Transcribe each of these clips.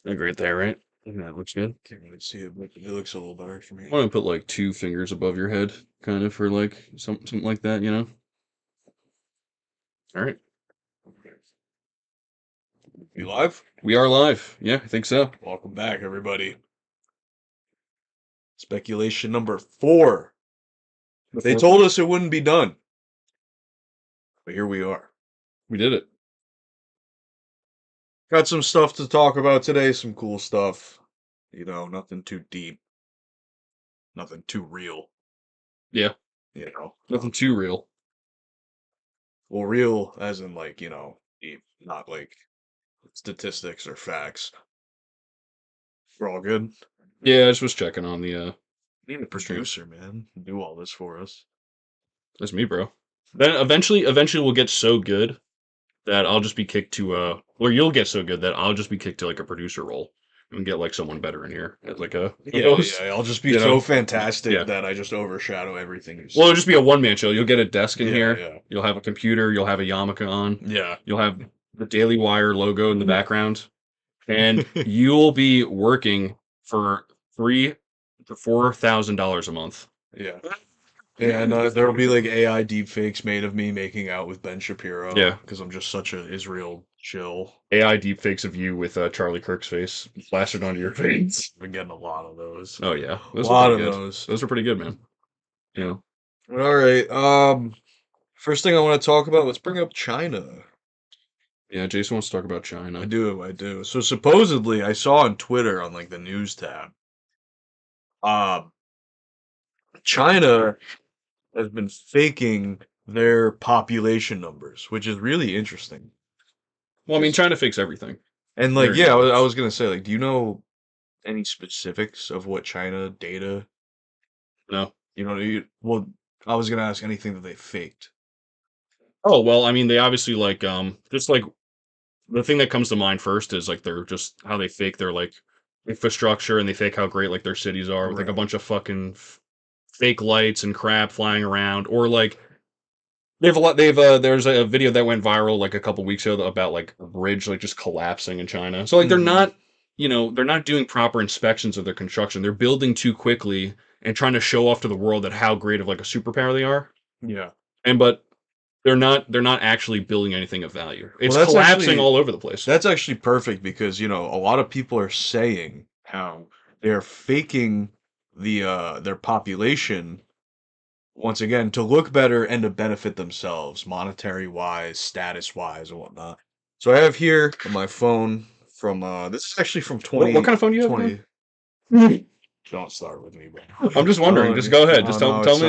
Like right there, right? I think that looks good. Can't really see it, but it looks a little better for me. Why don't I put like 2 fingers above your head, kind of for like something like that, you know? All right. You live? We are live. Yeah, I think so. Welcome back, everybody. Speculation number 4. They told us it wouldn't be done, but here we are. We did it. Got some stuff to talk about today, some cool stuff. You know, nothing too deep, nothing too real, Yeah, you know. nothing too real. Well, real as in like, deep, not like statistics or facts. We're all good. Yeah, I just was checking on the Need a stream. producer, man. Do all this for us. That's me, bro. Then eventually we'll get so good that I'll just be kicked to or you'll get so good that I'll just be kicked to like a producer role and get like someone better in here as like a Yeah, host. yeah. I'll just be You so know? fantastic Yeah. that I just overshadow everything you say. Well, it'll just be a one-man show. You'll get a desk in Yeah, here. yeah. You'll have a computer. You'll have a yarmulke on. Yeah. You'll have the Daily Wire logo in the background, and you'll be working for $3,000 to $4,000 a month. Yeah. And there'll be like AI deepfakes made of me making out with Ben Shapiro. Yeah. Because I'm just such a Israel chill. AI deepfakes of you with Charlie Kirk's face plastered onto your face. I've been getting a lot of those. Oh yeah, A those are lot pretty of good. those. Those are pretty good, man. Yeah. All right. First thing I want to talk about, let's bring up China. Yeah, Jason wants to talk about China. I do. So supposedly, I saw on Twitter on like the news tab, um, China has been faking their population numbers, which is really interesting. Well, I mean, China fakes everything. And like, They're yeah, I idiots. was gonna say, like, do you know any specifics of what China data? No. Well, I was gonna ask anything that they faked. Oh well, I mean, they obviously like just like the thing that comes to mind first is like they're just how they fake their like infrastructure and they fake how great like their cities are with like a Right. bunch of fucking fake lights and crap flying around, or like they have a lot. They've there's a video that went viral like a couple weeks ago about like a bridge like just collapsing in China. So like they're Hmm. not, they're not doing proper inspections of their construction. They're building too quickly and trying to show off to the world that how great of like a superpower they are. Yeah. And but they're not actually building anything of value. Well, It's collapsing all over the place. that's actually perfect because a lot of people are saying how they're faking their population once again to look better and to benefit themselves, monetary wise, status wise, and whatnot. So I have here on my phone from this is actually from What kind of phone do you have 2020. again? Don't start with me, bro. I'm just wondering. Just go ahead. Just No, tell me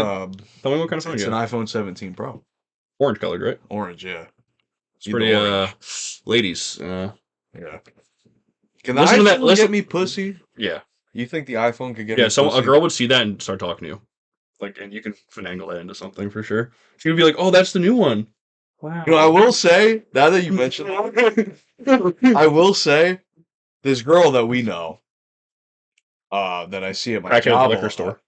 what kind of phone it's you an have. iPhone 17 Pro, Orange colored, right? orange. Yeah, It's need the pretty orange. ladies. Yeah. Can the Listen to that. iPhone Listen. get me pussy? Yeah. You think the iPhone could get Yeah, me so a pussy? girl would see that and start talking to you. Like, and you can finagle that into something for sure. She would be like, "Oh, that's the new one." Wow. I will say, now that you mention it, I will say, this girl that we know, that I see at my Crackhead at the job a liquor lot. store.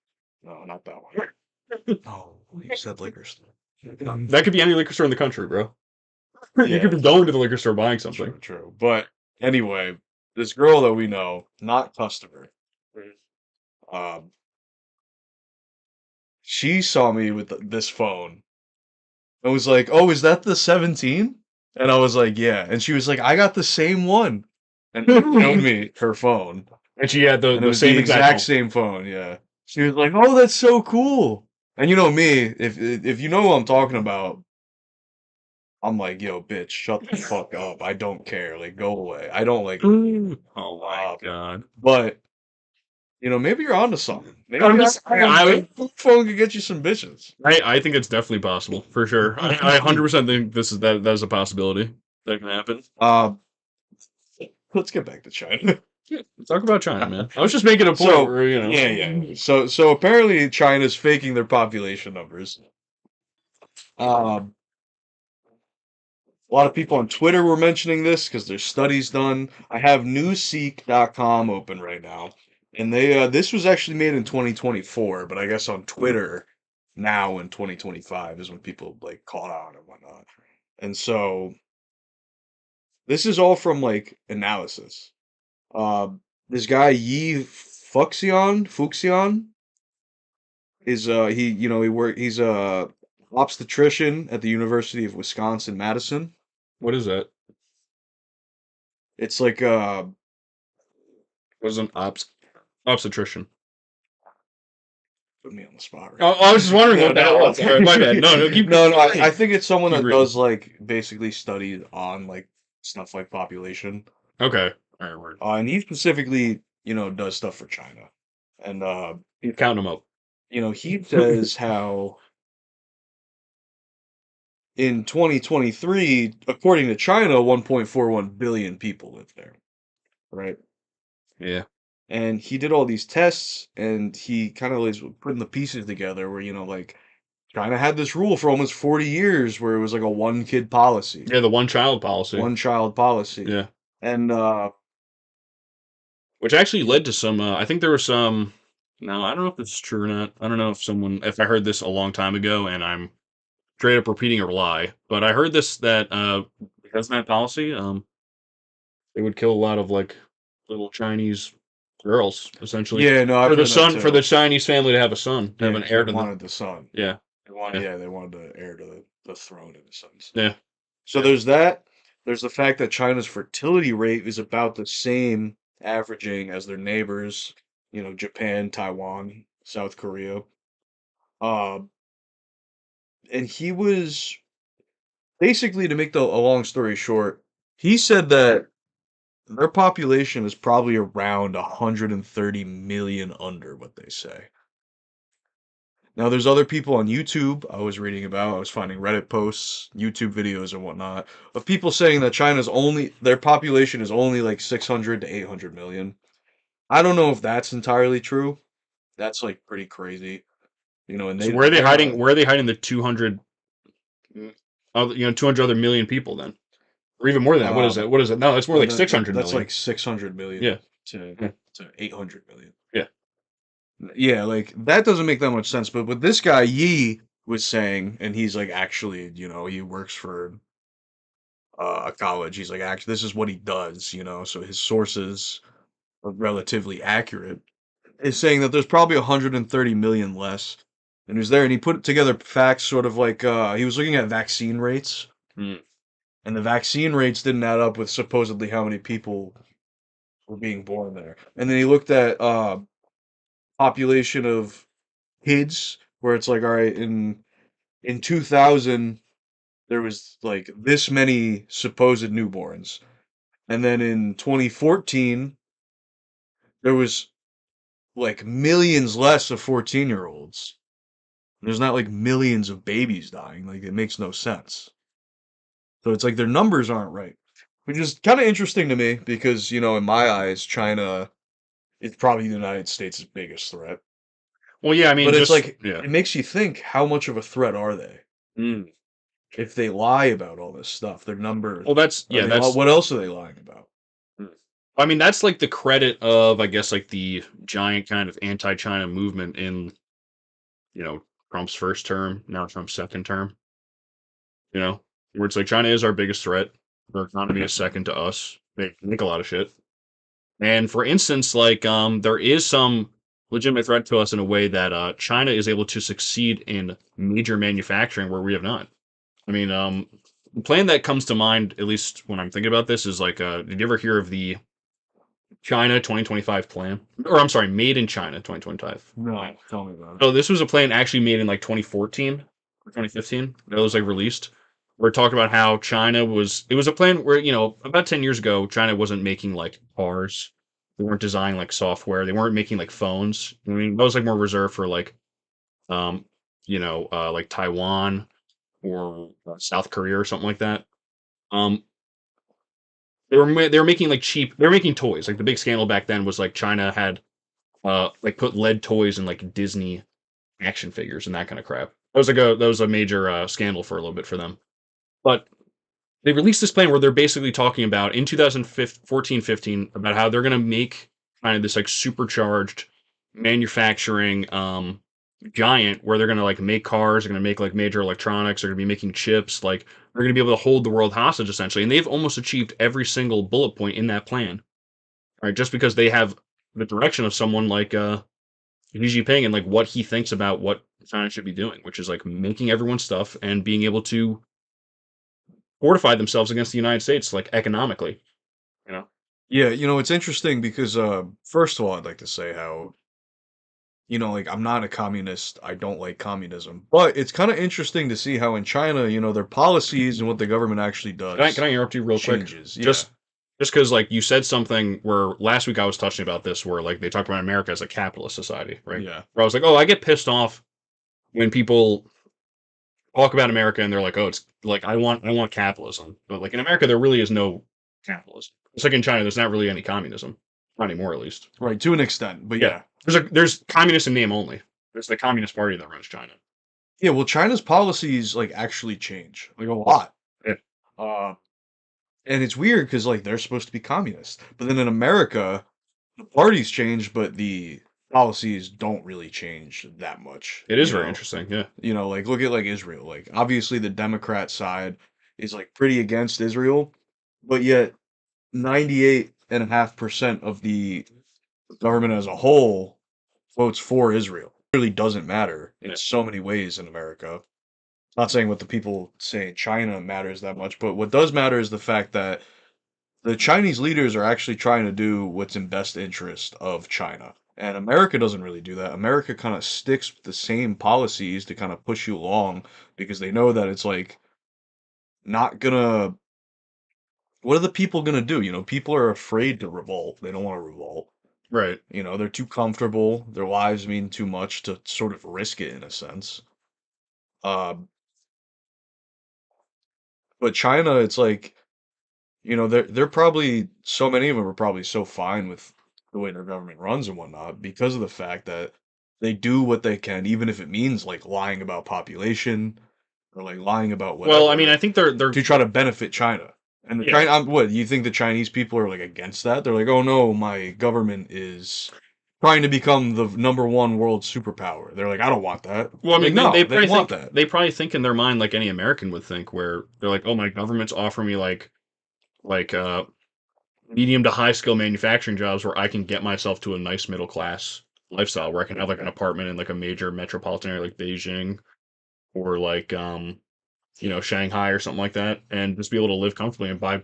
No, not that one. Oh, you said liquor store. That could be any liquor store in the country, bro. You Yeah, could be going to the liquor store buying something. true. But anyway, this girl that we know, not customer, um, she saw me with this phone and was like, "Oh, is that the 17?" And I was like, "Yeah." And she was like, "I got the same one," and showed me her phone. And she had And it the was the same exact phone. same phone, yeah. She was like, "Oh, that's so cool." And you know me, if you know what I'm talking about, I'm like, "Yo, bitch, shut the fuck up. I don't care. Like, go away. I don't like." Oh my god. But maybe you're onto something. Maybe I'm just. maybe the phone could get you some bitches. I think it's definitely possible for sure. I 100% think that is a possibility that can happen. Let's get back to China. Yeah, talk about China, man. I was just making a point So where yeah. So apparently China's faking their population numbers. Um, A lot of people on Twitter were mentioning this because there's studies done. I have newsseek.com open right now. And they this was actually made in 2024, but I guess on Twitter now in 2025 is when people like caught on and whatnot. And so this is all from like analysis. Uh, this guy Yi Fuxian is he's a obstetrician at the University of Wisconsin Madison. What is that? It's like What is an obstetrician? put me on the spot right Oh, I was just wondering what the hell was. All right, my bad. No, no, keep no, I reading. think it's someone Keep that reading. does like basically study on like stuff like population. Okay. All right, word. And he specifically, does stuff for China. And Keep counting them up. he says how in 2023, according to China, 1.41 billion people live there, right? Yeah. And he did all these tests, and he kind of was putting the pieces together where, like China had this rule for almost 40 years where it was like a one kid policy, Yeah, the one child policy. one child policy. Yeah. And Which actually led to some, I think there was some, no, I don't know if this is true or not. I don't know if I heard this a long time ago and I'm straight up repeating a lie, but I heard this that, because of that policy, it would kill a lot of like little Chinese girls, essentially. yeah, no, I've heard that For the too. Chinese family to have a son, to have Yeah, an 'cause they heir to the, wanted the son. yeah. Yeah. Yeah, they wanted the heir to the throne in a sense. Yeah. So Yeah. there's that. There's the fact that China's fertility rate is about the same averaging as their neighbors, Japan, Taiwan, South Korea. Uh, and he was basically, to make a long story short, he said that their population is probably around 130 million under what they say. Now, there's other people on YouTube I was reading about. I was finding Reddit posts, YouTube videos, and whatnot of people saying that their population is only like 600 to 800 million. I don't know if that's entirely true. That's like pretty crazy, and So they're not. where are they hiding the 200, other, 200 other million people then? Or even more than that. What is Um, that? What is it? No, it's more well, like 600 that's million. like 600 million Yeah. to Yeah. 800 million. Yeah. Yeah, like that doesn't make that much sense. But what this guy Yi was saying, and he's like actually, he works for a college. He's like, actually, this is what he does, so his sources are relatively accurate. Is saying that there's probably 130 million less. And he was there, and he put together facts, sort of like he was looking at vaccine rates, Mm. and the vaccine rates didn't add up with supposedly how many people were being born there. And then he looked at population of kids, where it's like, all right, in 2000 there was like this many supposed newborns, and then in 2014 there was like millions less of 14-year-olds. There's not like millions of babies dying. Like it makes no sense. So it's like their numbers aren't right, which is kind of interesting to me because in my eyes, China is probably the United States' biggest threat. Well, yeah, I mean, But it's just, like yeah. it makes you think, how much of a threat are they Mm. if they lie about all this stuff? Their numbers. Well, that's, Are yeah, they? that's, What else are they lying about? mm. I mean, that's like the credit of, I guess, like the giant kind of anti-China movement in, you know, Trump's first term, now Trump's second term, where it's like China is our biggest threat. Their economy is second to us. They make a lot of shit. And for instance, like there is some legitimate threat to us in a way that China is able to succeed in major manufacturing where we have not. I mean, the plan that comes to mind, at least when I'm thinking about this, is like, did you ever hear of the China 2025 plan? Or I'm sorry, Made in China 2025 No, plan. tell me about it. So this was a plan actually made in like 2014 or 2015. That was like released. We're talking about how it was a plan where, about 10 years ago, China wasn't making like cars. They weren't designing like software. They weren't making like phones. I mean, that was like more reserved for um, like Taiwan or South Korea or something like that. Um, they were making like they were making toys. Like the big scandal back then was like China had like put lead toys in like Disney action figures and that kind of crap. That was a major scandal for a little bit for them. But they released this plan where they're basically talking about in 2014-15 about how they're going to make kind of this like supercharged manufacturing giant where they're going to like make cars, they're going to make like major electronics, they're going to be making chips, like they're going to be able to hold the world hostage essentially. And they've almost achieved every single bullet point in that plan. right? Just because they have the direction of someone like Xi Jinping and like what he thinks about what China should be doing, which is like making everyone's stuff and being able to fortify themselves against the United States, like economically. You know, Yeah, it's interesting because first of all, I'd like to say how like I'm not a communist. I don't like communism. But it's kind of interesting to see how in China, their policies and what the government actually can does I interrupt you real quick? changes. Yeah. Just because like you said something where last week I was touching about this, where like they talked about America as a capitalist society, right? Yeah. Where I was like, oh, I get pissed off when people talk about America and they're like, oh, it's like I want capitalism, but like in America there really is no capitalism. It's like in China, there's not really any communism, not anymore at least. Right, to an extent. But Yeah, yeah. there's communist in name only. There's the Communist Party that runs China. Yeah, well China's policies like actually change. Like a lot. Yeah. Uh and it's weird because like they're supposed to be communist. But then in America, the parties change, but the policies don't really change that much. It is very interesting. Yeah, Like look at like Israel. Like obviously the Democrat side is like pretty against Israel, but yet 98.5% of the government as a whole votes for Israel. It really doesn't matter in Yeah. so many ways in America. Not saying what the people say in China matters that much, but what does matter is the fact that the Chinese leaders are actually trying to do what's in best interest of China. And America doesn't really do that. America kind of sticks with the same policies to kind of push you along because they know that it's like not gonna. What are the people gonna do? People are afraid to revolt. They don't want to revolt. right. They're too comfortable. Their lives mean too much to sort of risk it in a sense. Um, but China, it's like they're probably so many of them are probably so fine with the way their government runs and whatnot because of the fact that they do what they can, even if it means like lying about population or like lying about Well, I mean, I whatever think they're to try to benefit China. And the yeah. China, what you think the Chinese people are like against that? They're like, oh no, my government is trying to become the number one world superpower. They're like, I don't want that. Well, I Like, mean, no, they want that. they probably think in their mind like any American would think, where they're like, oh, my government's offering me like medium to high skill manufacturing jobs where I can get myself to a nice middle class lifestyle where I can have like an apartment in like a major metropolitan area like Beijing or like Shanghai or something like that, and just be able to live comfortably and buy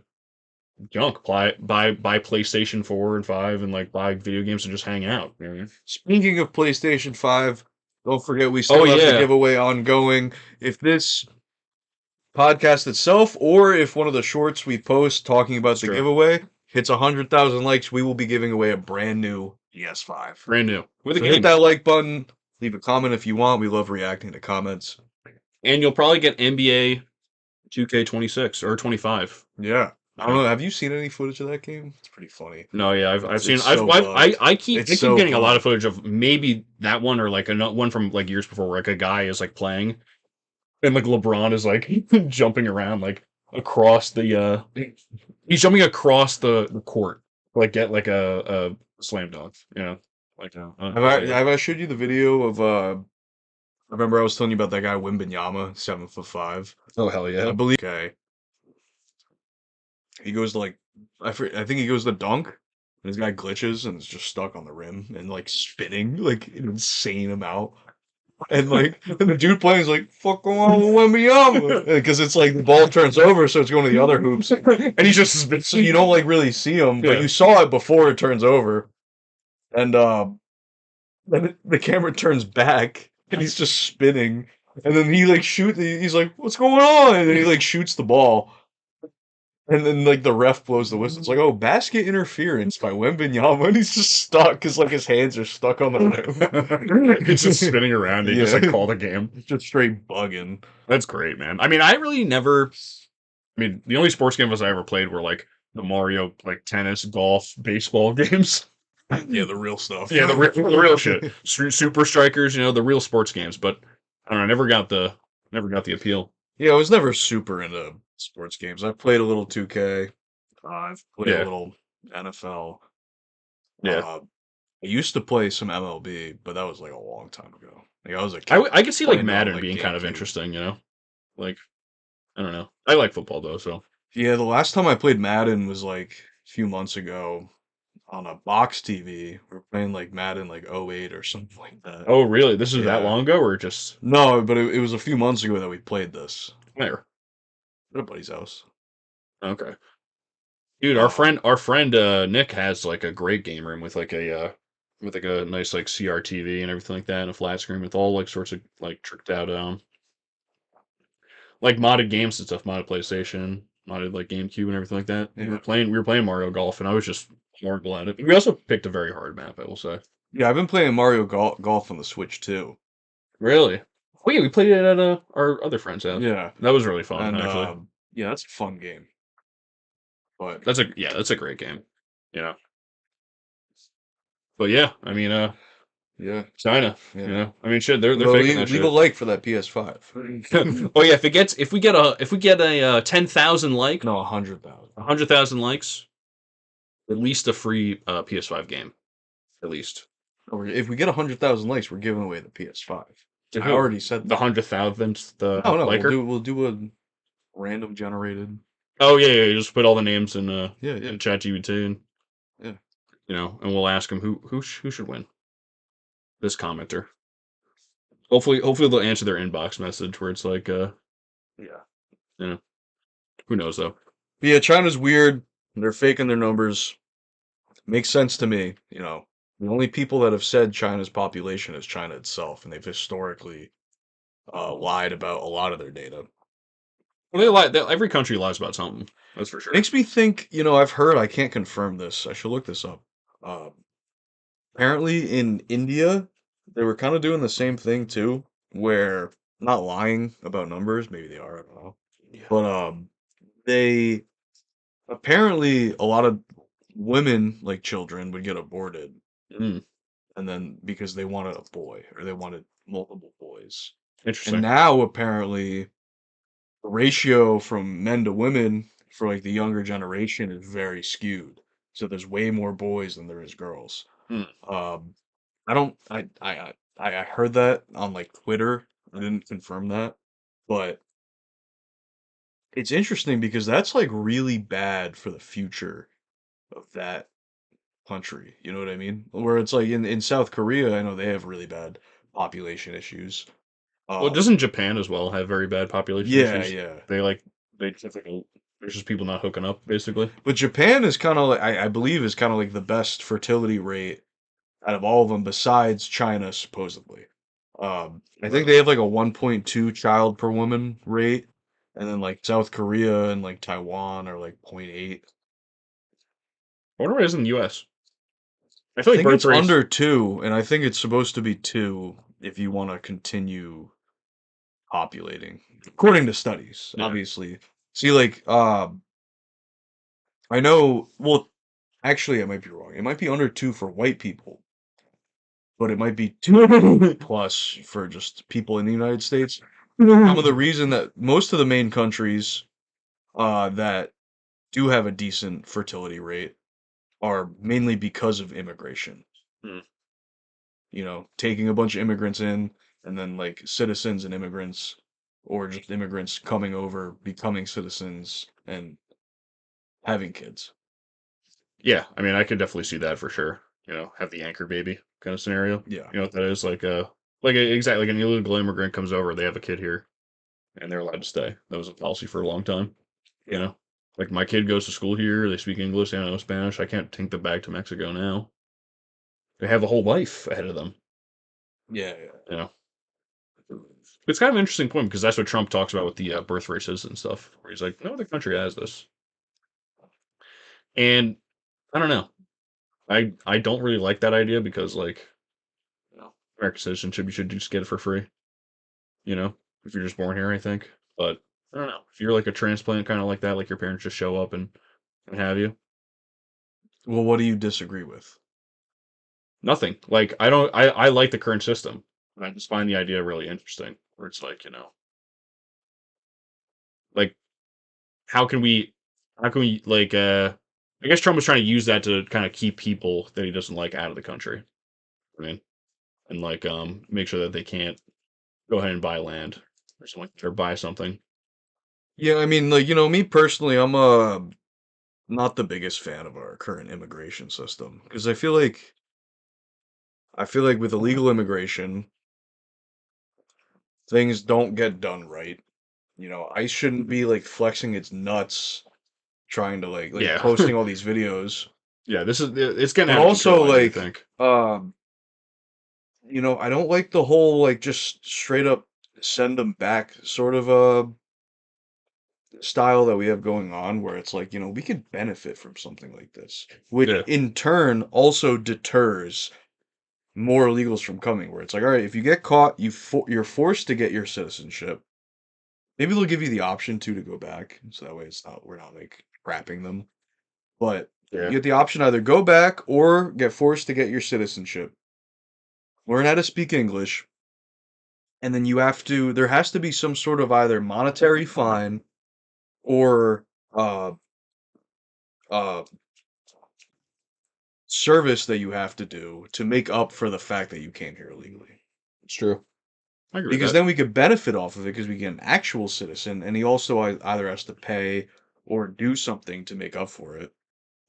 junk, buy PlayStation 4 and 5 and like buy video games and just hang out. You know? Speaking of PlayStation 5, don't forget we Oh still have the yeah, giveaway ongoing. If this podcast itself or if one of the shorts we post talking about the true. giveaway hits 100,000 likes, we will be giving away a brand new PS5. Brand new with a So game. hit that like button, leave a comment if you want. We love reacting to comments. And you'll probably get NBA 2K26 or 25. Yeah. I don't know. Have you seen any footage of that game? It's pretty funny. No, yeah, I've seen It's I've, so I've bugged. I keep It's I keep so getting a lot bugged. of footage of maybe that one or like another one from like years before where like a guy is like playing and like LeBron is like jumping around like across the he's jumping across the court to, like get like a slam dunk, like Have I showed you the video of I remember I was telling you about that guy Wimbenyama, 7'5". oh hell I yeah. believe okay. He goes to like I think he goes to dunk, and this guy glitches and is just stuck on the rim and like spinning like an insane amount. And like and the dude playing is like, fuck going on with Wembyama because it's like the ball turns over, so it's going to the other hoops. And he's just So you don't like really see him, but Yeah. you saw it before it turns over. And then the camera turns back and he's just spinning. And then he like he's like, what's going on? And then he like shoots the ball. And then like the ref blows the whistle. It's like, oh, basket interference by Wembenyama, and he's just stuck because like his hands are stuck on the rim. He's just spinning around. He just Yeah. like called a game. Just straight bugging. That's great, man. I mean, I really never. I mean, the only sports games I ever played were like the Mario, like tennis, golf, baseball games. Yeah, the real stuff. Yeah, the real shit. Super Strikers, the real sports games. But I don't know. I never got the appeal. Yeah, I was never super into sports games. I played a little 2K. I've played Yeah. a little NFL. Yeah. I used to play some MLB, but that was like a long time ago. Like I was a kid. I could see like playing it on, Madden like, being kind of GameCube. interesting. Like I don't know. I like football though, so Yeah, the last time I played Madden was like a few months ago. on a box TV. We were playing like Madden like '08 or something like that. Oh, really? This is that Yeah. long ago, or just No, but it was a few months ago that we played this where? at a buddy's house. Okay, dude. Our Um, friend, Nick has like a great game room with like a nice like CRTV and everything like that, and a flat screen with all like sorts of like tricked out like modded games and stuff, modded PlayStation, modded like GameCube and everything like that. yeah. We were playing Mario Golf, and I was just horrible at it. We also picked a very hard map, I will say. Yeah, I've been playing Mario Golf on the Switch too. Really? Oh yeah, we played it at our other friend's house. Yeah, That was really fun, and actually. yeah, that's a fun game. But That's a great game. You know. But yeah, I mean, yeah, China. yeah. You know, I mean, shit, they're Well, faking that leave a shit. like for that PS5. Oh yeah, if we get a 10,000 like, No, 100,000. 100,000 likes, at least a free PS5 game, at least. Or if we get 100,000 likes, we're giving away the PS5. To I who? already said The that. 100,000th No, no, liker. we'll do a random generated. Oh yeah, yeah. Just put all the names Yeah, in ChatGPT, and yeah. you know, and we'll ask them who should win. This commenter. Hopefully they'll answer their inbox message where it's like, Yeah. you know, who knows though. But yeah, China's weird. They're faking their numbers. Makes sense to me. You know, the only people that have said China's population is China itself, and they've historically lied about a lot of their data. Well, they lie. Every country lies about something. That's for sure. Makes me think, you know, I've heard, I can't confirm this. I should look this up. Um, Apparently in India, they were kind of doing the same thing too, where not lying about numbers, maybe they are, I don't know. Yeah. But they apparently a lot of women, like children, would get aborted, Mm, and then because they wanted a boy or they wanted multiple boys. And interesting. now apparently the ratio from men to women for like the younger generation is very skewed. So there's way more boys than there is girls. Mm. Um, I don't. I heard that on like Twitter. I didn't confirm that, but it's interesting because that's like really bad for the future of that country. You know what I mean? Where it's like in South Korea, I know they have really bad population issues. Well, Um, doesn't Japan as well have very bad population yeah, issues? yeah. They like they just like there's just people not hooking up basically. But Japan is kind of like I believe is kind of like the best fertility rate out of all of them besides China supposedly. I think they have like a 1.2 child per woman rate, and then like South Korea and like Taiwan are like point 0.8. I wonder what it is in the U.S. I I feel like think birth it's rates. under 2, and I think it's supposed to be 2 if you want to continue populating, according to studies, Yeah. obviously. See, like, I know, well, actually, I might be wrong. It might be under 2 for white people, but it might be 2 plus for just people in the United States. Some of the reason that most of the main countries that do have a decent fertility rate are mainly because of immigration. Hmm. You know, taking a bunch of immigrants in, and then like citizens and immigrants, or just immigrants coming over, becoming citizens, and having kids. Yeah, I mean, I could definitely see that for sure. You know, have the anchor baby kind of scenario. Yeah. You know what that is? Exactly like an illegal immigrant comes over, they have a kid here, and they're allowed to stay. That was a policy for a long time. You know, like my kid goes to school here, they speak English, they don't know Spanish. I can't take them back to Mexico now. They have a whole life ahead of them. Yeah, You know, it's kind of an interesting point because that's what Trump talks about with the birth races and stuff. Where he's like, no other country has this, and I don't know. I don't really like that idea because like, you know, American citizenship, you should just get it for free. You know, if you're just born here, I think. But I don't know. If you're like a transplant, kind of like that, like your parents just show up and have you. Well, what do you disagree with? Nothing. Like I don't. I like the current system. I just find the idea really interesting. Where it's like, you know, like how can we, like I guess Trump was trying to use that to kind of keep people that he doesn't like out of the country. I mean, and like make sure that they can't go ahead and buy land or something or buy something. Yeah, I mean, like, you know, me personally, I'm not the biggest fan of our current immigration system because I feel like with illegal immigration, things don't get done right. You know, ICE shouldn't be like flexing its nuts trying to like Yeah. posting all these videos. Yeah, it's getting But out of also control, I do think. you know, I don't like the whole like just straight up send them back sort of style that we have going on where it's like, you know, we could benefit from something like this, which Yeah. in turn also deters more illegals from coming. Where it's like, all right, if you get caught, you're forced to get your citizenship. Maybe they'll give you the option to go back, so that way it's not we're not like trapping them. But you Yeah. get the option either go back or get forced to get your citizenship. Learn how to speak English, and then there has to be some sort of either monetary fine or uh uh service that you have to do to make up for the fact that you came here illegally. It's true. I agree with Because that. then we could benefit off of it because we get an actual citizen, and he also either has to pay or do something to make up for it.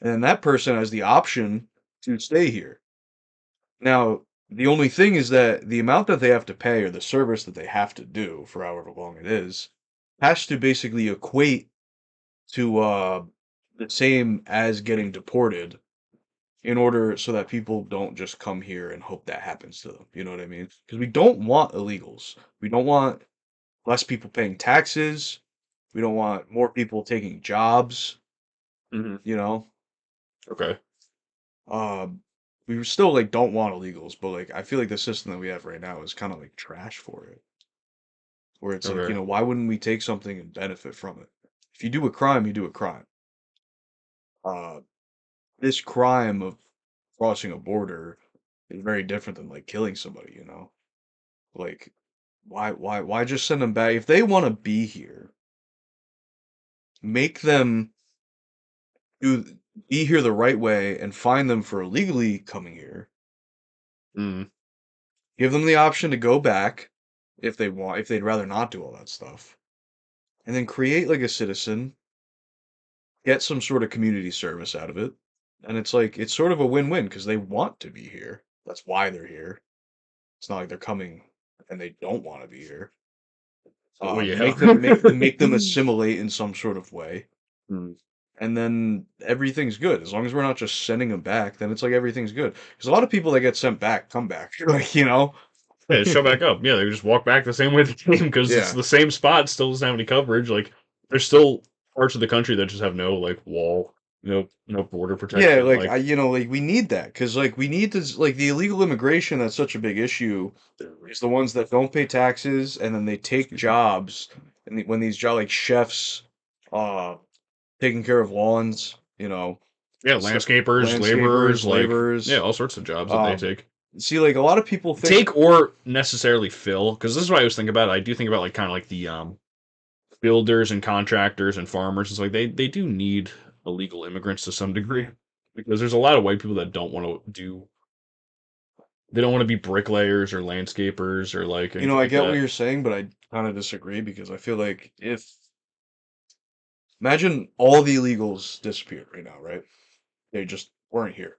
And then that person has the option to stay here. Now, the only thing is that the amount that they have to pay or the service that they have to do for however long it is has to basically equate to the same as getting deported in order so that people don't just come here and hope that happens to them. You know what I mean? Because we don't want illegals. We don't want less people paying taxes. We don't want more people taking jobs, Hmm. you know? Okay. Um, we still like don't want illegals, but like I feel like the system that we have right now is kind of like trash for it. Where it's like, you Okay. know, why wouldn't we take something and benefit from it? If you do a crime, you do a crime. Uh, this crime of crossing a border is very different than like killing somebody, you know? Like why just send them back? If they want to be here, make them do be here the right way and find them for illegally coming here. Mm. Give them the option to go back if they want, if they'd rather not do all that stuff. And then create like a citizen, get some sort of community service out of it. And it's like it's sort of a win-win because they want to be here. That's why they're here. It's not like they're coming and they don't want to be here. Well, yeah. Make them assimilate in some sort of way. Mm. And then everything's good. As long as we're not just sending them back, then it's like everything's good. Because a lot of people that get sent back come back, like you know. Yeah, show back up. Yeah, they just walk back the same way they came because it's Yeah, the same spot, still doesn't have any coverage. Like, there's still parts of the country that just have no like wall, no border yeah. protection. Like Like, you know, like we need that because like we need to like the illegal immigration that's such a big issue is the ones that don't pay taxes and then they take excuse me. jobs and when these jobs like chefs, uh, taking care of lawns, you know, Yeah, so, landscapers, landscapers, laborers, like, yeah, laborers. all sorts of jobs that they Um, take. see, like a lot of people think, Take or necessarily fill, because this is what I was thinking about. I do think about like kind of like the builders and contractors and farmers. It's like they do need illegal immigrants to some degree because there's a lot of white people that don't want to do. They don't want to be bricklayers or landscapers or like you know, anything I like get what that. you're saying, but I kind of disagree because I feel like if imagine all the illegals disappeared right now, right? They just weren't here.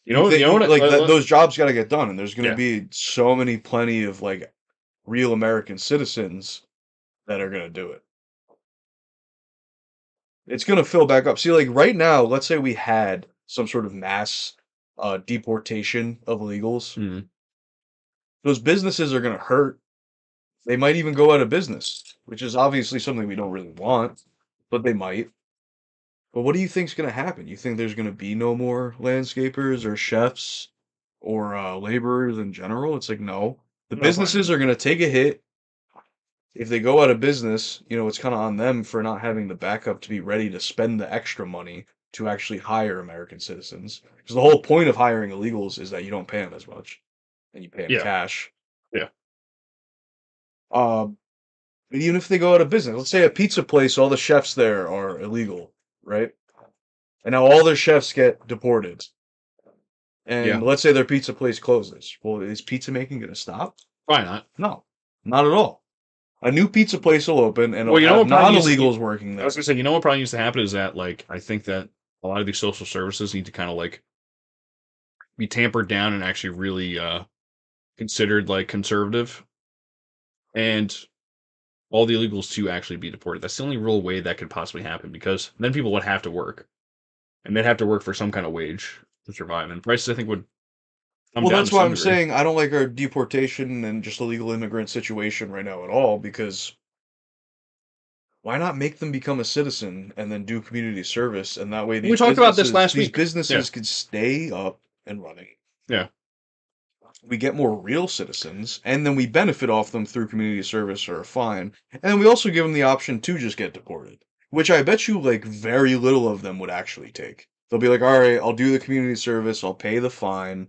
You You know think what? like that those jobs got to get done, and there's going to Yeah, be so many plenty of like real American citizens that are going to do it. It's going to fill back up. See, like right now, let's say we had some sort of mass deportation of illegals. mm, Those businesses are going to hurt. They might even go out of business, which is obviously something we don't really want, but they might. But what do you think's going to happen? You think there's going to be no more landscapers or chefs or laborers in general? It's like no. The no, probably businesses not. are going to take a hit. If they go out of business, you know, it's kind of on them for not having the backup to be ready to spend the extra money to actually hire American citizens. Because the whole point of hiring illegals is that you don't pay them as much and you pay them Yeah, cash. yeah, Um, and even if they go out of business, let's say a pizza place, all the chefs there are illegal, right? And now all their chefs get deported. yeah. And let's say their pizza place closes. Well, is pizza making going to stop? Probably not. No, not at all. A new pizza place will open, and it'll Well, you know have what probably needs to, non-illegals working I there. was gonna say, you know what probably needs to happen is that like I think that a lot of these social services need to kind of like be tampered down and actually really considered like conservative, and all the illegals to actually be deported. That's the only real way that could possibly happen because then people would have to work and they'd have to work for some kind of wage to survive, and prices I think would come Well, down that's to why some I'm degree. saying I don't like our deportation and just illegal immigrant situation right now at all, because why not make them become a citizen and then do community service, and that way We talked about this last these week. Yeah, businesses could stay up and running. yeah. We get more real citizens, and then we benefit off them through community service or a fine, and then we also give them the option to just get deported, which I bet you like very little of them would actually take. They'll be like, all right, I'll do the community service, I'll pay the fine,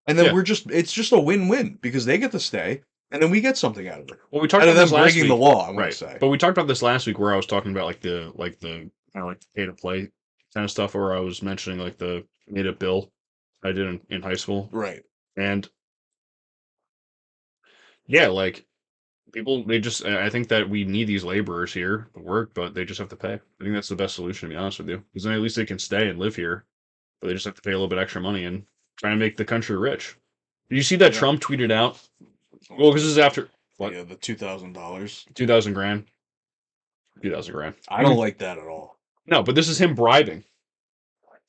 and then Yeah. it's just a win-win because they get to stay, and then we get something out of it. Well, we talked Out of about this them last breaking the week, law, I want to right? say. But we talked about this last week where I was talking about like the kind of like pay to play kind of stuff, where I was mentioning like the made up bill I did in high school, Right. and yeah, like people they just I think that we need these laborers here to work, but they just have to pay. I think that's the best solution, to be honest with you, because then at least they can stay and live here, but they just have to pay a little bit extra money and try to make the country rich. Did you see that Yeah. Trump tweeted out? Well, because this is after what Yeah, the $2,000. 2,000 grand, 2,000 grand. I don't like that at all. No, but this is him bribing.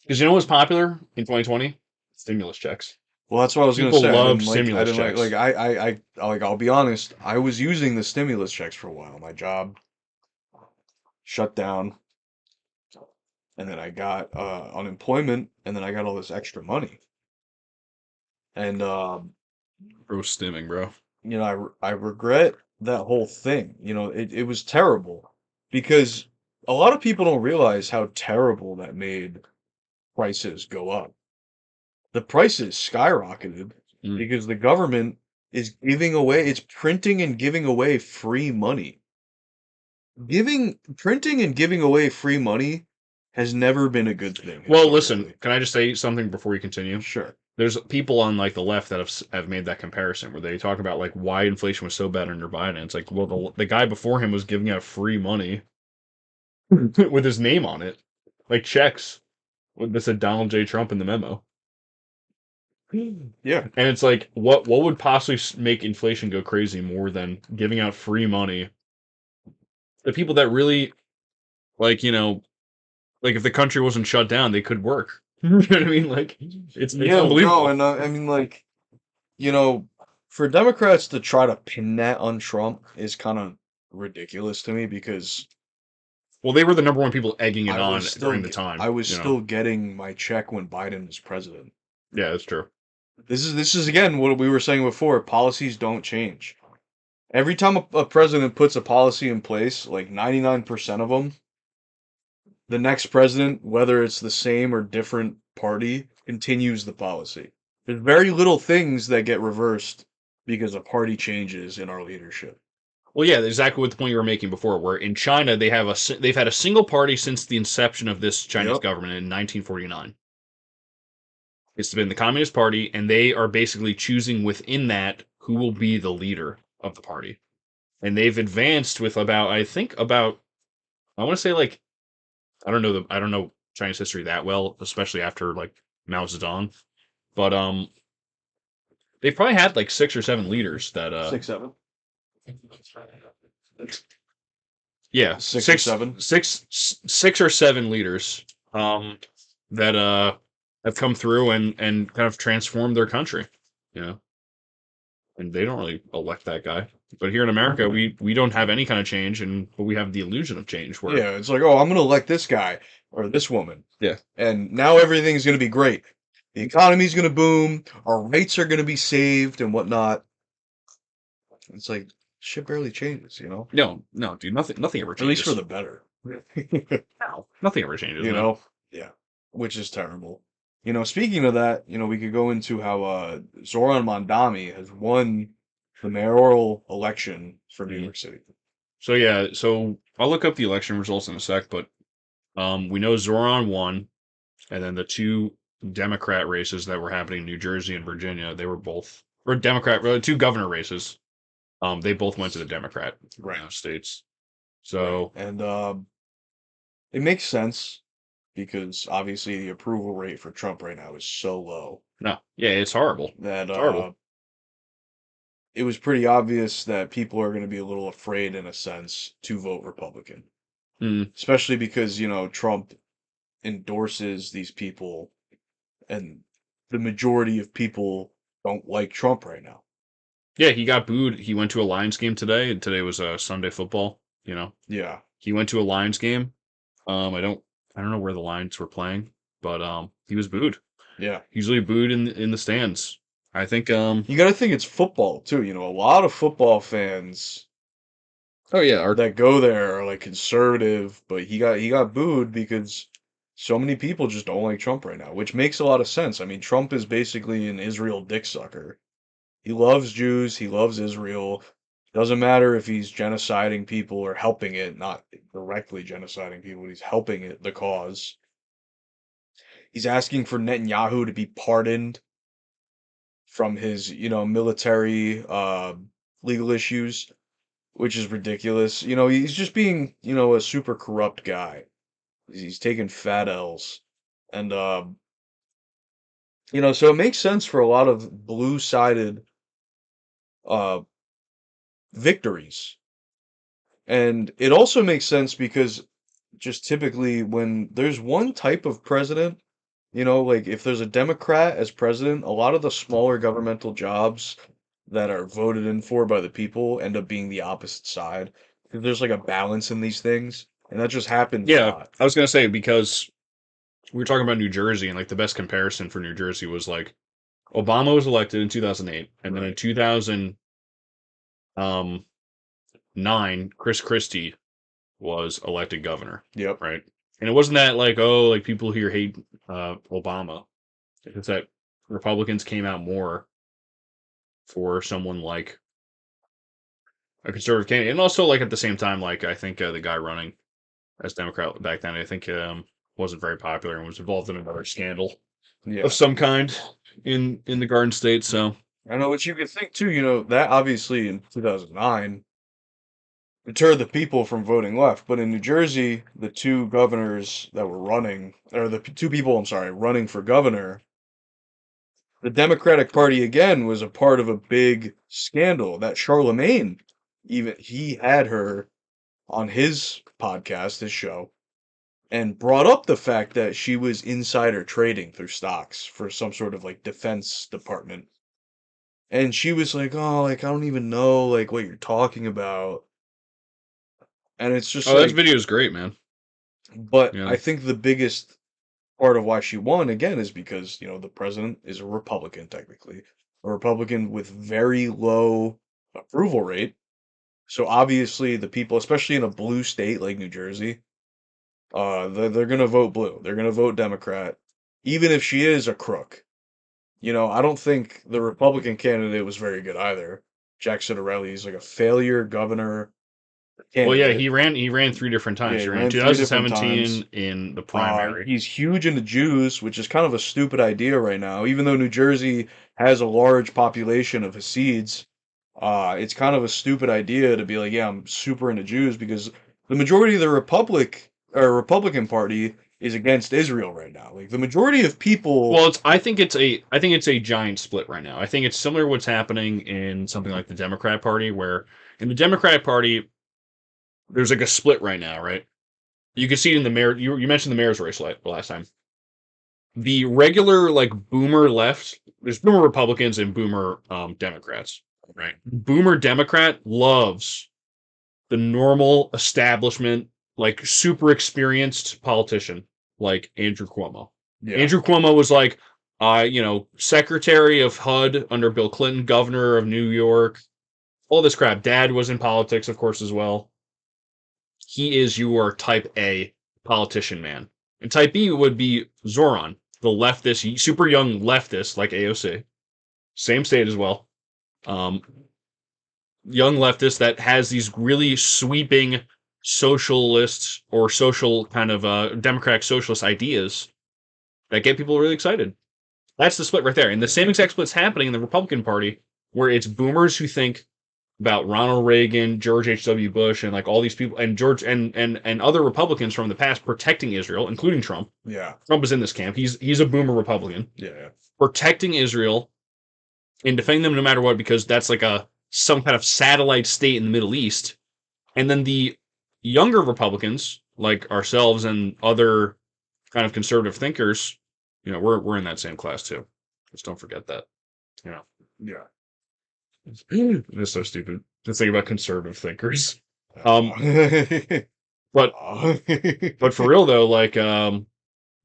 Because you know what's popular in 2020? Stimulus checks. Well, that's what I was gonna People say. love I stimulus didn't like checks. like I'll be honest. I was using the stimulus checks for a while. My job shut down, and then I got unemployment, and then I got all this extra money. And Bro, stimming, bro. you know, I regret that whole thing. You know, it was terrible because a lot of people don't realize how terrible that made prices go up. The prices skyrocketed Mm. because the government is giving away, it's printing and giving away free money. Printing and giving away free money has never been a good thing Well, listen, historically. can I just say something before you continue? Sure. There's people on like the left that have made that comparison where they talk about like why inflation was so bad under Biden. It's like, well, the guy before him was giving out free money with his name on it, like checks that said Donald J. Trump in the memo. Yeah. And it's like, what would possibly make inflation go crazy more than giving out free money? The people that really like, like if the country wasn't shut down, they could work. You know what I mean? Like it's Yeah, no, unbelievable. and I mean, like, you know, for Democrats to try to pin that on Trump is kind of ridiculous to me because Well, they were the number one people egging it on during the I time. was still getting my check when Biden was president. Yeah, that's true. This is again what we were saying before. Policies don't change. Every time a president puts a policy in place, like 99% of them, the next president, whether it's the same or different party, continues the policy. There's very little things that get reversed because of party changes in our leadership. Well, yeah, exactly what the point you were making before. Where in China they've had a single party since the inception of this Chinese Yep. government in 1949. It's been the Communist Party, and they are basically choosing within that who will be the leader of the party. And they've advanced with about I want to say like I don't know Chinese history that well, especially after like Mao Zedong, but they've probably had like 6 or 7 leaders that 7. yeah, 6 or 7. 6 or 7 leaders that have come through and kind of transformed their country, you know. And they don't really elect that guy. But here in America, we don't have any kind of change, but we have the illusion of change. Where Yeah, it's like, oh, I'm going to elect this guy or this woman. yeah, And now everything's going to be great. The economy's going to boom. Our rights are going to be saved and whatnot. It's like, shit barely changes, you know? no, dude, nothing ever At least changes. for the better. No, nothing ever changes. You Man. know? Yeah. Which is terrible. You know, speaking of that, you know, we could go into how Zoran Mondani has won the mayoral election for New Mhm. York City. So yeah, so I'll look up the election results in a sec, but we know Zoran won, and then the 2 Democrat races that were happening in New Jersey and Virginia, they were both or 2 governor races. They both went to the Democrat states. So And it makes sense because obviously the approval rate for Trump right now is so low no, yeah, it's horrible. that It's horrible. it was pretty obvious that people are going to be a little afraid in a sense to vote Republican, Mm. especially because, you know, Trump endorses these people and the majority of people don't like Trump right now. Yeah, he got booed. He went to a Lions game today, and today was Sunday football. You know, Yeah. he went to a Lions game. I don't know where the Lions were playing, but he was booed. Yeah. Usually booed in the stands. I think You got to think it's football too, you know, a lot of football fans oh yeah, that go there are like conservative, but he got booed because so many people just don't like Trump right now, which makes a lot of sense. I mean, Trump is basically an Israel dick sucker. He loves Jews, he loves Israel. Doesn't matter if he's genociding people or helping it, not directly genociding people, he's helping it, the cause. He's asking for Netanyahu to be pardoned from his, you know, military legal issues, which is ridiculous. You know, he's just being, you know, a super corrupt guy. He's taking fat L's. And you know, so it makes sense for a lot of blue-sided uh victories. And it also makes sense because just typically when there's one type of president, you know, like if there's a Democrat as president, a lot of the smaller governmental jobs that are voted in for by the people end up being the opposite side. There's like a balance in these things, and that just happens a yeah. lot. I was gonna say because we were talking about New Jersey, and like the best comparison for New Jersey was like Obama was elected in 2008, and then in Right. 2009, Chris Christie was elected governor, Yep. right? And it wasn't that like, oh, like people here hate Obama. It's that Republicans came out more for someone like a conservative candidate, and also like at the same time, like I think the guy running as Democrat back then, I think wasn't very popular and was involved in another scandal of Yeah. some kind in the Garden State. So I know what you could think too, you know, that obviously in 2009 deterred the people from voting left, but in New Jersey, the two governors that were running, or the two people, I'm sorry, running for governor, the Democratic Party again was a part of a big scandal that Charlemagne, even he had her on his podcast, his show, and brought up the fact that she was insider trading through stocks for some sort of like defense department. And she was like, "Oh, like I don't even know like what you're talking about." And it's just oh, that like, video is great, man. but Yeah. I think the biggest part of why she won again is because, you know, the president is a Republican technically, a Republican with very low approval rate. So obviously the people, especially in a blue state like New Jersey, they're gonna vote blue. They're gonna vote Democrat, even if she is a crook. You know, I don't think the Republican candidate was very good either. Jack Ciattarelli is like a failure governor Well, yeah, candidate. he ran three different Yeah, times. he He ran in ran 3 different times. 2017 in the primary. He's huge into Jews, which is kind of a stupid idea right now. Even though New Jersey has a large population of Hasids, it's kind of a stupid idea to be like, yeah, I'm super into Jews because the majority of the Republican Party is against Israel right now. Like the majority of people, Well, I think it's a giant split right now. I think it's similar to what's happening in something like the Democrat Party, where in the Democrat Party there's like a split right now, right? You can see it in the mayor. You mentioned the mayor's race last time. The regular like boomer left, there's boomer Republicans and boomer Democrats, right? Boomer Democrat loves the normal establishment, like super experienced politician like Andrew Cuomo. yeah, Andrew Cuomo was like, Secretary of HUD under Bill Clinton, Governor of New York, all this crap. Dad was in politics, of course, as well. He is your type A politician man. And type B would be Zoran, the leftist, super young leftist like AOC. Same state as well. Um, Young leftist that has these really sweeping socialists or social kind of democratic socialist ideas that get people really excited. That's the split right there. And the same exact split's happening in the Republican Party, where it's boomers who think about Ronald Reagan, George H.W. Bush, and like all these people, and George and other Republicans from the past protecting Israel, including Trump. Yeah. Trump is in this camp. He's a boomer Republican. Yeah. Protecting Israel and defending them no matter what, because that's like some kind of satellite state in the Middle East. And then the younger Republicans, like ourselves and other kind of conservative thinkers, we're in that same class too. Just don't forget that. Yeah. It's so stupid to think about conservative thinkers. Uh, But for real though, like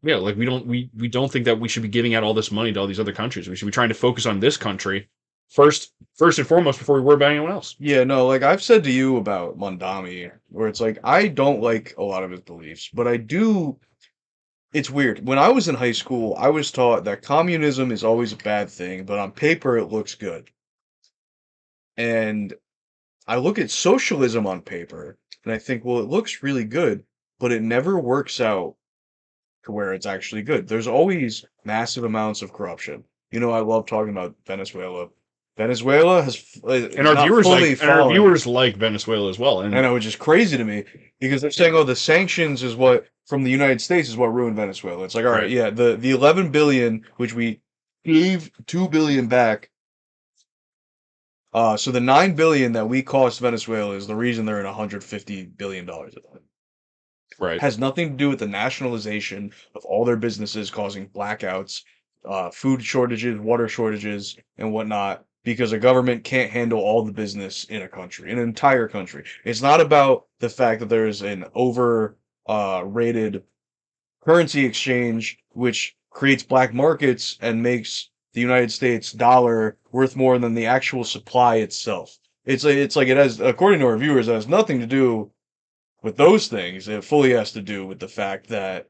like we don't think that we should be giving out all this money to all these other countries. We should be trying to focus on this country first and foremost before we worry about anyone else. Yeah, no, like I've said to you about Mondami, where it's like I don't like a lot of his beliefs, but I do. It's weird. When I was in high school, I was taught that communism is always a bad thing, but on paper it looks good. And I look at socialism on paper and I think, well, it looks really good, but it never works out to where it's actually good. There's always massive amounts of corruption. I love talking about Venezuela. Venezuela has And our not viewers fully like and our fallen. viewers like Venezuela as well. And I know, which is crazy to me because they're saying, "Oh, the sanctions is what from the United States is what ruined Venezuela." It's like, all right, Right. yeah, the 11 billion which we gave 2 billion back. So the 9 billion that we cost Venezuela is the reason they're in $150 billion of debt. right. Has nothing to do with the nationalization of all their businesses causing blackouts, food shortages, water shortages, and whatnot, because a government can't handle all the business in a country, in an entire country. It's not about the fact that there is an over rated currency exchange which creates black markets and makes the United States dollar worth more than the actual supply itself. It's like it has, according to our viewers, it has nothing to do with those things. It fully has to do with the fact that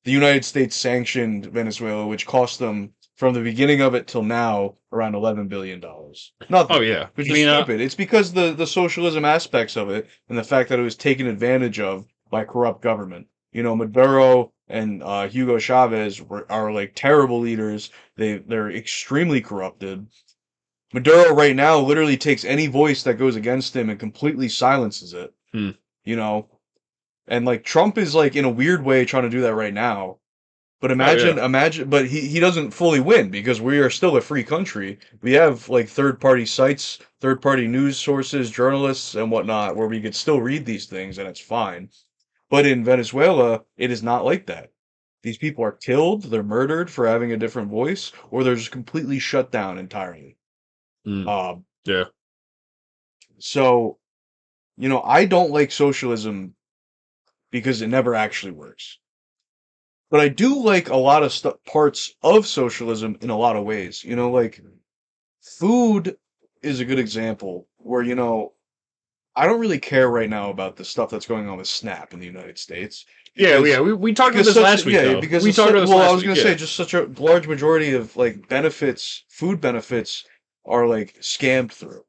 the United States sanctioned Venezuela, which cost them from the beginning of it till now around $11 billion. Nothing. Oh yeah. Which I is mean, stupid. It's because the socialism aspects of it and the fact that it was taken advantage of by corrupt government. Maduro and Hugo Chavez are like terrible leaders. They're extremely corrupted. Maduro right now literally takes any voice that goes against him and completely silences it. Hmm. And like Trump is like in a weird way trying to do that right now. But imagine, but he doesn't fully win because we are still a free country. We have like third-party sites, third-party news sources, journalists, and whatnot, where we could still read these things and it's fine. But in Venezuela, it is not like that. These people are killed, they're murdered for having a different voice, or they're just completely shut down entirely. Yeah. So, I don't like socialism because it never actually works. But I do like a lot of parts of socialism in a lot of ways. Like food is a good example where, I don't really care right now about the stuff that's going on with SNAP in the United States. Yeah, we talked about this last week. Yeah, though. because we talked about this last I was week. going to say just such a large majority of like benefits, food benefits, are like scammed through.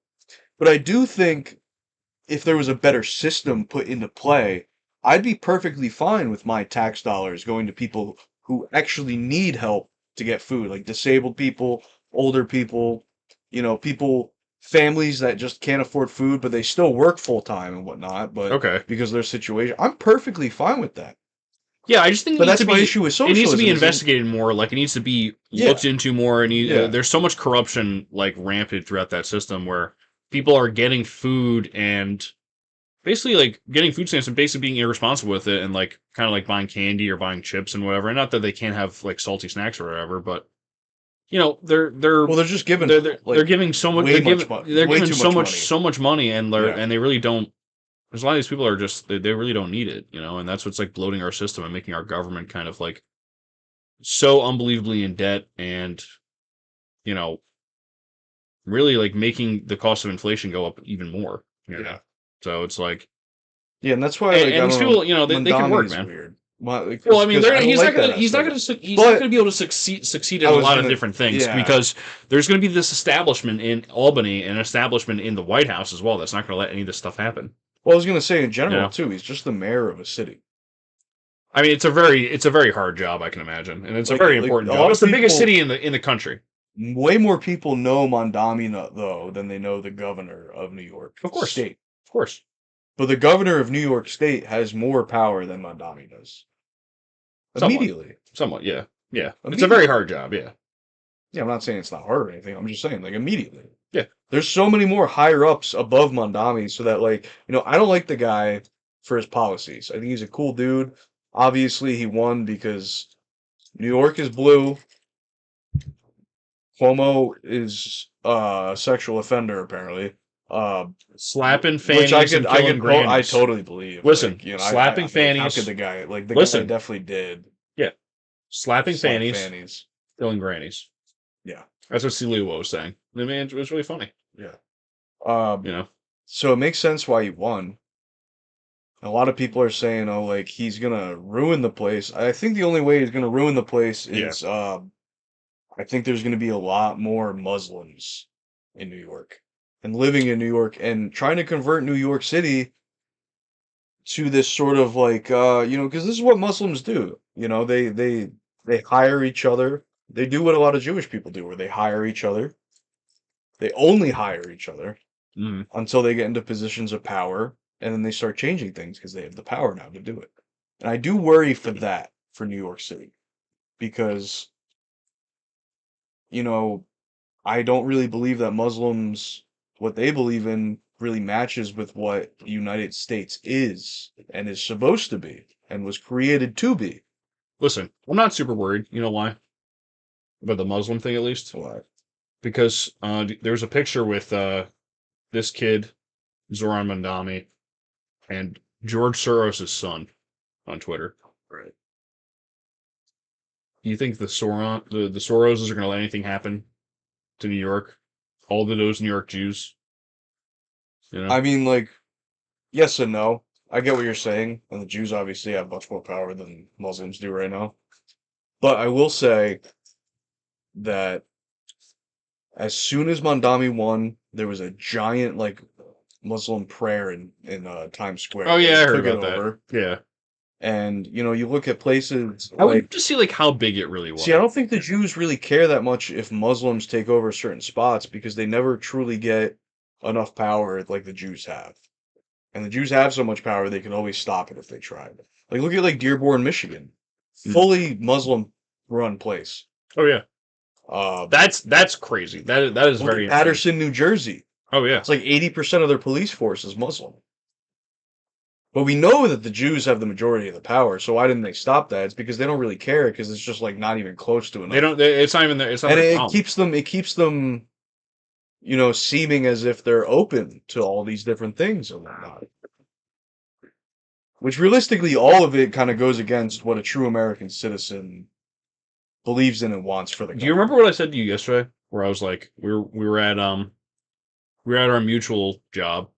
But I do think if there was a better system put into play, I'd be perfectly fine with my tax dollars going to people who actually need help to get food, like disabled people, older people, families that just can't afford food, but they still work full time and whatnot. But Okay. because of their situation, I'm perfectly fine with that. Yeah, I just think But that's my issue with it socialism. needs to be is investigated more. Like it needs to be Yeah. looked into more. And Yeah. there's so much corruption like rampant throughout that system where people are getting food and basically like getting food stamps and basically being irresponsible with it and like kind of like buying candy or buying chips and whatever. And not that they can't have like salty snacks or whatever, but they're well, they're just giving they're giving so much. way They're much giving, money- they're way giving too so much much money. so much money and Yeah. and they really don't. There's a lot of these people are just they really don't need it, and that's what's like bloating our system and making our government kind of like so unbelievably in debt and really like making the cost of inflation go up even more. Yeah. So it's like Yeah, and that's why and, like, and I these don't people, know, they can work, Mondami's man. weird. Well, I mean, he's not gonna be able to succeed in I a was lot of gonna- different things yeah. because there's going to be this establishment in Albany and an establishment in the White House as well that's not going to let any of this stuff happen. Well, I was gonna say in general Yeah. too. He's just the mayor of a city. I mean, it's a very hard job, I can imagine, and it's a very Like, important a job. lot It's of the biggest people- city in the country. way more people know Mondami though than they know the governor of New York Of course, State. of course, But the governor of New York State has more power than Mondami does. somewhat, Immediately. somewhat, yeah, yeah. It's a very Immediately. hard job, yeah, Yeah, I'm not saying it's not hard or anything. I'm just saying, like, immediately. yeah. There's so many more higher ups above Mondami, so that, like, I don't like the guy for his policies. I think he's a cool dude. Obviously, he won because New York is blue. Cuomo is a sexual offender, apparently. Uh, Slapping which I fannies could, and killing I grannies. totally believe. Listen, Like, slapping like, how could fannies. the guy, like, the guy Listen, definitely did yeah, slapping slap fannies, fannies. killing grannies. Yeah, That's what Siluo was saying. I mean, it was really funny. yeah. Um, You know, so it makes sense why he won. A lot of people are saying, "Oh, like he's gonna ruin the place." I think the only way he's gonna ruin the place yeah. is, I think there's gonna be a lot more Muslims in New York and living in New York and trying to convert New York City to this sort of like, because this is what Muslims do. They hire each other. They do what a lot of Jewish people do, where they hire each other. They only hire each other Mm. until they get into positions of power, and then they start changing things because they have the power now to do it. And I do worry for that for New York City because, you know, I don't really believe that Muslims, what they believe in, really matches with what the United States is and is supposed to be and was created to be. Listen, I'm not super worried. You know why? About the Muslim thing, at least, What? because there was a picture with this kid, Zoran Mandami, and George Soros' son on Twitter. Right. Do you think the Soroses are going to let anything happen to New York? All of those New York Jews, you know? I mean, like, yes and no. I get what you're saying, and the Jews obviously have much more power than Muslims do right now. But I will say that as soon as Mondami won, there was a giant like Muslim prayer in Times Square. Oh yeah, They I heard took it about that. over, Yeah, and you look at places I would like. just see like how big it really was. See, I don't think the Jews really care that much if Muslims take over certain spots because they never truly get enough power like the Jews have. And the Jews have so much power they can always stop it if they tried. Like look at like Dearborn, Michigan. Mm. Fully Muslim run place. Oh yeah, Uh that's crazy. That is look very at insane. Patterson, New Jersey. Oh yeah, It's like 80% of their police force is Muslim. But we know that the Jews have the majority of the power, so why didn't they stop that? It's because they don't really care because it's just like not even close to enough. they don't. It's not even there. It's not And their it problem. keeps them seeming as if they're open to all these different things and whatnot. Which realistically, all of it kind of goes against what a true American citizen believes in and wants for the Do you government. remember what I said to you yesterday? Where I was like, we were at our mutual job,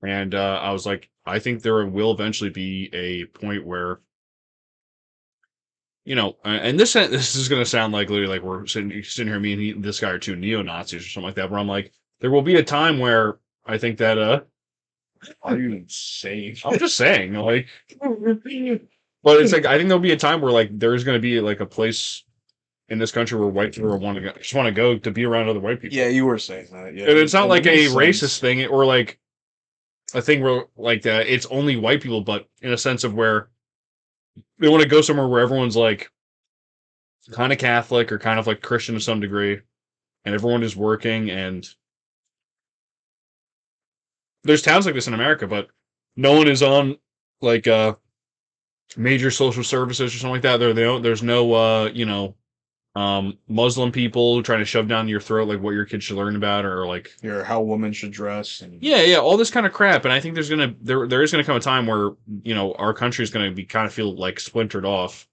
and I was like, I think there will eventually be a point where, and this is going to sound like literally like we're sitting here, me and this guy are two neo Nazis or something like that. Where I'm like, there will be a time where I think that Are you insane? I'm just saying, like, but it's like I think there'll be a time where like there's going to be like a place in this country where white people just want to go to be around other white people. Yeah, you were saying that. Yeah, And it's not like it a makes racist sense. thing or like a thing where like it's only white people, but in a sense of where they want to go somewhere where everyone's like kind of Catholic or kind of like Christian to some degree, and everyone is working. And there's towns like this in America, but no one is on like major social services or something like that. There's no Muslim people trying to shove down your throat like what your kids should learn about or like How women should dress and yeah, all this kind of crap. And I think there is gonna come a time where our country is gonna be kind of feel like splintered off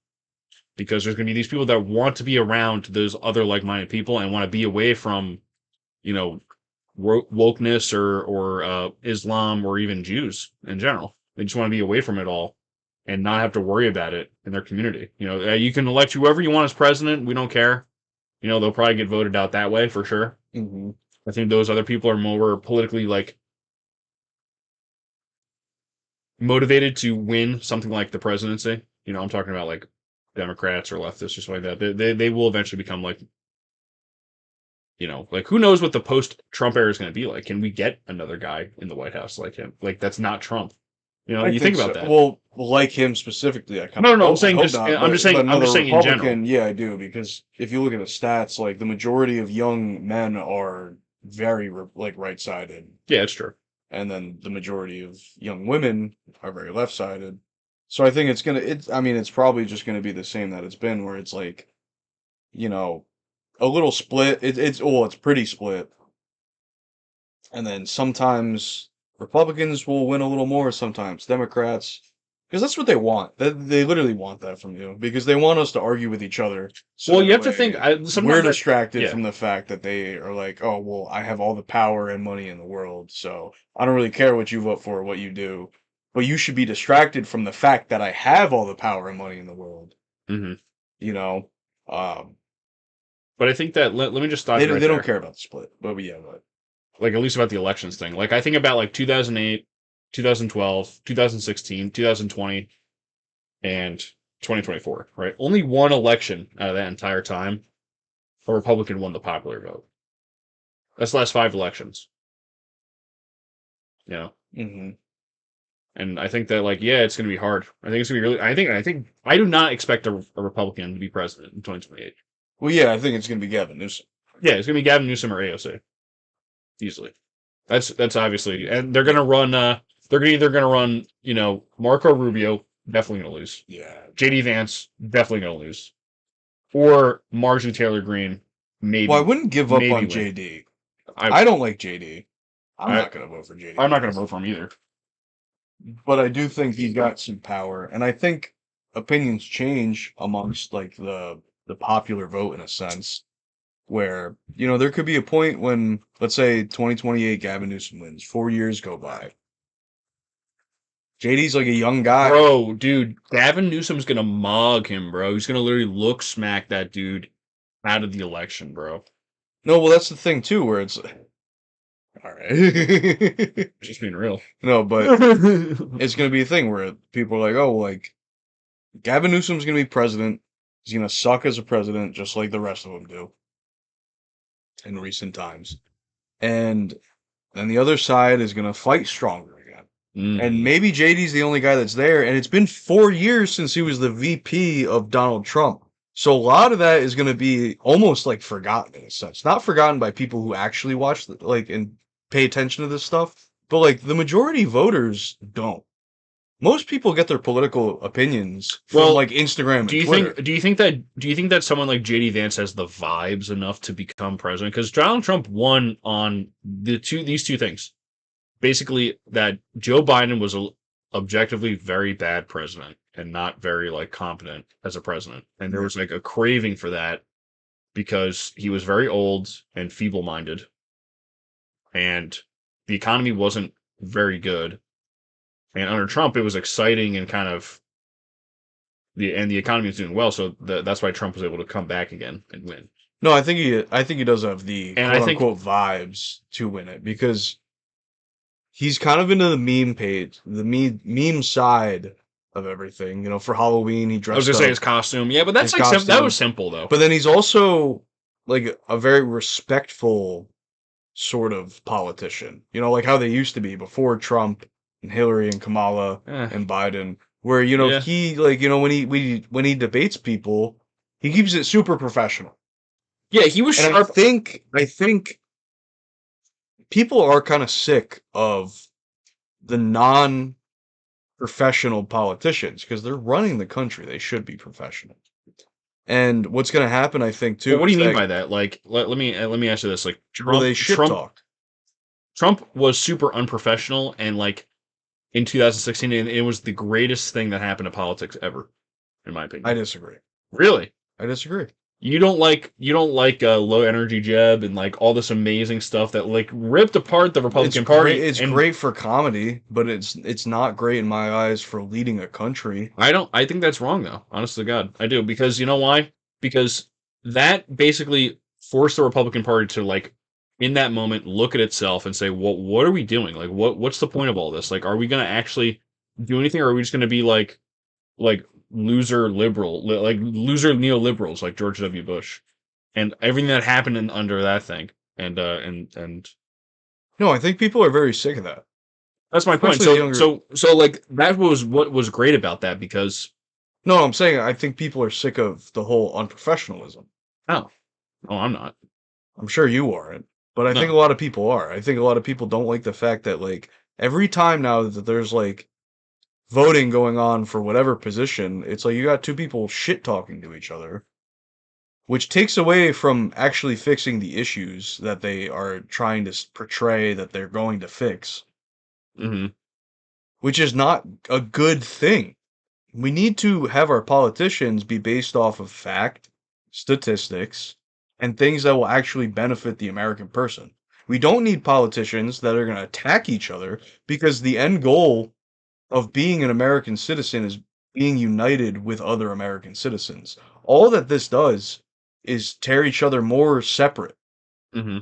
because there's gonna be these people that want to be around those other like-minded people and want to be away from you know wokeness or Islam or even Jews in general. They just want to be away from it all and not have to worry about it in their community. You can elect whoever you want as president. We don't care. They'll probably get voted out that way for sure. hmm I think those other people are more politically like motivated to win something like the presidency. I'm talking about like Democrats or leftists or something like that. They will eventually become like You know, like who knows what the post-Trump era is going to be like? Can we get another guy in the White House like him? Like that's not Trump. You know, I you think think about so. that. Well, like him specifically, I kind No, of no, no. I'm hope, I saying hope just. not. I'm just saying. But I'm another just saying in general. Republican, yeah, I do, because if you look at the stats, like the majority of young men are very like right-sided, Yeah, it's true. and then the majority of young women are very left-sided. So I think it's gonna. It's. I mean, it's probably just gonna be the same that it's been, where it's like, you know, a little split. It's well, it's pretty split, and then sometimes Republicans will win a little more, sometimes Democrats, because that's what they want. They literally want that from you because they want us to argue with each other. So Well, that you have to think. way we're Sometimes, distracted yeah. from the fact that they are like, oh, well, I have all the power and money in the world, so I don't really care what you vote for or what you do. But you should be distracted from the fact that I have all the power and money in the world. Hmm. You know, um, But I think that let me just stop they you right they don't there. care about the split. But yeah, but Like at least about the elections thing. Like I think about like 2008, 2012, 2016, 2020, and 2024. Right? Only one election out of that entire time, a Republican won the popular vote. That's the last 5 elections. You know. hmm And I think that, like, yeah, it's going to be hard. I think it's going to be really. I think I do not expect a Republican to be president in 2028. well, yeah, I think it's gonna be Gavin Newsom. Yeah, it's going to be Gavin Newsom or AOC easily. That's obviously, and they're going to run. They're either going to run. You know, Marco Rubio definitely going to lose. Yeah, JD Vance definitely going to lose, or Marjorie Taylor Greene well, I maybe wouldn't give up maybe on win. JD. I I don't like JD. I'm I not going to vote for JD I'm not going to Vance. vote for him either. But I do think he's got some power, and I think opinions change amongst like the popular vote in a sense, where there could be a point when, let's say, 2028 Gavin Newsom wins, 4 years go by. JD's like a young guy. Bro, dude, Gavin Newsom's gonna mog him, bro. He's gonna literally look smack that dude out of the election, bro. No, well, that's the thing too, where it's all right. Just being real. No, but it's gonna be a thing where people are like, oh, like Gavin Newsom's gonna be president. He's gonna suck as a president, just like the rest of them do in recent times. And then the other side is gonna fight stronger again. And Mm. maybe JD's the only guy that's there. And it's been 4 years since he was the VP of Donald Trump. So a lot of that is gonna be almost like forgotten in a sense. Not forgotten by people who actually watch and pay attention to this stuff, but like the majority voters don't. Most people get their political opinions from Well, like Instagram and Do you Twitter. think that someone like JD Vance has the vibes enough to become president? Because Donald Trump won on these two things. Basically, that Joe Biden was a objectively very bad president and not very like competent as a president, and there was like a craving for that because he was very old and feeble-minded, and the economy wasn't very good. And under Trump, it was exciting and kind of the economy was doing well, so that's why Trump was able to come back again and win. No, I think he does have the And I quote think unquote vibes to win it because he's kind of into the meme page, the meme side of everything. For Halloween he I was dressed gonna say up his costume, yeah, but that's his like that costume. was simple though. But then he's also like a very respectful sort of politician. Like how they used to be before Trump and Hillary and Kamala Eh, and Biden, where yeah, he like when he debates people, he keeps it super professional. yeah, he was And sharp. I think people are kind of sick of the non-professional politicians because they're running the country. They should be professional. And what's going to happen, I think, Well, too, what do is you mean that by that? Like, let me ask you this: like, where they shit talk. Trump was super unprofessional, and like in 2016, and it was the greatest thing that happened to politics ever, in my opinion. I disagree. Really? I disagree. You don't like low energy Jeb and like all this amazing stuff that like ripped apart the Republican Party. It's and great for comedy, but it's not great in my eyes for leading a country. I think that's wrong though. Honest to God, I do because you know why? Because that basically forced the Republican Party to like in that moment look at itself and say, what are we doing? Like what's the point of all this? Like, are we gonna actually do anything, or are we just gonna be like loser liberal, like loser neoliberals, like George W. Bush? and everything that happened under that thing, and No, I think people are very sick of that, that's my point. especially the So younger. so like that was what was great about that because No, I'm saying I think people are sick of the whole unprofessionalism. oh I'm not I'm sure you aren't, but I think a no lot of people are. I think a lot of people don't like the fact that like every time now that there's like voting going on for whatever position, it's like you got two people shit talking to each other, which takes away from actually fixing the issues that they are trying to portray that they're going to fix, hmm which is not a good thing. We need to have our politicians be based off of fact, statistics, and things that will actually benefit the American person. We don't need politicians that are going to attack each other because the end goal of being an American citizen is being united with other American citizens. All that this does is tear each other more separate. hmm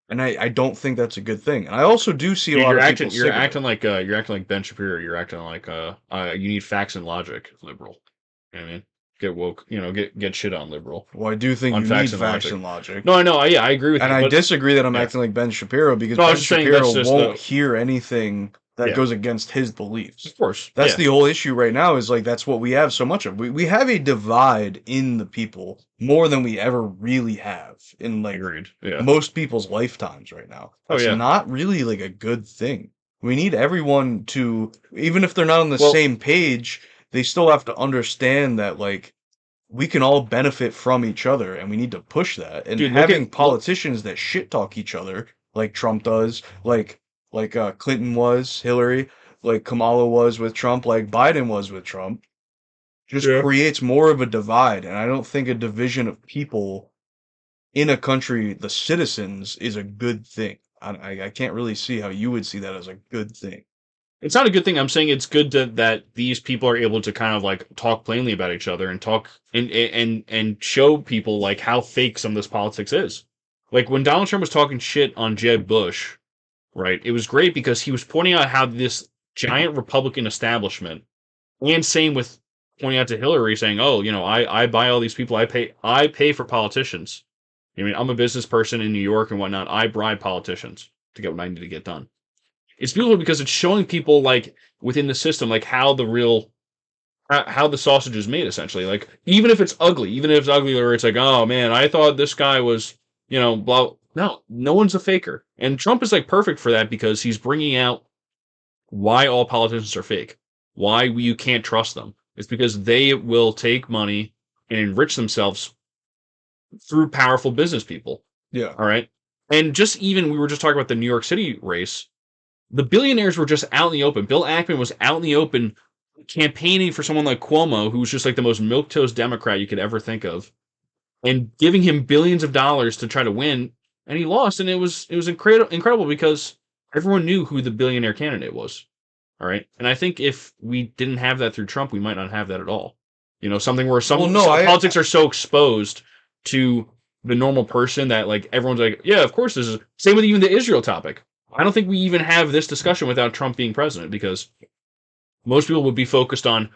And I don't think that's a good thing. And I also do see a lot of people you're sick of it. acting like you're acting like Ben Shapiro. You're acting like you need facts and logic, liberal. You know what I mean? Get woke. You know, get shit on liberal Well, I do think on you need and facts logic. and logic. No, I know. Yeah, I agree with And you. I But disagree that I'm yeah, acting like Ben Shapiro because no, I was Ben just saying that's Shapiro just won't the hear anything that yeah, goes against his beliefs. of course, That's yeah, the whole issue right now is like that's what we have so much of. We have a divide in the people more than we ever really have in like agreed. Yeah. most people's lifetimes right now. Oh That's yeah. not really like a good thing. We need everyone to, even if they're not on the Well, same page, they still have to understand that like we can all benefit from each other and we need to push that. And dude, having look. politicians that shit talk each other like Trump does, like Clinton was, Hillary, like Kamala was with Trump, like Biden was with Trump, just Yeah. creates more of a divide. And I don't think a division of people in a country, the citizens, is a good thing. I can't really see how you would see that as a good thing. It's not a good thing. I'm saying it's good that these people are able to kind of like talk plainly about each other and talk and show people like how fake some of this politics is. Like when Donald Trump was talking shit on Jeb Bush, right? It was great because he was pointing out how this giant Republican establishment, and same with pointing out to Hillary, saying, "Oh, you know, I buy all these people. I pay for politicians. I mean, I'm a business person in New York and whatnot. I bribe politicians to get what I need to get done." It's beautiful because it's showing people like within the system like how the real how the sausage is made essentially. Like even if it's ugly, even if it's ugly or it's like, oh man, I thought this guy was, you know, blah. No, no one's a faker. And Trump is like perfect for that because he's bringing out why all politicians are fake. Why you can't trust them. It's because they will take money and enrich themselves through powerful business people. Yeah. All right. And just even we were just talking about the New York City race. The billionaires were just out in the open. Bill Ackman was out in the open campaigning for someone like Cuomo, who's just like the most milquetoast Democrat you could ever think of, and giving him billions of dollars to try to win, and he lost. And it was incredible because everyone knew who the billionaire candidate was. All right, and I think if we didn't have that through Trump, we might not have that at all. You know, something where Well, no, politics are so exposed to the normal person that like everyone's like, yeah, of course this is same with even the Israel topic. I don't think we even have this discussion without Trump being president because most people would be focused on,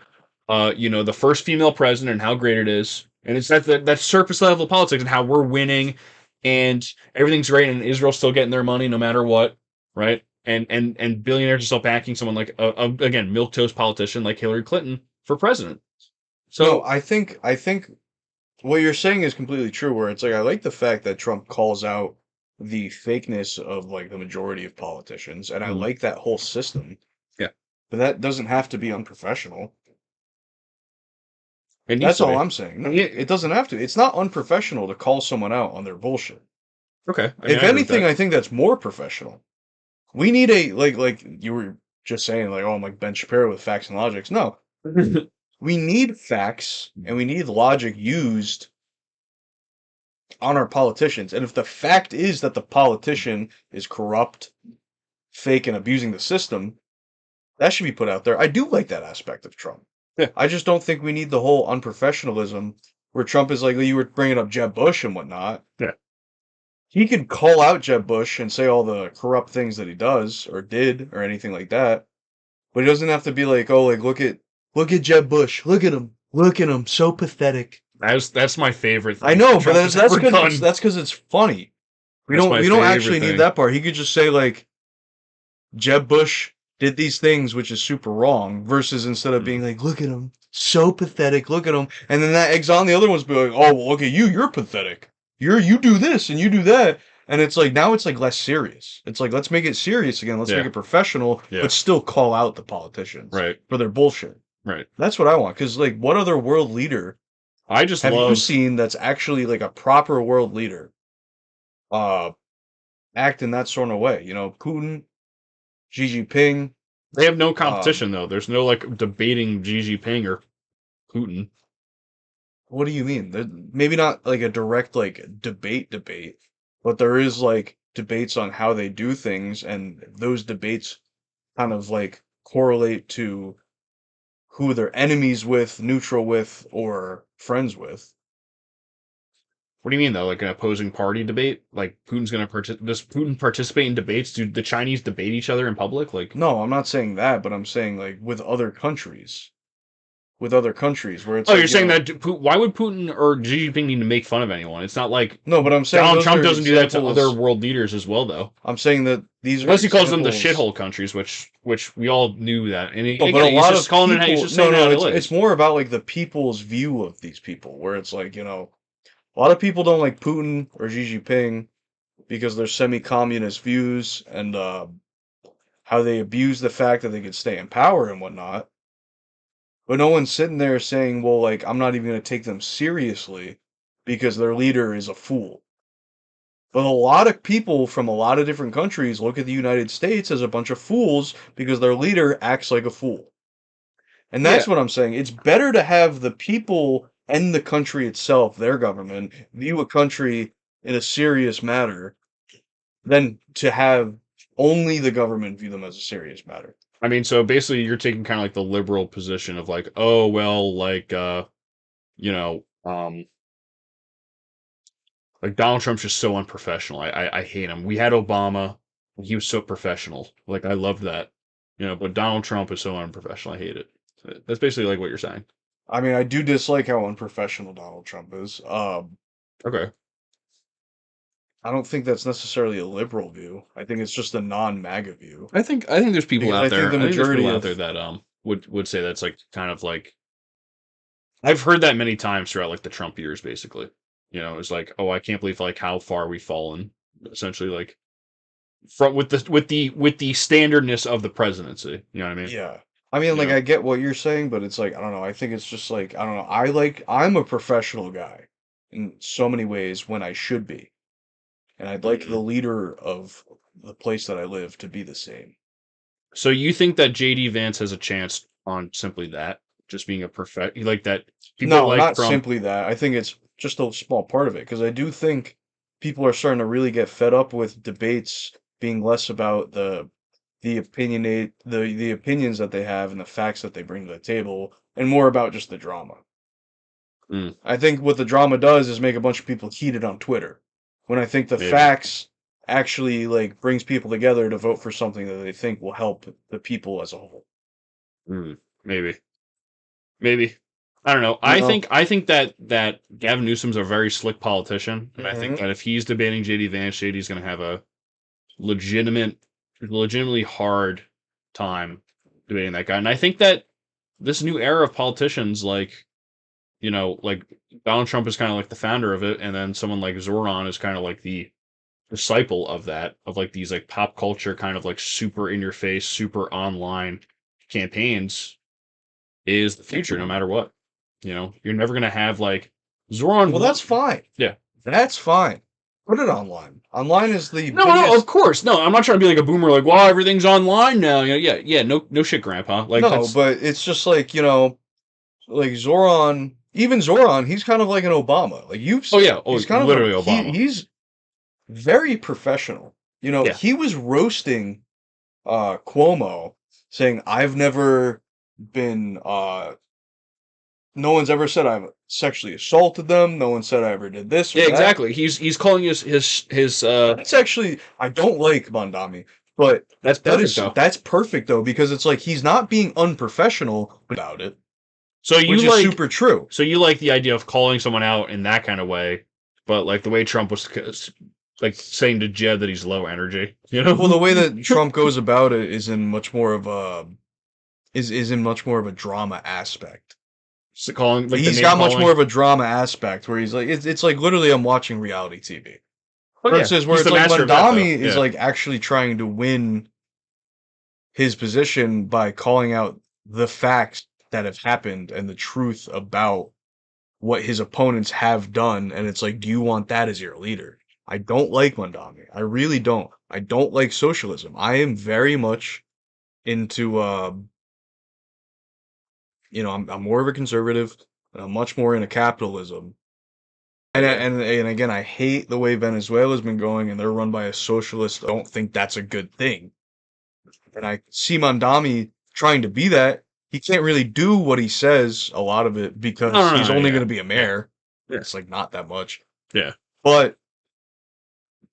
you know, the first female president and how great it is, and it's that surface level politics and how we're winning, and everything's great, and Israel's still getting their money no matter what, right? And billionaires are still backing someone like again milquetoast politician like Hillary Clinton for president. no, So I think what you're saying is completely true. Where it's like I like the fact that Trump calls out the fakeness of like the majority of politicians, and I mm, like that whole system. yeah, But that doesn't have to be unprofessional. it needs That's to all be. I'm saying. No, Yeah, it doesn't have to. It's not unprofessional to call someone out on their bullshit. okay, I mean, If I agree with anything, that. I think that's more professional. We need a like you were just saying like oh I'm like Ben Shapiro with facts and logics. No, we need facts and we need logic used on our politicians. And if the fact is that the politician is corrupt, fake, and abusing the system, that should be put out there. I do like that aspect of Trump. Yeah, I just don't think we need the whole unprofessionalism where Trump is like you were bringing up Jeb Bush and whatnot. yeah. He could call out Jeb Bush and say all the corrupt things that he does or did or anything like that, but he doesn't have to be like, oh, like look at Jeb Bush, look at him, so pathetic. That's my favorite I thing know, but Trump has ever done. that's because it's funny. That's my We don't favorite actually need thing. that part. He could just say like Jeb Bush did these things, which is super wrong, versus instead of being like, look at him, so pathetic, look at him, and then that eggs on the other ones be like, oh, well, look at you, you're pathetic. You do this and you do that. And it's like now it's like less serious. It's like let's make it serious again. Let's Yeah. make it professional, Yeah. but still call out the politicians Right. for their bullshit. Right. That's what I want. Because like, what other world leader I just have you love. seen that's actually like a proper world leader? Act in that sort of way. You know, Putin, Xi Jinping. They have no competition though. There's no like debating Xi Jinping or Putin. What do you mean? Maybe not like a direct like debate, but there is like debates on how they do things, and those debates kind of like correlate to who they're enemies with, neutral with, or friends with. What do you mean though? Like an opposing party debate? Like Putin's gonna does Putin participate in debates? Do the Chinese debate each other in public? Like No, I'm not saying that, but I'm saying like with other countries. With other countries where it's oh, like, you're saying know, that why would Putin or Xi Jinping need to make fun of anyone? It's not like no, but I'm saying Donald those Trump are doesn't do that to examples- other world leaders as well, though. I'm saying that these Unless are he calls them the examples- shithole countries, which we all knew that. And but again, a he's lot just of calling people, it. He's just saying how it is. it's more about like the people's view of these people, where it's like, you know, a lot of people don't like Putin or Xi Jinping because they're semi-communist views and how they abuse the fact that they could stay in power and whatnot. But no one's sitting there saying, well, like, I'm not even going to take them seriously because their leader is a fool. But a lot of people from a lot of different countries look at the United States as a bunch of fools because their leader acts like a fool. And that's what I'm saying. It's better to have the people and the country itself, their government, view a country in a serious matter than to have only the government view them as a serious matter. I mean, so basically, you're taking kind of like the liberal position of like, oh well, like you know, like Donald Trump's just so unprofessional. I hate him. We had Obama, and he was so professional. Like I loved that, you know. But Donald Trump is so unprofessional. I hate it. That's basically like what you're saying. I mean, I do dislike how unprofessional Donald Trump is. Okay. I don't think that's necessarily a liberal view. I think it's just a non-MAGA view. I think there's people Because out I think there. the I think there's majority people out of- there that would say that's like kind of like I've heard that many times throughout like the Trump years, basically. You know, it's like, oh, I can't believe like how far we've fallen. Essentially, like from with the standardness of the presidency. You know what I mean? Yeah. I mean, like, Yeah. I get what you're saying, but it's like, I don't know. I think it's just like, I don't know. I'm a professional guy in so many ways when I should be. And I'd like the leader of the place that I live to be the same. So you think that JD Vance has a chance on simply that, just being a like that? People No, like not from simply that. I think it's just a small part of it because I do think people are starting to really get fed up with debates being less about the the opinions that they have and the facts that they bring to the table, and more about just the drama. Mm. I think what the drama does is make a bunch of people heated on Twitter. When I think the Maybe. facts actually like brings people together to vote for something that they think will help the people as a whole. Maybe. I don't know. No. I think that Gavin Newsom's a very slick politician, and I think Mm-hmm. that if he's debating JD Vance, JD's going to have a legitimately hard time debating that guy. And I think that this new era of politicians, like, you know, like Donald Trump is kind of like the founder of it, and then someone like Zoran is kind of like the disciple of that, of like these like pop culture kind of like super in your face, super online campaigns is the future no matter what. You know, you're never going to have like Zoran. Well, that's fine. Yeah. That's fine. Put it online. Online is the No, of course. No, I'm not trying to be like a boomer, like, wow, everything's online now. You know, yeah, no shit, grandpa. Like, no, but it's just like, you know, like Zoran, even Zoran, he's kind of like an Obama. Like you've oh yeah, he's kind literally of Obama. he's very professional. You know, Yeah. he was roasting Cuomo, saying, I've never been no one's ever said I've sexually assaulted them. No one said I ever did this. Or Yeah, that." exactly. He's calling his That's actually I don't like Mondami, but that's that perfect is though. that's perfect though because it's like he's not being unprofessional about it. So you which is like super true. so you like the idea of calling someone out in that kind of way, but like the way Trump was like saying to Jed that he's low energy, you know? Well, the way that Trump goes about it is in much more of a drama aspect. So calling like the He's name got much calling. more of a drama aspect where he's like it's like literally I'm watching reality TV. Oh yeah, Versus where he's it's the like master of that, though. Mandami is Yeah. like actually trying to win his position by calling out the facts that have happened and the truth about what his opponents have done. And it's like, do you want that as your leader? I don't like Mandami. I really don't. I don't like socialism. I am very much into I'm more of a conservative and I'm much more into capitalism. And again, I hate the way Venezuela's been going, and they're run by a socialist. I don't think that's a good thing. And I see Mandami trying to be that. He can't really do what he says, a lot of it, because No, he's only yeah. going to be a mayor. Yeah. It's like not that much. Yeah. But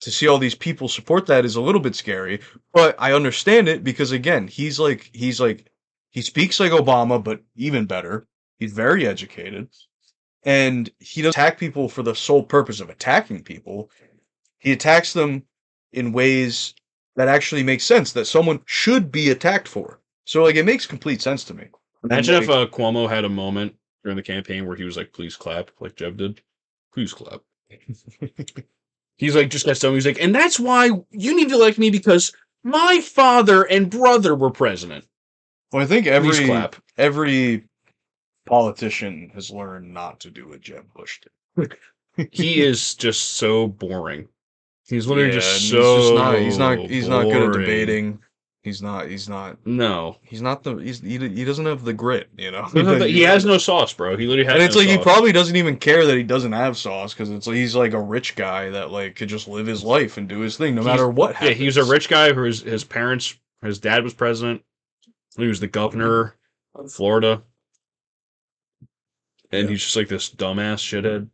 to see all these people support that is a little bit scary. But I understand it because again, he speaks like Obama, but even better. He's very educated. And he doesn't attack people for the sole purpose of attacking people. He attacks them in ways that actually make sense, that someone should be attacked for. So, like, it makes complete sense to me. Imagine if Like, Cuomo had a moment during the campaign where he was like, "Please clap," like Jeb did. Please clap. He's like, just got stoned. He's like, and that's why you need to elect me because my father and brother were president. well, I think Please clap. every politician has learned not to do what Jeb Bush did. He is just so boring. He's literally Yeah, just and so he's not good at boring. debating. No. He doesn't have the grit, you know. He has no sauce, bro. He literally has And it's no like he sauce. probably doesn't even care that he doesn't have sauce because it's like he's like a rich guy that like could just live his life and do his thing no matter what Yeah, happens. he was a rich guy who his dad was president. He was the governor of Florida. And Yeah. he's just like this dumbass shithead.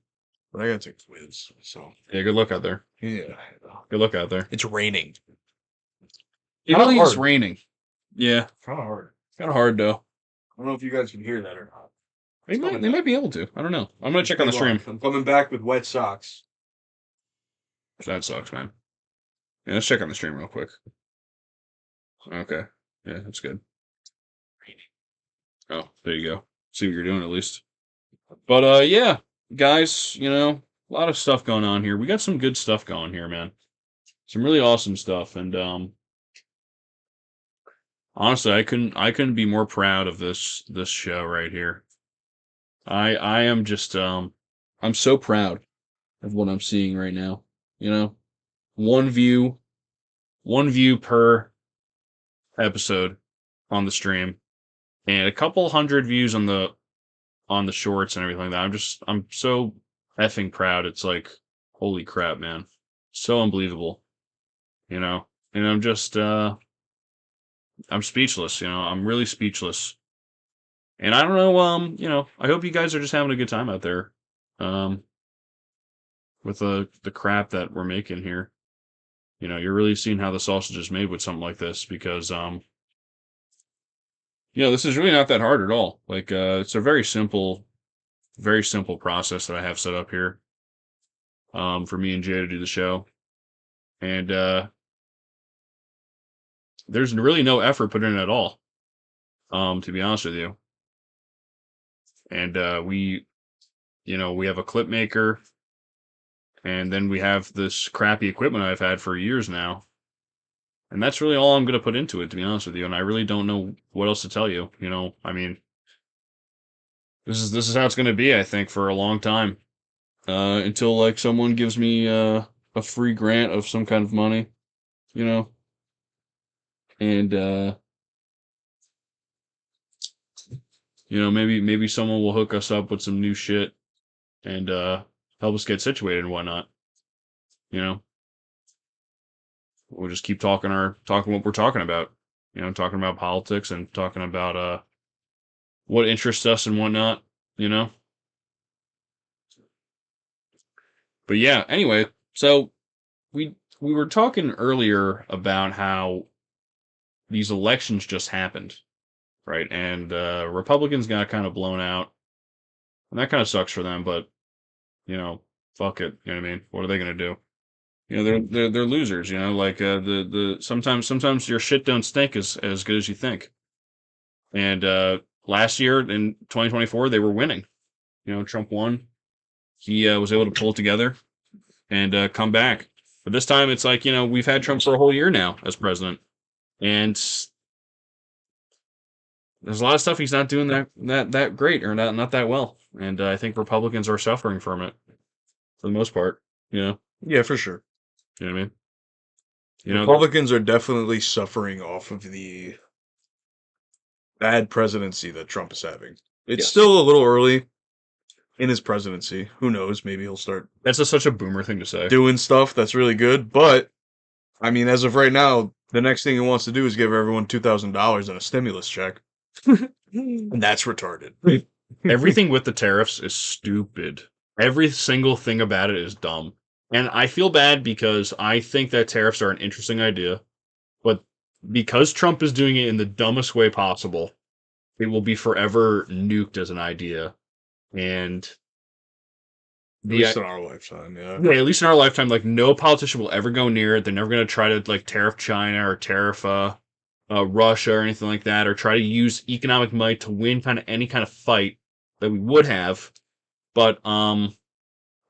But I gotta take a quiz, so Yeah, good luck out there. yeah. Good luck out there. It's raining. It Kinda really is hard. raining. Yeah, Kind of hard. kind of hard though. I don't know if you guys can hear that or not. They might be able to. I don't know. I'm gonna check on the stream. I'm coming back with wet socks. That sucks, man. Yeah, let's check on the stream real quick. Okay. Yeah, that's good. Oh, there you go. See what you're doing at least. But yeah, guys, a lot of stuff going on here. We got some good stuff going here, man. Some really awesome stuff, and honestly, I couldn't be more proud of this show right here. I am just I'm so proud of what I'm seeing right now. One view per episode on the stream, and a couple hundred views on the shorts and everything like that. I'm so effing proud. It's like, holy crap, man. So unbelievable. And I'm just I'm speechless, I'm really speechless. And I don't know, I hope you guys are just having a good time out there. With the crap that we're making here. You're really seeing how the sausage is made with something like this because this is really not that hard at all. Like it's a very simple process that I have set up here. For me and Jay to do the show. And there's really no effort put in at all. To be honest with you. And we have a clip maker, and then we have this crappy equipment I've had for years now. And that's really all I'm going to put into it, to be honest with you. And I really don't know what else to tell you. I mean, this is how it's going to be, I think, for a long time. Until like someone gives me a free grant of some kind of money, and maybe someone will hook us up with some new shit and help us get situated and whatnot. We'll just keep talking what we're talking about. Talking about politics and talking about what interests us and whatnot. But yeah, anyway, so we were talking earlier about how these elections just happened. right? And Republicans got kind of blown out, and that kind of sucks for them. But fuck it. You know what I mean? What are they gonna do? They're losers. Like the sometimes your shit don't stink as good as you think. And last year in 2024, they were winning. Trump won. He was able to pull it together and come back. But this time, it's like we've had Trump for a whole year now as president, and there's a lot of stuff he's not doing that great or not that well. And I think Republicans are suffering from it for the most part. Yeah, for sure. You know what I mean? Republicans are definitely suffering off of the bad presidency that Trump is having. It's Yes. still a little early in his presidency. Who knows? Maybe he'll start That's such a boomer thing to say. doing stuff that's really good. But, I mean, as of right now, the next thing he wants to do is give everyone $2,000 in a stimulus check. And that's retarded. Everything with the tariffs is stupid. Every single thing about it is dumb. And I feel bad because I think that tariffs are an interesting idea. But because Trump is doing it in the dumbest way possible, it will be forever nuked as an idea. And At least in our lifetime, yeah. Yeah, at least in our lifetime, like no politician will ever go near it. They're never going to try to like tariff China or tariff Russia or anything like that, or try to use economic might to win kind of any kind of fight that we would have. But Now,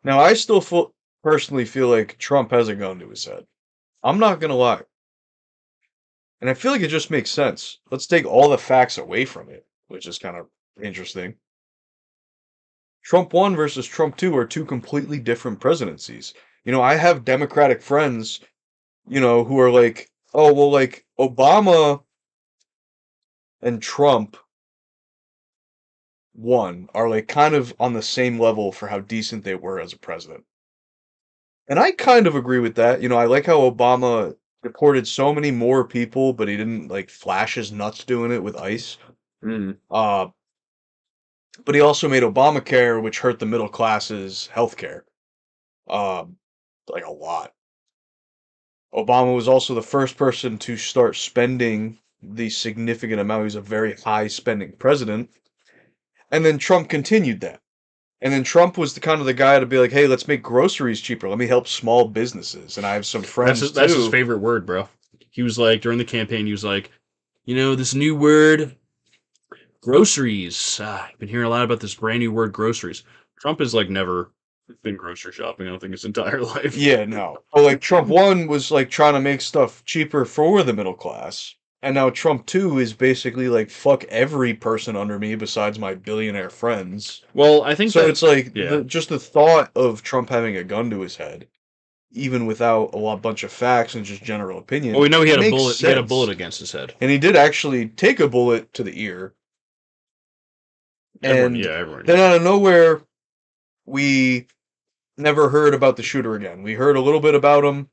I still personally feel like Trump has a gun to his head. I'm not gonna lie. And I feel like it just makes sense. Let's take all the facts away from it, which is kind of interesting. Trump 1 versus Trump 2 are two completely different presidencies. I have Democratic friends, who are like, oh, well, like, Obama and Trump 1 are, like, kind of on the same level for how decent they were as a president. And I kind of agree with that. I like how Obama deported so many more people, but he didn't, like, flash his nuts doing it with ICE. But he also made Obamacare, which hurt the middle class's healthcare, like a lot. Obama was also the first person to start spending the significant amount. He was a very high spending president, and then Trump continued that. And then Trump was the kind of the guy to be like, "Hey, let's make groceries cheaper. Let me help small businesses." And I have some friends that's his favorite word, bro. He was like during the campaign, he was like, this new word, groceries. I've been hearing a lot about this brand new word, groceries. Trump has like never been grocery shopping, I don't think, his entire life. Yeah, no. Well, like Trump 1 was like trying to make stuff cheaper for the middle class. And now Trump 2 is basically like fuck every person under me besides my billionaire friends. Well, I think so. It's like yeah. just the thought of Trump having a gun to his head, even without a bunch of facts and just general opinion. Well, we know he had a bullet. Sense. He had a bullet against his head, and he did actually take a bullet to the ear. Everyone. Then out of nowhere, we never heard about the shooter again. We heard a little bit about him.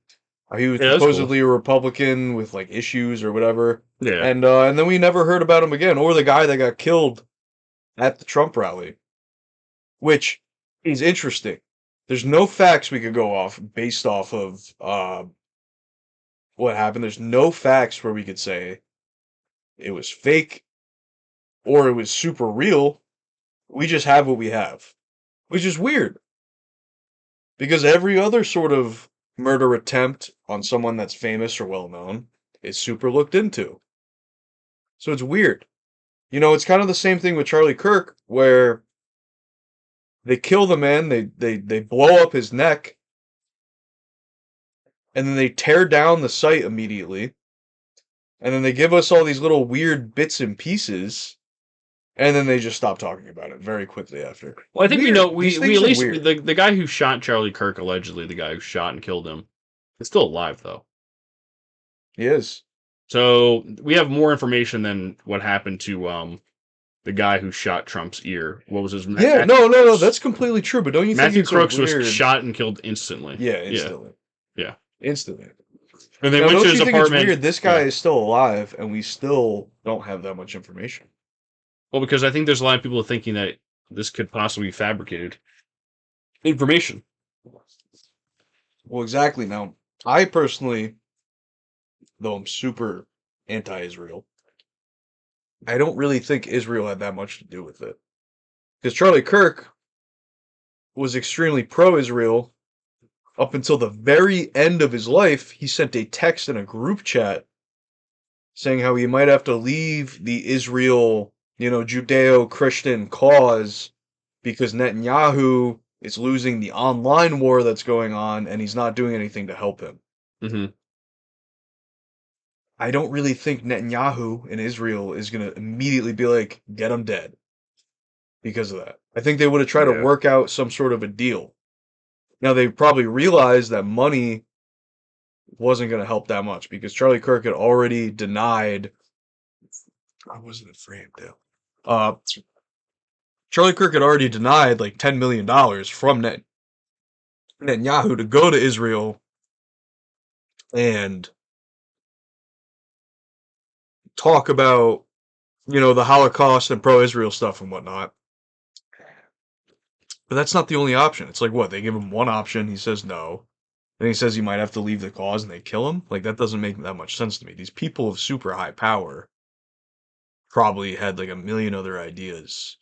He was supposedly a Republican with like issues or whatever. Yeah. And then we never heard about him again, or the guy that got killed at the Trump rally, which is interesting. There's no facts we could go off based off of what happened. There's no facts where we could say it was fake or it was super real. We just have what we have, which is weird. Because every other sort of murder attempt on someone that's famous or well known is super looked into. So it's weird. It's kind of the same thing with Charlie Kirk, where they kill the man, they blow up his neck, and then they tear down the site immediately, and then they give us all these little weird bits and pieces, and then they just stop talking about it very quickly after. Well, I think we at least the guy who shot Charlie Kirk, allegedly the guy who shot and killed him, is still alive though. He is. So we have more information than what happened to the guy who shot Trump's ear. What was his name? Yeah, no, that's completely true. But don't you Matthew think Crooks was shot and killed instantly? Yeah, instantly. Yeah. Instantly. And they went to his apartment. It's weird? This guy is still alive, and we still don't have that much information. Well, because I think there's a lot of people thinking that this could possibly be fabricated information. Well, exactly. Now, I personally, though I'm super anti-Israel, I don't really think Israel had that much to do with it. Because Charlie Kirk was extremely pro-Israel up until the very end of his life. He sent a text in a group chat saying how he might have to leave the Israel, Judeo-Christian cause because Netanyahu is losing the online war that's going on and he's not doing anything to help him. Hmm. I don't really think Netanyahu in Israel is going to immediately be like, get him dead because of that. I think they would have tried to Yeah. work out some sort of a deal. Now, they probably realized that money wasn't going to help that much because Charlie Kirk had already denied. I wasn't framed, Dale. Charlie Kirk had already denied like $10 million from Netanyahu to go to Israel and talk about, the Holocaust and pro-Israel stuff and whatnot. But that's not the only option. It's like, what? They give him one option, he says no. Then he says he might have to leave the cause and they kill him? Like, that doesn't make that much sense to me. These people of super high power probably had like a million other ideas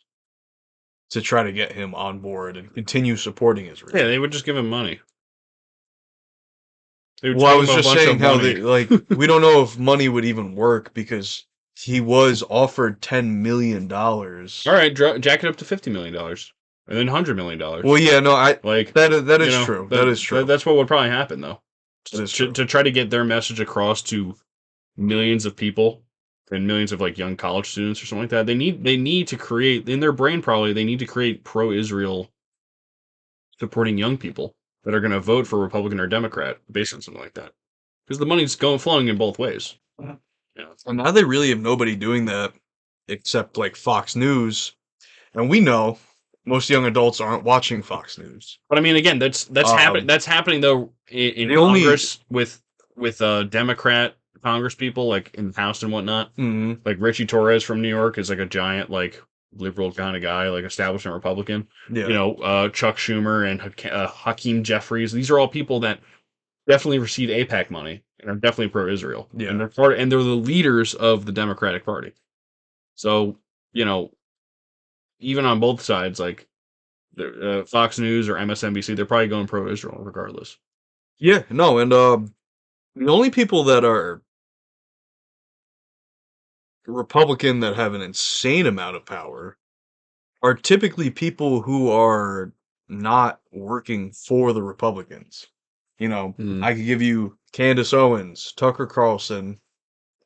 to try to get him on board and continue supporting Israel. Yeah, they would just give him money. Well, I was just saying how they we don't know if money would even work because he was offered $10 million. All right, jack it up to $50 million, and then $100 million. Well, yeah, no, like that is true. That is true. That's what would probably happen, though. That is true. To try to get their message across to millions of people and millions of like young college students or something like that. They need to create in their brain probably they need to create pro-Israel supporting young people that are going to vote for Republican or Democrat based on something like that. Because the money's flowing in both ways. Yeah. And now they really have nobody doing that except like Fox News. And we know most young adults aren't watching Fox News. But I mean, again, that's happening. That's happening though in Congress with Democrat Congress people, like in the House and whatnot. Mm-hmm. Like Richie Torres from New York is like a giant like liberal kind of guy, like establishment Republican. Yeah. Chuck Schumer and Hakeem Jeffries. These are all people that definitely receive AIPAC money and are definitely pro-Israel. Yeah. And they're the leaders of the Democratic Party. So even on both sides, like Fox News or MSNBC, they're probably going pro-Israel regardless. Yeah, no, and the only people that are Republican that have an insane amount of power are typically people who are not working for the Republicans. I could give you Candace Owens, Tucker Carlson,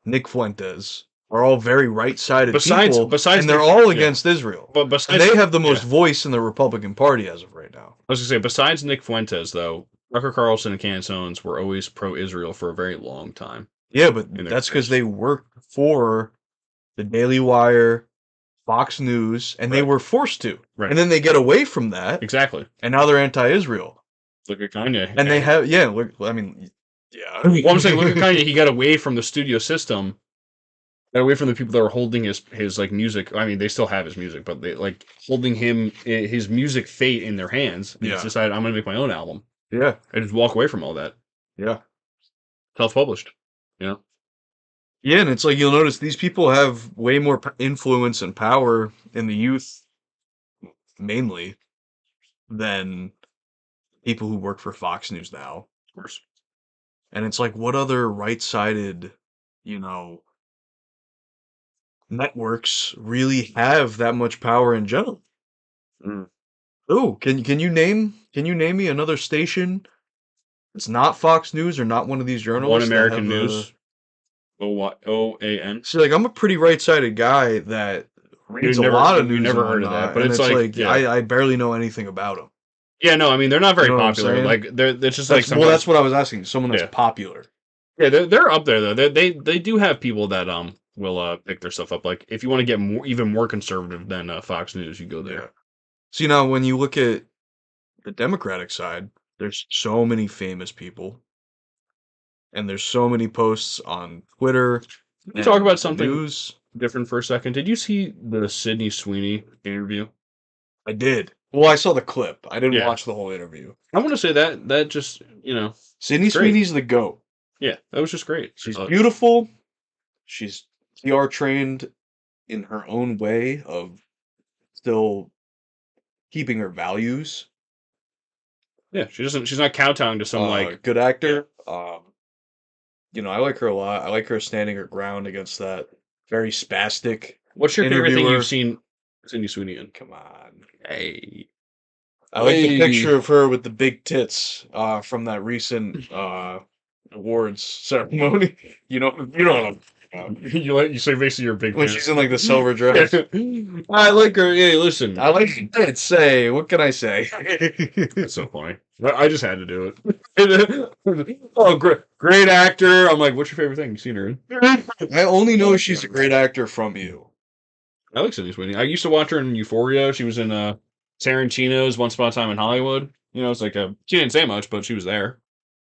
Nick Fuentes are all very right-sided people, and they're all against Israel. But besides, and they have the most voice in the Republican Party as of right now. I was going to say, besides Nick Fuentes, though, Tucker Carlson and Candace Owens were always pro-Israel for a very long time. Yeah, but that's because they worked for the Daily Wire, Fox News, and they were forced to. Right. And then they get away from that. Exactly. And now they're anti-Israel. Look at Kanye. And they have, yeah, look, I mean, yeah. Well, I'm saying, look at Kanye. He got away from the studio system. Got away from the people that were holding his like music. I mean, they still have his music, but they like holding his music fate in their hands. And he's decided, I'm going to make my own album. Yeah. And just walk away from all that. Yeah. Self-published. Yeah, and it's like you'll notice these people have way more influence and power in the youth, mainly, than people who work for Fox News now. Of course. And it's like, what other right-sided, networks really have that much power in general? Oh, can you name me another station? It's not Fox News or not one of these journalists. One American News. OAN. See, like I'm a pretty right-sided guy that reads a lot of news. You never heard of that, but it's like I barely know anything about them. Yeah, no, I mean they're not very popular. Like it's just like that's what I was asking. Someone that's popular. Yeah, they're up there though. They do have people that will pick their stuff up. Like if you want to get even more conservative than Fox News, you go there. Yeah. See, now when you look at the Democratic side, there's so many famous people. And there's so many posts on Twitter. Can we talk about something different for a second? Did you see the Sydney Sweeney interview? I did. Well, I saw the clip. I didn't watch the whole interview. I want to say that just, Sydney Sweeney's the GOAT. Yeah, that was just great. She's beautiful. She's PR trained. in her own way of still keeping her values. Yeah, she's not kowtowing to some like Good actor. I like her a lot. I like her standing her ground against that very spastic what's your favorite thing you've interviewer. seen Sydney Sweeney in? Come on. Hey. I like the Hey. picture of her with the big tits from that recent awards ceremony. You know what I'm talking about. You say basically you're a big When fan. she's in like the silver dress. I like her. Hey, listen. I like the tits. Say, what can I say? That's so funny. I just had to do it. Oh, great actor. I'm like, what's your favorite thing you've seen her in? I only know she's a great actor from you. I like Sydney Sweeney. I used to watch her in Euphoria. She was in Tarantino's Once Upon a Time in Hollywood. It's like she didn't say much, but she was there.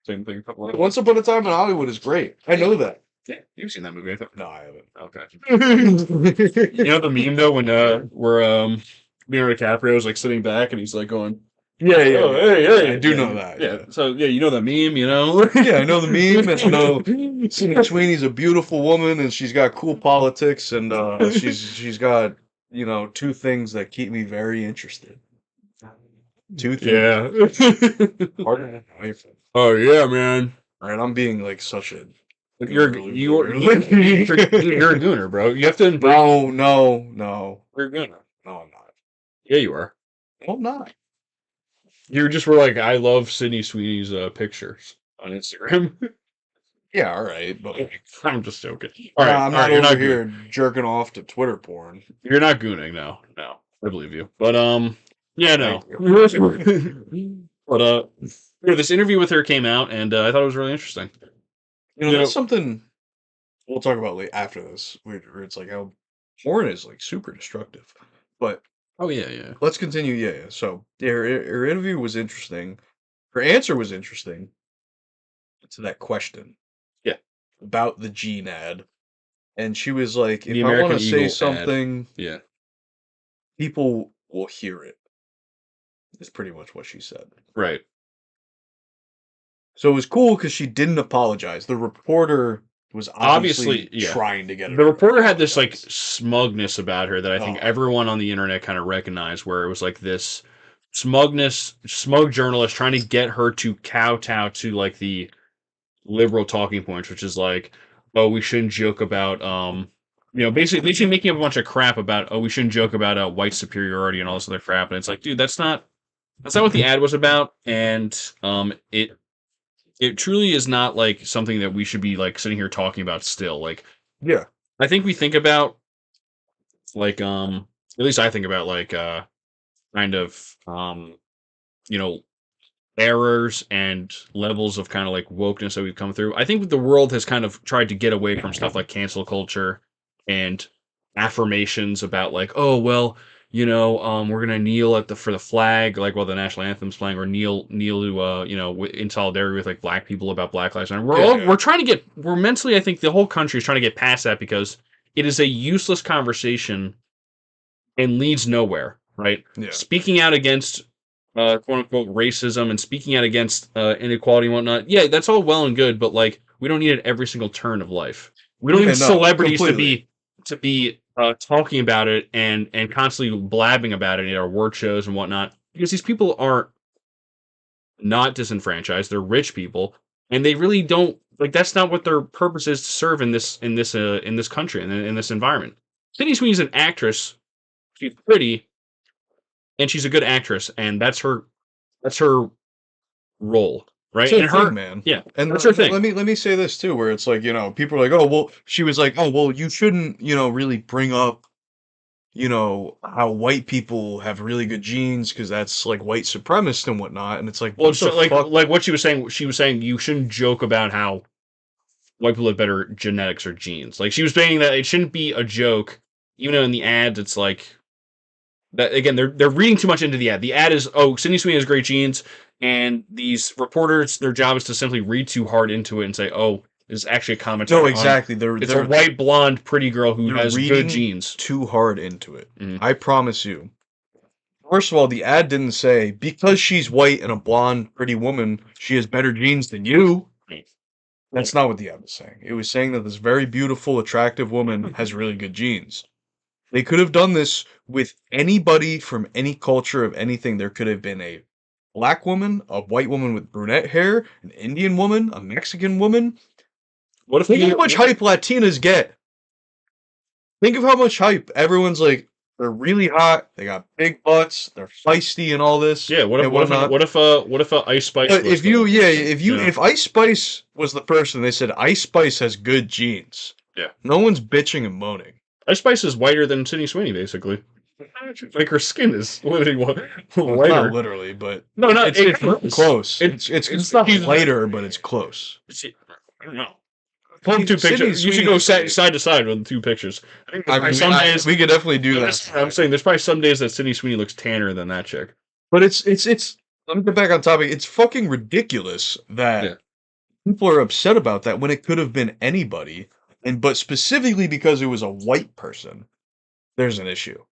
Same thing. Once Upon a Time in Hollywood is great. I know that. Yeah, you've seen that movie, I think. No, I haven't. Okay. You know the meme though when where Leonardo DiCaprio is like sitting back and he's like going, Yeah, oh, hey, I do yeah, know that. Yeah. So yeah, you know that meme, you know? Yeah, I know the meme, and I know Sydney Sweeney's a beautiful woman, and she's got cool politics, and she's got two things that keep me very interested. Two things. Yeah. Harder than a knife. Oh yeah, man. All right, I'm being like such a. You're gooner. you're a gooner, bro. You have to embrace. No. You're a gooner. No, I'm not. Yeah, you are. No, I'm not. You just were like, I love Sydney Sweeney's pictures on Instagram. Yeah, all right, but I'm just joking. All right, I'm not over here jerking off to Twitter porn. You're not gooning, no. I believe you. But yeah, no. But this interview with her came out, and I thought it was really interesting. That's something we'll talk about after this, where it's like how porn is like super destructive. But oh yeah. Let's continue. Yeah. So her interview was interesting. Her answer was interesting to that question. Yeah. About the gene ad, and she was like, The "If I want American to say Eagle ad. something, Yeah, people will hear it." Is pretty much what she said. right. So it was cool because she didn't apologize. The reporter was obviously yeah. trying to get her. The reporter had this like smugness about her that I think Oh. everyone on the internet kind of recognized, where it was like this smug journalist trying to get her to kowtow to like the liberal talking points, which is like, oh, we shouldn't joke about basically making up a bunch of crap about, oh, we shouldn't joke about white superiority and all this other crap. And it's like, dude, that's not what the ad was about. And it truly is not like something that we should be like sitting here talking about still. Like, Yeah. I think we think about like at least I think about like kind of errors and levels of kind of like wokeness that we've come through. I think the world has kind of tried to get away from stuff like cancel culture and affirmations about like, oh well, we're gonna kneel for the flag, like while the national anthem's playing, or kneel to in solidarity with like black people about Black Lives Matter. We're mentally, I think the whole country is trying to get past that because it is a useless conversation and leads nowhere, right? Yeah. Speaking out against quote unquote racism and speaking out against inequality and whatnot. Yeah, that's all well and good, but like we don't need it every single turn of life. We don't need celebrities to be talking about it and constantly blabbing about it at our award shows and whatnot, because these people aren't not disenfranchised. They're rich people, and they really don't like. That's not what their purpose is to serve in this country and in this environment. Sydney Sweeney's an actress. She's pretty, and she's a good actress, and that's her role, right? And her man, yeah, and that's her thing. Let me say this too, where it's like people are like, oh well, she was like, oh well, you shouldn't really bring up how white people have really good genes because that's like white supremacist and whatnot, and it's like, well, so like what she was saying you shouldn't joke about how white people have better genetics or genes. Like she was saying that it shouldn't be a joke, even though in the ads it's like. That again, they're reading too much into the ad. The ad is, oh, Sydney Sweeney has great genes, and these reporters, their job is to simply read too hard into it and say, oh, this is actually a commentary. No, exactly. It's a white, blonde, pretty girl who has good genes. Too hard into it. Mm-hmm. I promise you. First of all, the ad didn't say, because she's white and a blonde, pretty woman, she has better genes than you. That's not what the ad was saying. It was saying that this very beautiful, attractive woman has really good genes. They could have done this with anybody from any culture of anything. There could have been a black woman, a white woman with brunette hair, an Indian woman, a Mexican woman. What if Think you how much hype Latinas get. Think of how much hype everyone's like. They're really hot. They got big butts. They're feisty and all this. Yeah, and whatnot. what if Ice Spice was If the- you, yeah, you know? if Ice Spice was the person, they said Ice Spice has good genes. Yeah. No one's bitching and moaning. Ice Spice is whiter than Sydney Sweeney, basically. Like her skin is literally Well, whiter. not literally, but No, no, it's close. It's not She's lighter, but it's close. I don't know. Pull up two Sydney pictures. You should Sweeney- go side to side with the two pictures. I think I mean, some days. we could definitely do that. I'm saying there's probably some days that Sydney Sweeney looks tanner than that chick. But it's. Let me get back on topic. It's fucking ridiculous that Yeah. people are upset about that when it could have been anybody, but specifically because it was a white person, there's an issue.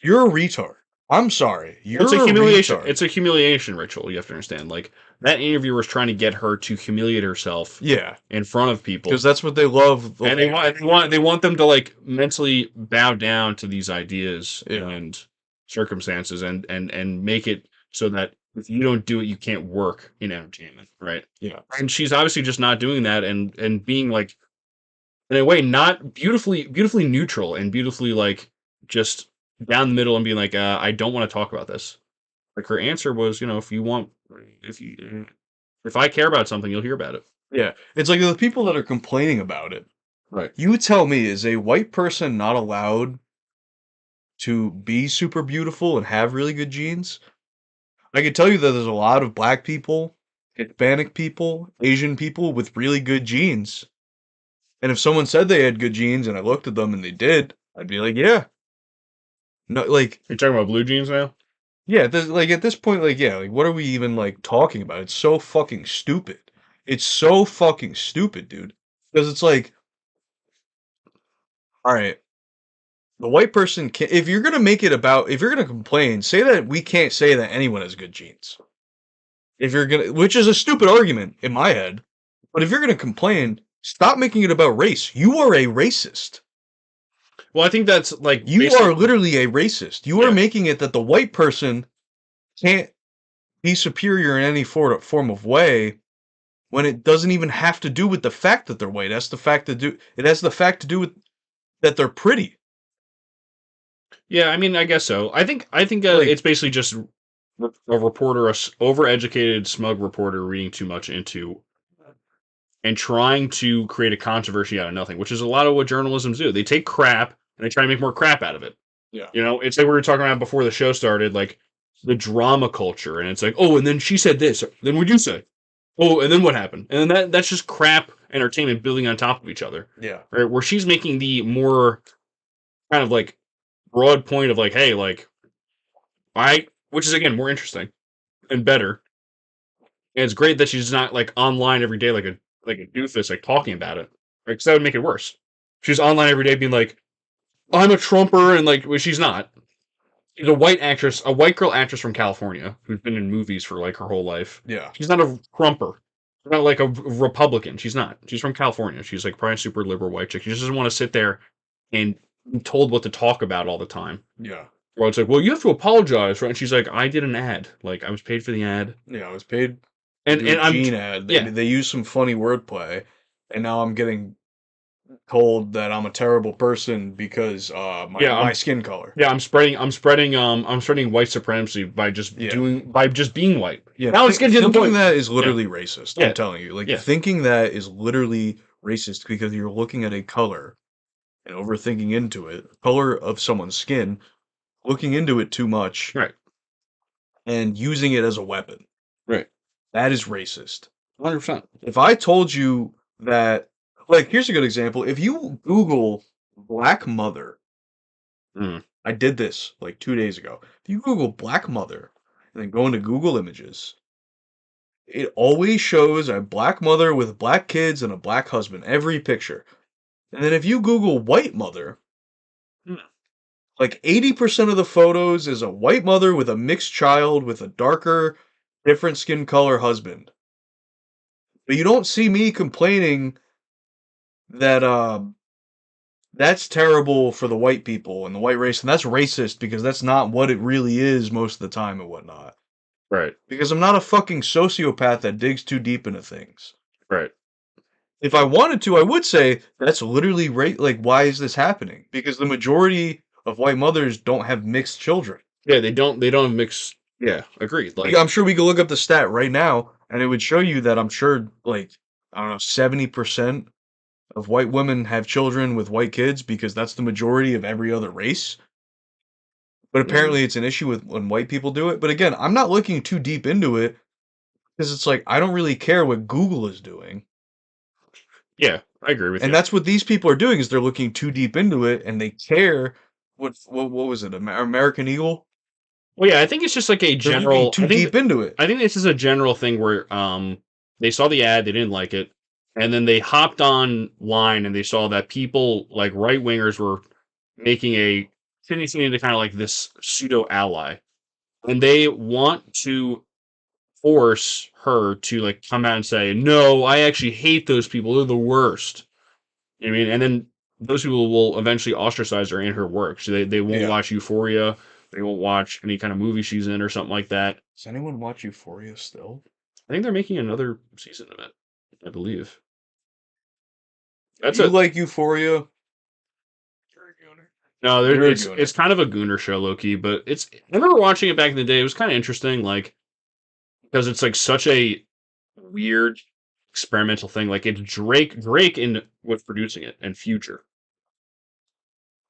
You're a retard. I'm sorry. You're It's a humiliation. retard. It's a humiliation ritual. You have to understand. Like that interviewer is trying to get her to humiliate herself Yeah, in front of people, because that's what they love. and they want them to like mentally bow down to these ideas Yeah. and circumstances, and make it so that if you don't do it, you can't work in entertainment, right? Yeah. And she's obviously just not doing that, and being like, in a way, not beautifully neutral and beautifully like just down the middle and being like, I don't want to talk about this. Like her answer was, if I care about something, you'll hear about it. Yeah, it's like the people that are complaining about it. Right. You tell me, is a white person not allowed to be super beautiful and have really good genes? I can tell you that there's a lot of black people, Hispanic people, Asian people with really good genes. And if someone said they had good genes and I looked at them and they did, I'd be like, yeah. No, like, You're talking about blue jeans now? yeah, like at this point, like, yeah, like, what are we even like talking about? It's so fucking stupid. It's so fucking stupid, dude. Because it's like, all right, the white person can. If you're gonna make it about, if you're gonna complain, say that we can't say that anyone has good genes. If you're gonna, which is a stupid argument in my head, but if you're gonna complain, stop making it about race. You are a racist. Well, I think that's like You are literally a racist. You are Yeah. making it that the white person can't be superior in any form of way when it doesn't even have to do with the fact that they're white. It has the fact to do with that they're pretty. Yeah, I mean, I guess so. I think Like- it's basically just a reporter, overeducated, smug reporter reading too much into and trying to create a controversy out of nothing, which is a lot of what journalism do. They take crap and they try to make more crap out of it. Yeah. You know, it's like we were talking about before the show started, like the drama culture, and it's like, oh, and then she said this, then what'd you say? Oh, and then what happened? And then that's just crap entertainment building on top of each other. Yeah. Right? Where she's making the more kind of like broad point of like, hey, like which is again more interesting and better. And it's great that she's not like online every day like a doofus like talking about it. Right? Because that would make it worse. She's online every day being like, I'm a Trumper, and like, well, she's not. She's a white actress, a white girl actress from California who's been in movies for like her whole life. Yeah. She's not a Trumper. She's not like a Republican. She's not. She's from California. She's like probably a super liberal white chick. She just doesn't want to sit there and be told what to talk about all the time. Yeah. Well, it's like, well, you have to apologize, right? And she's like, I did an ad. Like, I was paid for the ad. Yeah. I was paid And to do a I'm gene ad. yeah. They used some funny wordplay, and now I'm getting told that I'm a terrible person because my skin color. yeah, I'm spreading white supremacy by just being white. Yeah, Now let's get to the thinking point. that is literally racist. Yeah. I'm telling you, like Yeah. thinking that is literally racist because you're looking at a color and overthinking into it, color of someone's skin, looking into it too much, Right. and using it as a weapon. Right. That is racist. 100%. If I told you that, like, here's a good example. If you Google Black Mother, Mm. I did this like 2 days ago. If you Google Black Mother and then go into Google Images, it always shows a black mother with black kids and a black husband, every picture. And then if you Google white mother, Hmm. like 80% of the photos is a white mother with a mixed child with a darker, different skin color husband. But you don't see me complaining that that's terrible for the white people and the white race, and that's racist because that's not what it really is most of the time and whatnot. Right. Because I'm not a fucking sociopath that digs too deep into things. Right. If I wanted to, I would say that's literally like why is this happening? Because the majority of white mothers don't have mixed children. Yeah, they don't mix. Yeah, agreed. Like, I'm sure we could look up the stat right now, and it would show you that I'm sure, like, I don't know, 70% of white women have children with white kids because that's the majority of every other race. But apparently, it's an issue with when white people do it. But again, I'm not looking too deep into it because it's like I don't really care what Google is doing. yeah, I agree with And you. that's what these people are doing is they're looking too deep into it and they care what was it, American Eagle? Well, yeah, I think it's just like a They're looking general. too deep into it. I think this is a general thing where they saw the ad, they didn't like it, and then they hopped online and they saw that people like right wingers were making a Sydney Sweeney into kind of like this pseudo ally, and they want to force her to like come out and say, "No, I actually hate those people. They're the worst." You know what I mean? And then those people will eventually ostracize her in her work. So they won't Yeah. watch Euphoria. They won't watch any kind of movie she's in or something like that. Does anyone watch Euphoria still? I think they're making another season of it. I believe. That's You it. like Euphoria? No, You're a it's gooner. kind of a gooner show, Loki. But it's I remember watching it back in the day. It was kind of interesting, like because it's like such a weird experimental thing. Like it's Drake in was producing it and Future.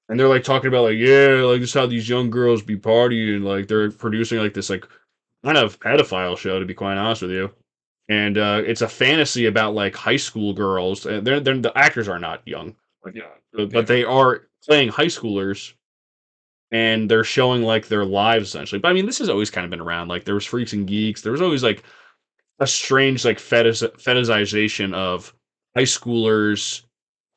And they're like talking about like, yeah, like this is how these young girls be partying. Like they're producing like this like kind of pedophile show, to be quite honest with you. And it's a fantasy about like high school girls. And they're the actors are not young, like, yeah, but they are playing high schoolers, and they're showing like their lives essentially. But I mean, this has always kind of been around. Like there was Freaks and Geeks. There was always like a strange like fetishization of high schoolers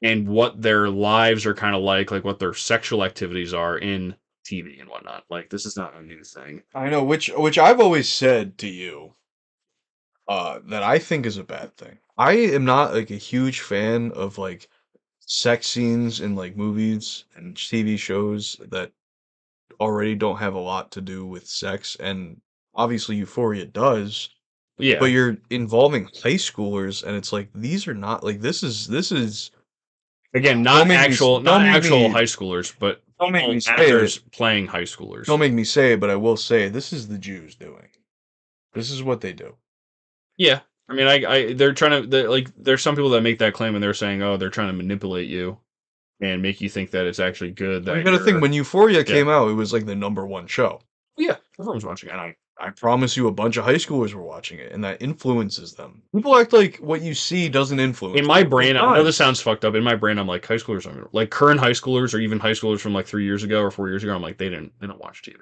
and what their lives are kind of like what their sexual activities are in TV and whatnot. Like this is not a new thing. I know which I've always said to you that I think is a bad thing. I am not like a huge fan of like sex scenes in like movies and TV shows that already don't have a lot to do with sex, and obviously Euphoria does, but Yeah. you're involving high schoolers and it's like these are not like this is Again, don't make me not don't make actual me high schoolers, but don't make me say actors it. playing high schoolers. Don't make me say it, but I will say this is the Jews doing. This is what they do. Yeah. I mean, they're trying to like. There's some people that make that claim, and they're saying, "Oh, they're trying to manipulate you and make you think that it's actually good." I That gotta think you're, when Euphoria yeah, came out, it was like the #1 show. yeah, everyone's watching it. And I promise you a bunch of high schoolers were watching it, and that influences them. People act like what you see doesn't influence In my them. It brain, I know this does. sounds fucked up. In my brain, I'm like high schoolers, like current high schoolers, or even high schoolers from like 3 years ago or 4 years ago. I'm like, they don't watch TV.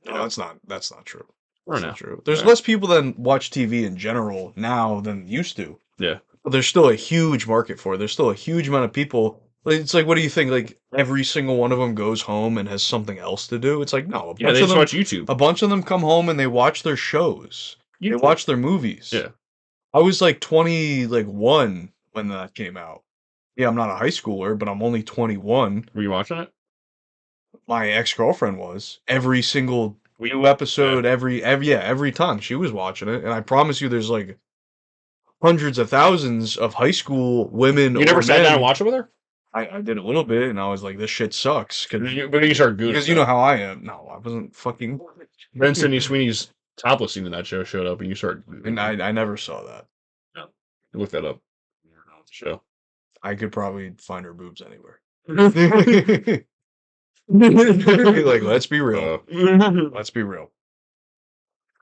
You No, know, that's not true. or That's no, not true. There's yeah, less people that watch TV in general now than used to. yeah. But there's still a huge market for it. There's still a huge amount of people. Like, it's like, what do you think? Like every single one of them goes home and has something else to do. It's like no, Yeah, they just watch YouTube. a bunch of them come home and they watch their shows. They YouTube. watch their movies. Yeah. I was like 21 when that came out. Yeah, I'm not a high schooler, but I'm only 21. Were you watching it? My ex-girlfriend was. Every single We, new episode, every time she was watching it, and I promise you there's like hundreds of thousands of high school women you never or sat down and men. watched it with her? I did a little bit, and I was like, this shit sucks. But then you started Because you know how I am. No, I wasn't fucking. Then Sydney Sweeney's topless scene in that show showed up, and you started. And I never saw that. Look that up. The show. I could probably find her boobs anywhere. Like, Like, let's be real. Let's be real.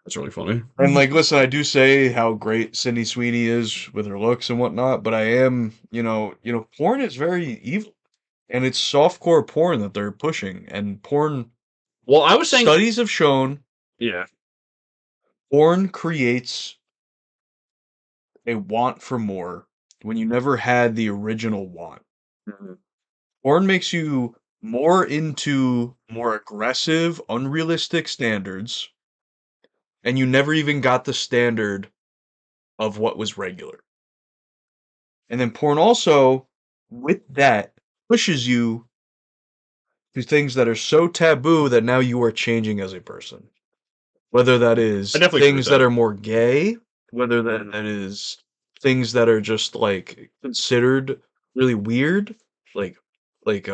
that's really funny. And like, listen, I do say how great Sydney Sweeney is with her looks and whatnot, but I am, porn is very evil, and it's softcore porn that they're pushing, and porn Well, I was saying, studies have shown yeah, porn creates a want for more when you never had the original want. Porn makes you more into more aggressive, unrealistic standards, and you never even got the standard of what was regular. And then porn also with that pushes you to things that are so taboo that now you are changing as a person. Whether that is I definitely agree with things that that. are more gay, whether that is things that are just like considered really weird, like like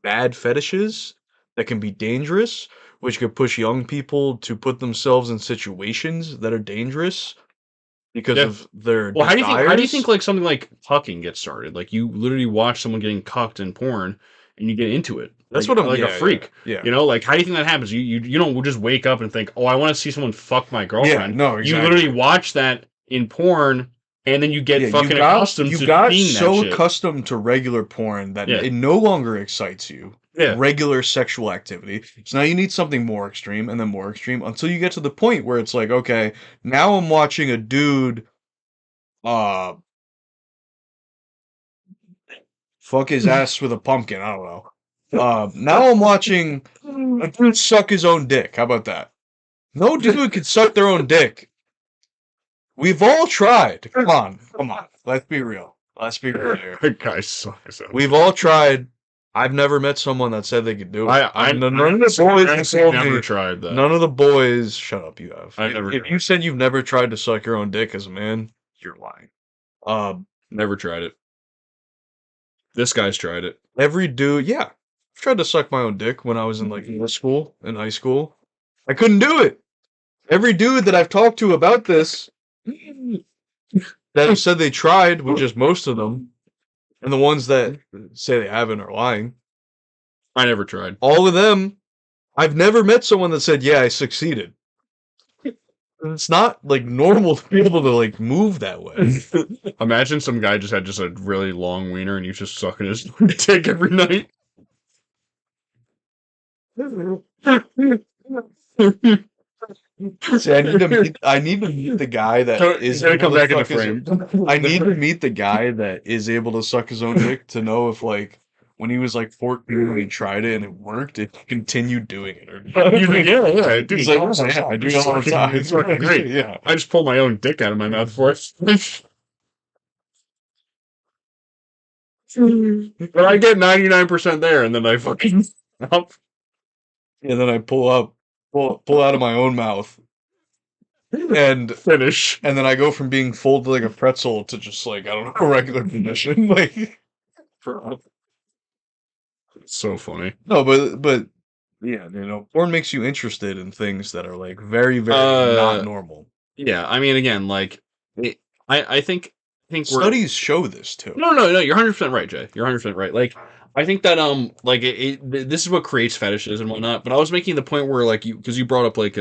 bad fetishes that can be dangerous, which could push young people to put themselves in situations that are dangerous because Yeah. of their Well, how do you think desires. like something like cucking gets started? Like you literally watch someone getting cucked in porn and you get into it. That's what I'm. Like a Yeah, yeah, freak. yeah, You know, like how do you think that happens? You don't just wake up and think, "Oh, I want to see someone fuck my yeah. girlfriend." No, You literally exactly. watch that in porn and then you get Yeah, fucking accustomed you to got seeing that so shit. accustomed to regular porn that Yeah. it no longer excites you. Yeah. Regular sexual activity. So now you need something more extreme and then more extreme until you get to the point where it's like, okay, now I'm watching a dude uh fuck his ass with a pumpkin. I don't know. Now I'm watching a dude suck his own dick. How about that? No dude can suck their own dick. We've all tried. Come on, come on. Let's be real. Let's be real here. That guy sucks. We've all tried. I've never met someone that said they could do it. None of the boys have told never me. tried that. None of the boys. Shut up, you have. I never If you said you've never tried to suck your own dick as a man, you're lying. never tried it. This guy's tried it. Every dude, yeah. I've tried to suck my own dick when I was in like middle school, in high school. I couldn't do it. Every dude that I've talked to about this that have said they tried, which is most of them, and the ones that say they haven't are lying. I never tried. All of them, I've never met someone that said, "Yeah, I succeeded." It's not like normal to be able to like move that way. Imagine some guy just had just a really long wiener and he's just sucking his dick every night. See, I need to meet the guy that is He's gonna able come to back in the suck his. frame. I need to meet the guy that is able to suck his own dick to know if like when he was like 14 when he tried it and it worked, if he continued doing it or He's like, yeah, dude. He's like, "Oh, yeah, I do it all the time." It's fucking great. Yeah. I just pulled my own dick out of my mouth for it. But I get 99% there, and then I fucking stop. And then I pull out of my own mouth, and Finish. then I go from being folded like a pretzel to just like I don't know a regular position. Like It's so funny. no, but yeah, porn makes you interested in things that are like very not normal. Yeah, I mean, again, like, I think we're Studies show this too. no. You're 100% right, Jay. You're 100% right. Like, I think that like this is what creates fetishes and whatnot. But I was making the point where like because you brought up like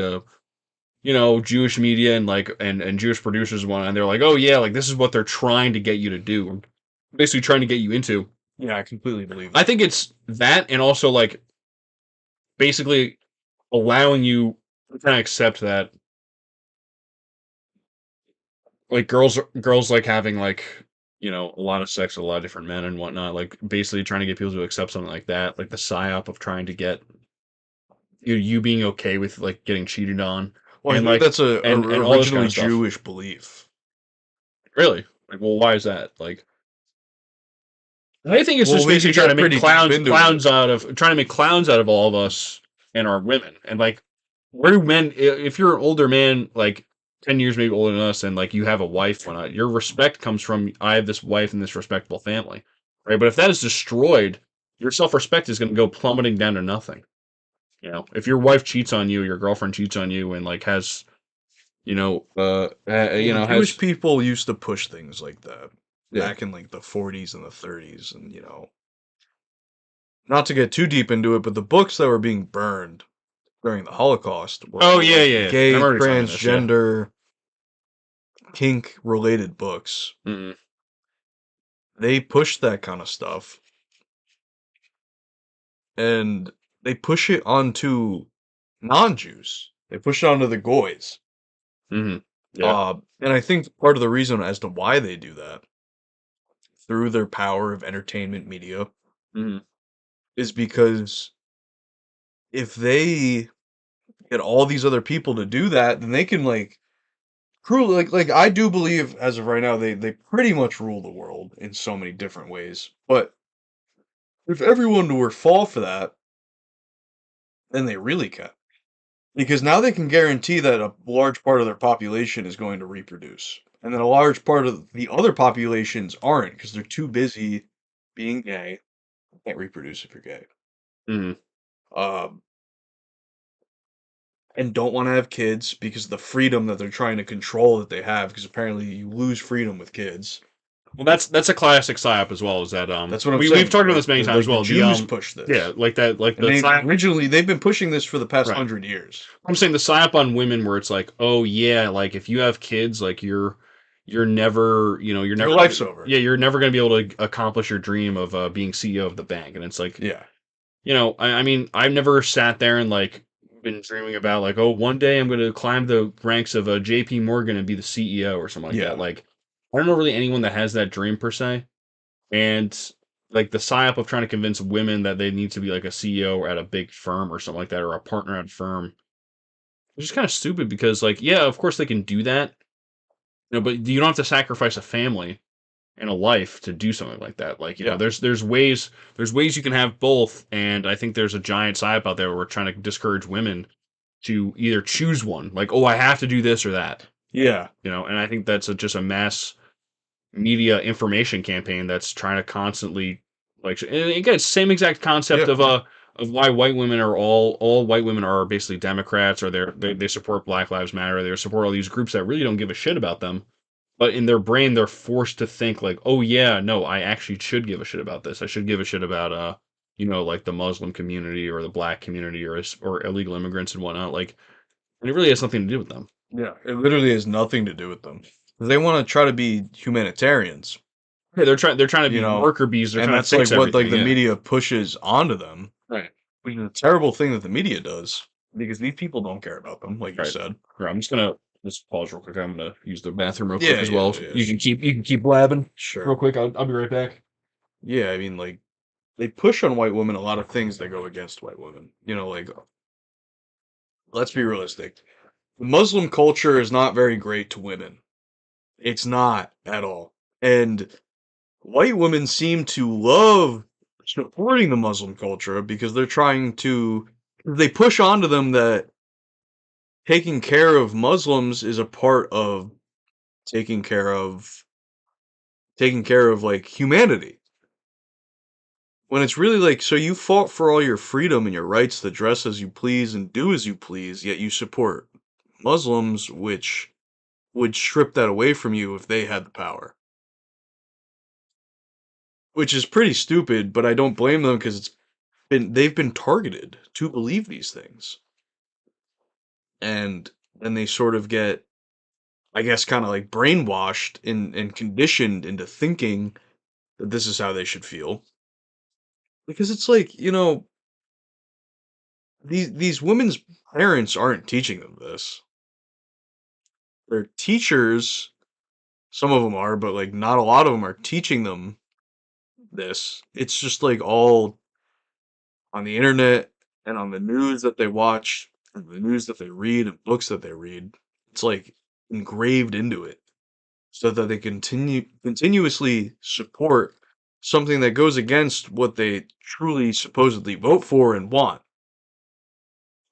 Jewish media and like and Jewish producers and whatnot, and they're like, oh yeah, like this is what they're trying to get you to do, basically trying to get you into. Yeah, I completely believe I it. think it's that, and also like basically allowing you to kind of accept that like girls like having like a lot of sex with a lot of different men and whatnot, like basically trying to get people to accept something like that, like the psyop of trying to get you being okay with like getting cheated on, Well, I and think like that's a and all this kind originally of stuff. Jewish belief. Really, like, well, why is that? Like, I think it's Well, just we basically could trying get to make pretty deep clowns into clowns it. out of trying to make clowns out of all of us and our women, and like where do men? If you're an older man, like 10 years maybe older than us, and like you have a wife, whatnot, your respect comes from I have this wife and this respectable family, right? But if that is destroyed, your self respect is going to go plummeting down to nothing. If your wife cheats on you, your girlfriend cheats on you, and like has Well, Jewish has people used to push things like that yeah. back in like the 40s and the 30s, and not to get too deep into it, but the books that were being burned during the Holocaust were Oh all yeah, like yeah. I gay, remember telling this. Yeah. transgender, kink related books. Mm-mm. They pushed that kind of stuff, and they push it onto non-Jews. They push it onto the goys. Mm-hmm. Yeah. And I think part of the reason as to why they do that through their power of entertainment media Mm-hmm. is because if they get all these other people to do that, then they can like truly, like I do believe as of right now, they pretty much rule the world in so many different ways. But if everyone were to fall for that, then they really can. Because now they can guarantee that a large part of their population is going to reproduce. And then a large part of the other populations aren't because they're too busy being gay. Can't reproduce if you're gay. Mhm. Um, and don't want to have kids because of the freedom that they're trying to control that they have. Because apparently you lose freedom with kids. Well, that's a classic psyop as well. Is that That's what I'm we've saying. talked about Like this many times like as the well. Jews push Yeah, this, like that, like and the psyop. they've been pushing this for the past Right. 100 years. I'm saying the psyop on women where it's like, oh yeah, like if you have kids, like you're never, you're never Your life's over. yeah, you're never gonna be able to accomplish your dream of being CEO of the bank. And it's like, Yeah, I mean, I've never sat there and like been dreaming about like, oh, one day I'm gonna climb the ranks of a JP Morgan and be the CEO or something like that. yeah, Like, I don't know really anyone that has that dream per se. And like the psyop of trying to convince women that they need to be like a CEO at a big firm or something like that, or a partner at a firm, it's just kind of stupid because like, yeah, of course they can do that, but you don't have to sacrifice a family and a life to do something like that. Like, yeah, there's ways you can have both, and I think there's a giant psyop out there where we're trying to discourage women to either choose one, like, oh, I have to do this or that, yeah, and I think that's just a mass media information campaign that's trying to constantly like, and again, same exact concept yeah. of why white women are all white women are basically Democrats, or they support Black Lives Matter, they support all these groups that really don't give a shit about them, but in their brain they're forced to think like, oh yeah, no, I actually should give a shit about this, I should give a shit about like the Muslim community or the black community or illegal immigrants and whatnot, like, and it really has nothing to do with them. Yeah, it literally has nothing to do with them. They want to try to be humanitarians, Yeah, they're trying to you be know, worker bees, they're and trying to that's like fix what like everything, the yeah. media pushes onto them, Right. which is a terrible thing that the media does because these people don't care about them, like you Right. said. Here, I'm just gonna just pause real quick. I'm gonna use the bathroom real quick Yeah, as yeah, well. yeah. You can keep blabbing real Sure. quick. I'll be right back. Yeah, I mean, like they push on white women a lot of things that go against white women. Like let's be realistic. Muslim culture is not very great to women. It's not at all. And white women seem to love supporting the Muslim culture because they push onto them that taking care of Muslims is a part of taking care of like humanity. When it's really like, so you fought for all your freedom and your rights to dress as you please and do as you please, yet you support Muslims, which would strip that away from you if they had the power. Which is pretty stupid, but I don't blame them because they've been targeted to believe these things. And then they sort of get, I guess, kind of like brainwashed and conditioned into thinking that this is how they should feel. Because it's like, these women's parents aren't teaching them this. Their teachers, some of them are, but like not a lot of them are teaching them this. It's just like all on the internet and on the news that they watch, and the news that they read, and books that they read. It's like engraved into it so that they continuously support something that goes against what they truly supposedly vote for and want,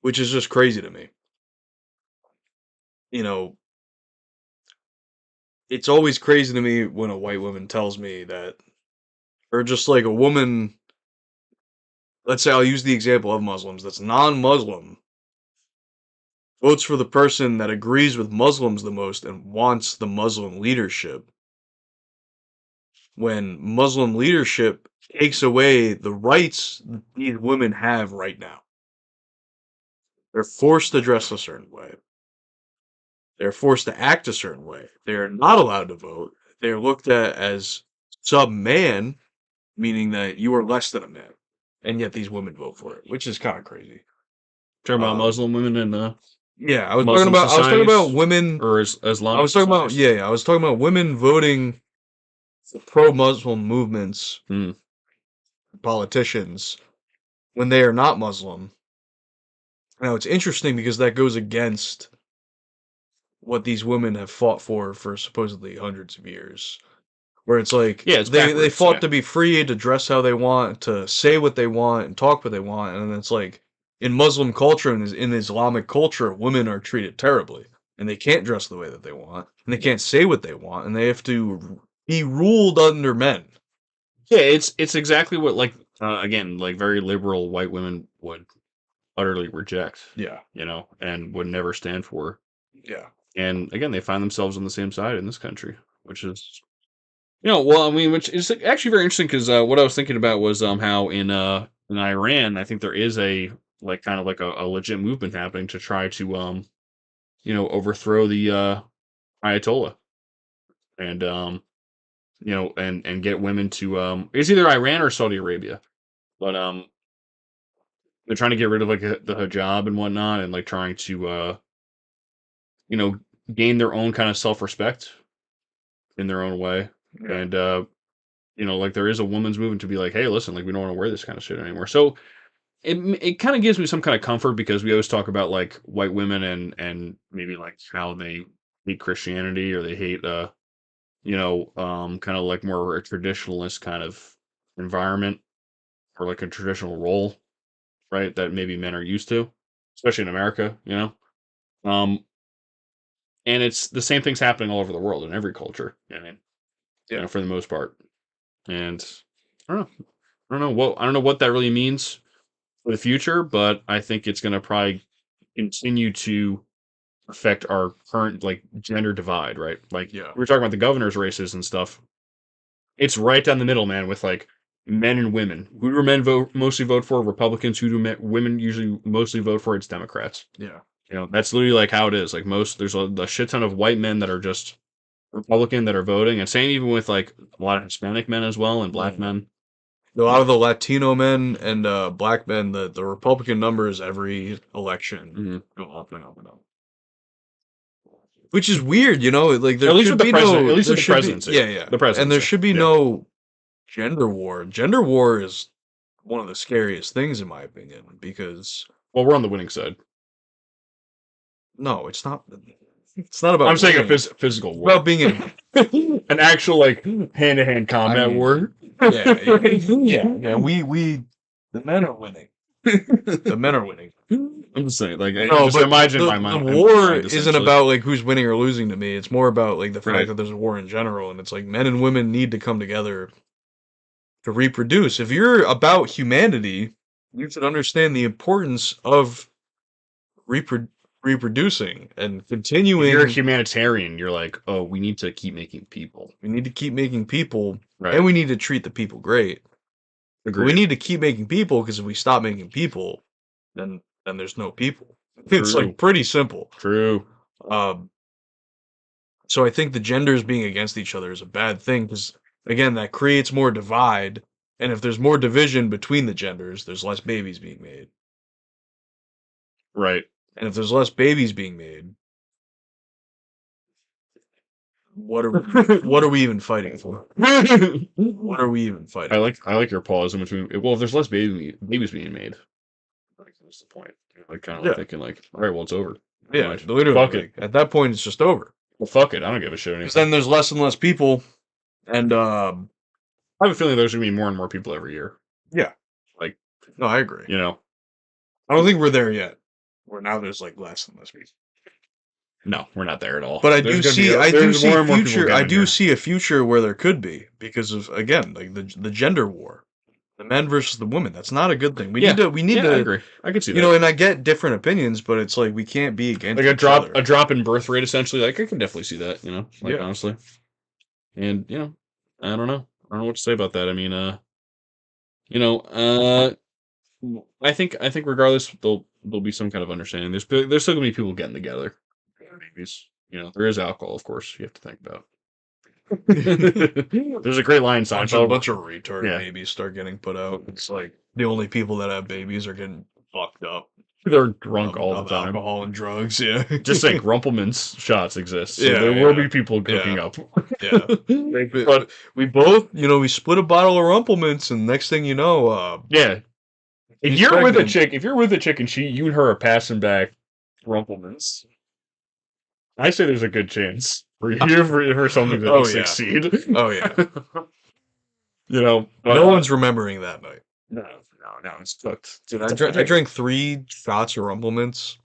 which is just crazy to me. You know, it's always crazy to me when a white woman tells me that, or just like a woman, let's say I'll use the example of Muslims that's non-Muslim, votes for the person that agrees with Muslims the most and wants the Muslim leadership, when Muslim leadership takes away the rights these women have right now. They're forced to dress a certain way. They're forced to act a certain way. They're not allowed to vote. They're looked at as sub-man, meaning that you are less than a man. And yet these women vote for it, which is kind of crazy. Talking about Um, Muslim women and yeah, Muslim I was talking about societies women. or I Islamic was talking about, societies. yeah, I was talking about women voting for pro-Muslim movements, Hmm. politicians, when they are not Muslim. Now, it's interesting because that goes against what these women have fought for supposedly hundreds of years. Where it's like Yeah, it's they backwards, fought yeah. to be free to dress how they want, to say what they want, and talk what they want, and it's like in Muslim culture and in Islamic culture, women are treated terribly, and they can't dress the way that they want, and they can't say what they want, and they have to be ruled under men. Yeah, it's exactly what like again like very liberal white women would utterly reject, Yeah, and would never stand for. yeah, And again, they find themselves on the same side in this country, which is well, I mean, which is actually very interesting because what I was thinking about was how in Iran, I think there is a like kind of like a legit movement happening to try to overthrow the Ayatollah and and get women to it's either Iran or Saudi Arabia, but they're trying to get rid of like the hijab and whatnot, and like trying to you know gain their own kind of self respect in their own way, yeah, and like there is a woman's movement to be like, hey, listen, like we don't want to wear this kind of shit anymore. So it kind of gives me some kind of comfort because we always talk about like white women and maybe like how they hate Christianity or they hate kind of like more a traditionalist kind of environment or like a traditional role, right? That maybe men are used to, especially in America. Um, and it's the same things happening all over the world in every culture. I mean, yeah. for the most part. And I don't know. I don't know what that really means for the future, but I think it's going to probably continue to affect our current like gender divide, right? Like Yeah. we were talking about the governor's races and stuff. It's right down the middle, man, with like men and women. Who do men mostly vote for? Republicans. Who do women usually mostly vote for? It's Democrats. Yeah. That's literally like how it is. Like there's a shit ton of white men that are just Republican that are voting, and same even with like a lot of Hispanic men as well and black Mm. men. A lot of the Latino men and black men, the Republican numbers every election Mhm. go up and up and up. Which is weird, like there At least should with the be president, no, at least there with the should be, presidency. yeah, yeah, The and there presidency, should be yeah. no gender war. Gender war is one of the scariest things in my opinion because Well, we're on the winning side. no, it's not. It's not about I'm saying a winning. physical It's war. about being an actual like hand-to-hand combat war. yeah. The men are winning. The men are winning. I'm just saying, like, No, just but imagine the, my mind. the war mind, isn't essentially. about like who's winning or losing to me. It's more about like the fact Right. that there's a war in general, and it's like men and women need to come together to reproduce. If you're about humanity, you should understand the importance of reproducing and If continuing. you're a humanitarian, you're like, oh, we need to keep making people. We need to keep making people, Right. and we need to treat the people great. But we Agreed. need to keep making people because if we stop making people, then there's no people. It's True. like pretty simple. True. So I think the genders being against each other is a bad thing because again that creates more divide, and if there's more division between the genders, there's less babies being made. Right. And if there's less babies being made, what are we even fighting for? What are we even fighting? I like your pause in between. Well, if there's less babies being made, like what's the point? Like kind of Yeah. thinking like, all right, well, it's over. Yeah, Mind. literally. Fuck like, it. at that point, it's just over. Well, fuck it. I don't give a shit anymore. Because then there's less and less people, and I have a feeling there's gonna be more and more people every year. yeah, Like, no, I agree. I don't think we're there yet. Where now there's like less and less people. No, we're not there at all. But I do see future. I do here. see a future where there could be because of again like the gender war, the men versus the women. That's not a good thing. We need to. I agree. I can see that. And I get different opinions, but it's like we can't be against like each other. a drop in birth rate, essentially. Like I can definitely see that. Yeah. Honestly, and I don't know. I don't know what to say about that. I mean, I think regardless, there'll be some kind of understanding. There's still gonna be people getting together. Babies. There is alcohol, of course. You have to think about. There's a great line in a Seinfeld. bunch of retard Yeah. babies start getting put out. It's like the only people that have babies are getting fucked up. They're drunk all of the time. alcohol and drugs. Yeah, Just like Rumpelman's shots exist. So Yeah, there will yeah. be people cooking Yeah. up. Yeah. But But we both, we split a bottle of Rumpelmans, and next thing you know, yeah, if he's you're with a pregnant. chick, and you and her are passing back Rumpelmans, I say there's a good chance for you for something to Oh, yeah. succeed. Oh, yeah. You know, No one's remembering that night. no, it's cooked. Dude, I drank 3 shots of Rumple Mints.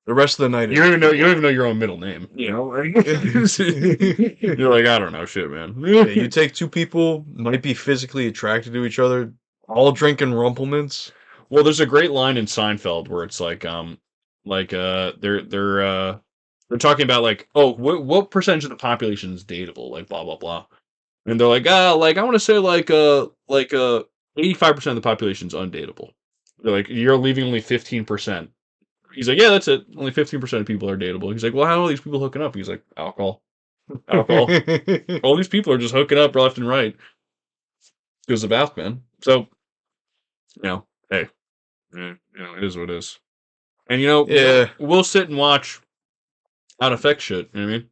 The rest of the night, You don't even know. You don't even know your own middle name. You know, like, you're like, I don't know, shit, man. Yeah, you take 2 people might be physically attracted to each other, all drinking Rumple Mints. Well, there's a great line in Seinfeld where it's they're talking about like, oh, what percentage of the population is dateable, like blah blah blah, and they're like, like I want to say like 85% of the population is undateable. They're like, you're leaving only 15%. He's like, yeah, that's it. Only 15% of people are dateable. He's like, well, how are these people hooking up? He's like, alcohol. All these people are just hooking up left and right. Goes the bath, man. So, hey, it is what it is. And Yeah. we'll sit and watch how it affects shit. You know what I mean?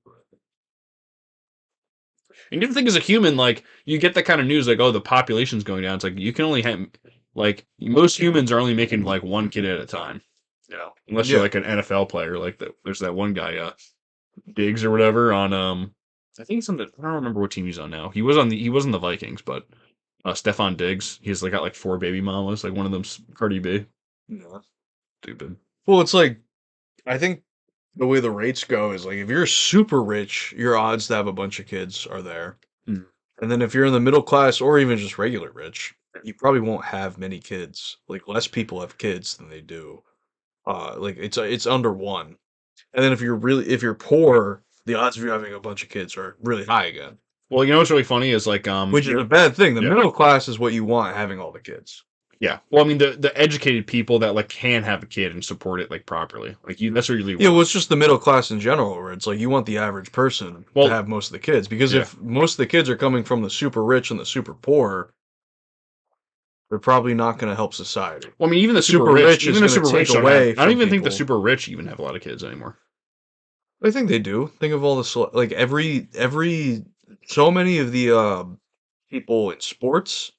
And you think as a human, like you get that kind of news, like oh, the population's going down. It's like you can only have like most humans are only making like one kid at a time. Unless you're Yeah. like an NFL player, like there's that one guy, Diggs or whatever on I think he's on the I don't remember what team he's on now. He was on the Vikings, but Stefan Diggs, he's like got like 4 baby mamas, like one of them's Cardi B. Yeah. Stupid. Well, it's like I think the way the rates go is like if you're super rich, your odds to have a bunch of kids are there. Mm. And then if you're in the middle class or even just regular rich, you probably won't have many kids. Like less people have kids than they do. Like it's under 1. And then if you're poor, the odds of you having a bunch of kids are really high again. Well, you know what's really funny is like Which is a bad thing. The Yeah. middle class is what you want having all the kids. Yeah. Well, I mean the educated people that like can have a kid and support it like properly. Like that's what you really Yeah, want. well, it's just the middle class in general, where it's like you want the average person Well- to have most of the kids. Because Yeah. if most of the kids are coming from the super rich and the super poor, they're probably not going to help society. Well, I mean, even the Super super rich, rich is even the gonna super rich take don't away have, I don't from even think the people. super rich even have a lot of kids anymore. I think they do. Think of all the like every so many of the people in sports,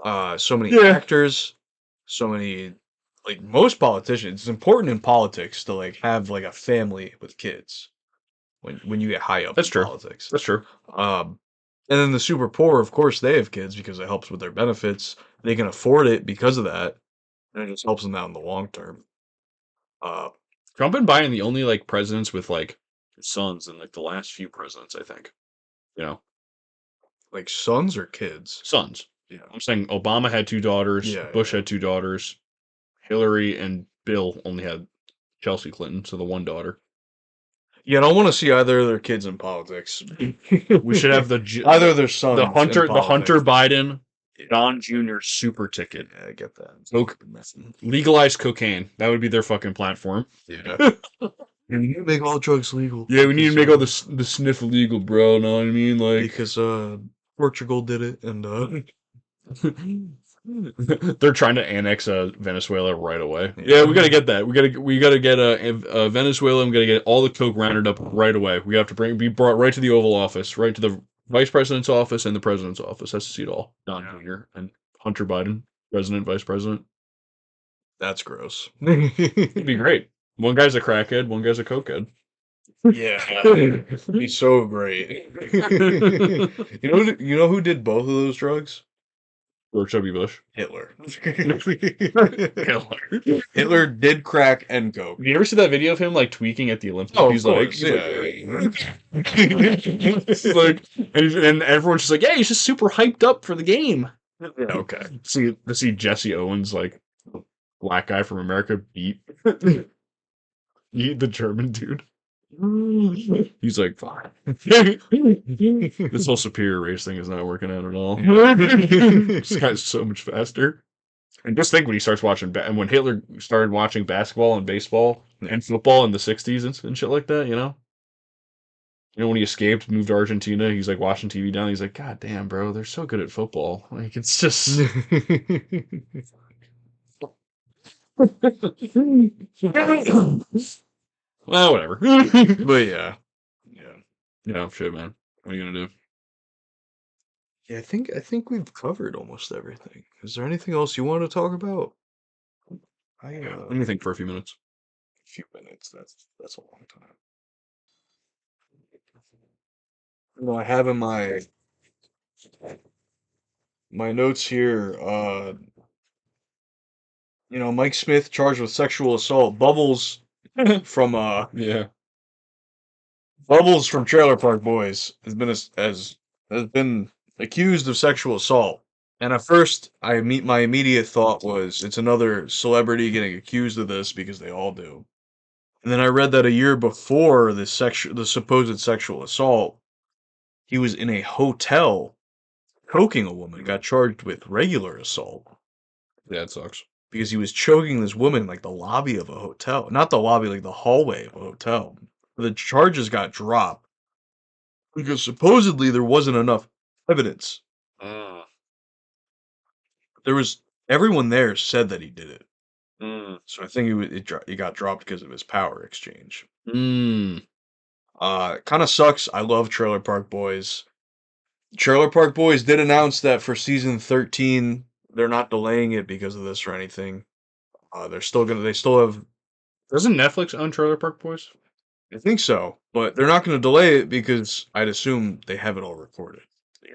so many Yeah. actors, so many like most politicians. It's important in politics to like have like a family with kids when you get high up That's in true. politics. That's true. And then the super poor, of course, they have kids because it helps with their benefits. They can afford it because of that, and it just helps them out in the long term. Trump and Biden the only like presidents with like sons in like the last few presidents, I think. Like sons or kids. Sons. Yeah. I'm saying Obama had 2 daughters, Yeah, Bush yeah. had 2 daughters, Hillary and Bill only had Chelsea Clinton, so the 1 daughter. Yeah, I don't want to see either of their kids in politics. We should have either of their sons. the Hunter in politics. Biden Don Jr. super ticket. Yeah, I get that. Coke, legalize cocaine. That would be their fucking platform. Yeah. We need to make all drugs legal. Yeah, we need to make all the sniff illegal, bro. Know what I mean? Like because Portugal did it, and they're trying to annex Venezuela right away. Yeah, we gotta get that. We gotta get Venezuela. We gotta get all the coke rounded up right away. We have to be brought right to the Oval Office, right to the Vice President's office and the President's office. Has to see it all. Don Jr. and Hunter Biden, President, Vice President. That's gross. It'd be great. One guy's a crackhead. One guy's a cokehead. Yeah, it'd be so great. You know who did both of those drugs? George W. Bush. Hitler. Hitler. Hitler did crack and coke. Have you ever see that video of him like tweaking at the Olympics? Oh, he's of like, course, he's like, and everyone's just like, yeah, he's just super hyped up for the game. Yeah, okay. See Jesse Owens, like black guy from America, beat the German dude. He's like, fine. This whole superior race thing is not working out at all. This guy's so much faster. And just think when he starts watching, and when Hitler started watching basketball and baseball and football in the 60s and shit like that, when he escaped, moved to Argentina, he's like watching TV down. He's like, God damn, bro, they're so good at football. Like, it's just. Well, whatever. But yeah. Shit, man. What are you gonna do? Yeah, I think we've covered almost everything. Is there anything else you want to talk about? Let me think for a few minutes. few minutes. That's a long time. I have in my notes here. Mike Smith charged with sexual assault. From Yeah. Bubbles from Trailer Park Boys has been accused of sexual assault. And at first, my immediate thought was it's another celebrity getting accused of this because they all do. And then I read that a year before the supposed sexual assault, he was in a hotel choking a woman, got charged with regular assault Yeah, it sucks. because he was choking this woman in like the lobby of a hotel. Not the lobby, like the hallway of a hotel. The charges got dropped because supposedly there wasn't enough evidence. There was everyone there said that he did it. So I think it got dropped because of his power exchange. Mm. It kind of sucks. I love Trailer Park Boys. Trailer Park Boys did announce that for season 13, they're not delaying it because of this or anything. They still have. Doesn't Netflix own Trailer Park Boys? I think so, but they're not going to delay it because I'd assume they have it all recorded.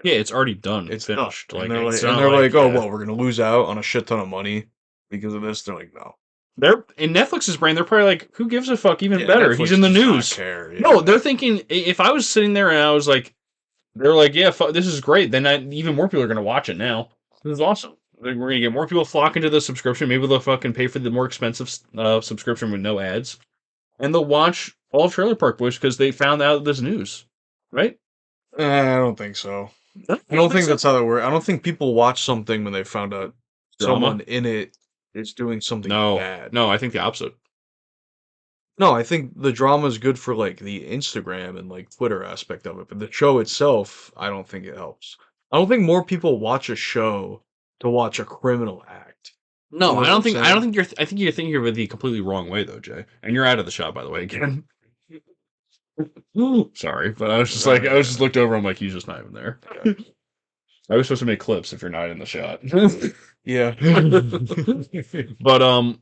Yeah, it's already done. It's finished. done. Like, And it's they're not like, oh, uh, well, we're going to lose out on a shit ton of money because of this. They're like, no. They're in Netflix's brain. They're probably like, "Who gives a fuck?" Even Yeah, better. Netflix He's in the does not news. care, yeah. No, they're thinking. If I was sitting there and I was like, they're like, "Yeah, this is great." Then even more people are gonna watch it now. This is awesome. We're gonna get more people flocking to the subscription. Maybe they'll fucking pay for the more expensive subscription with no ads, and they'll watch all of Trailer Park Boys because they found out this news, right? I don't think so. I don't think that's how that works. I don't think people watch something when they found out Drama? someone in it is doing something No, bad. no, I think the opposite. No, I think the drama is good for like the Instagram and like Twitter aspect of it, but the show itself, I don't think it helps. I don't think more people watch a show to watch a criminal act. No, You know I what don't I'm think. I saying? don't think you're. I think you're thinking of it the completely wrong way, though, Jay. And you're out of the shot, by the way. Again. Sorry, but I was just like, I was just looked over. I'm like, he's just not even there. I was supposed to make clips if you're not in the shot. Yeah. But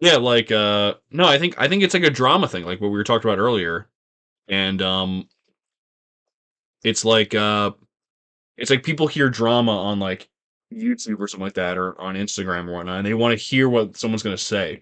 yeah, like no, I think it's like a drama thing, like what we were talking about earlier, and it's like people hear drama on like YouTube or something like that, or on Instagram or whatnot, and they want to hear what someone's going to say.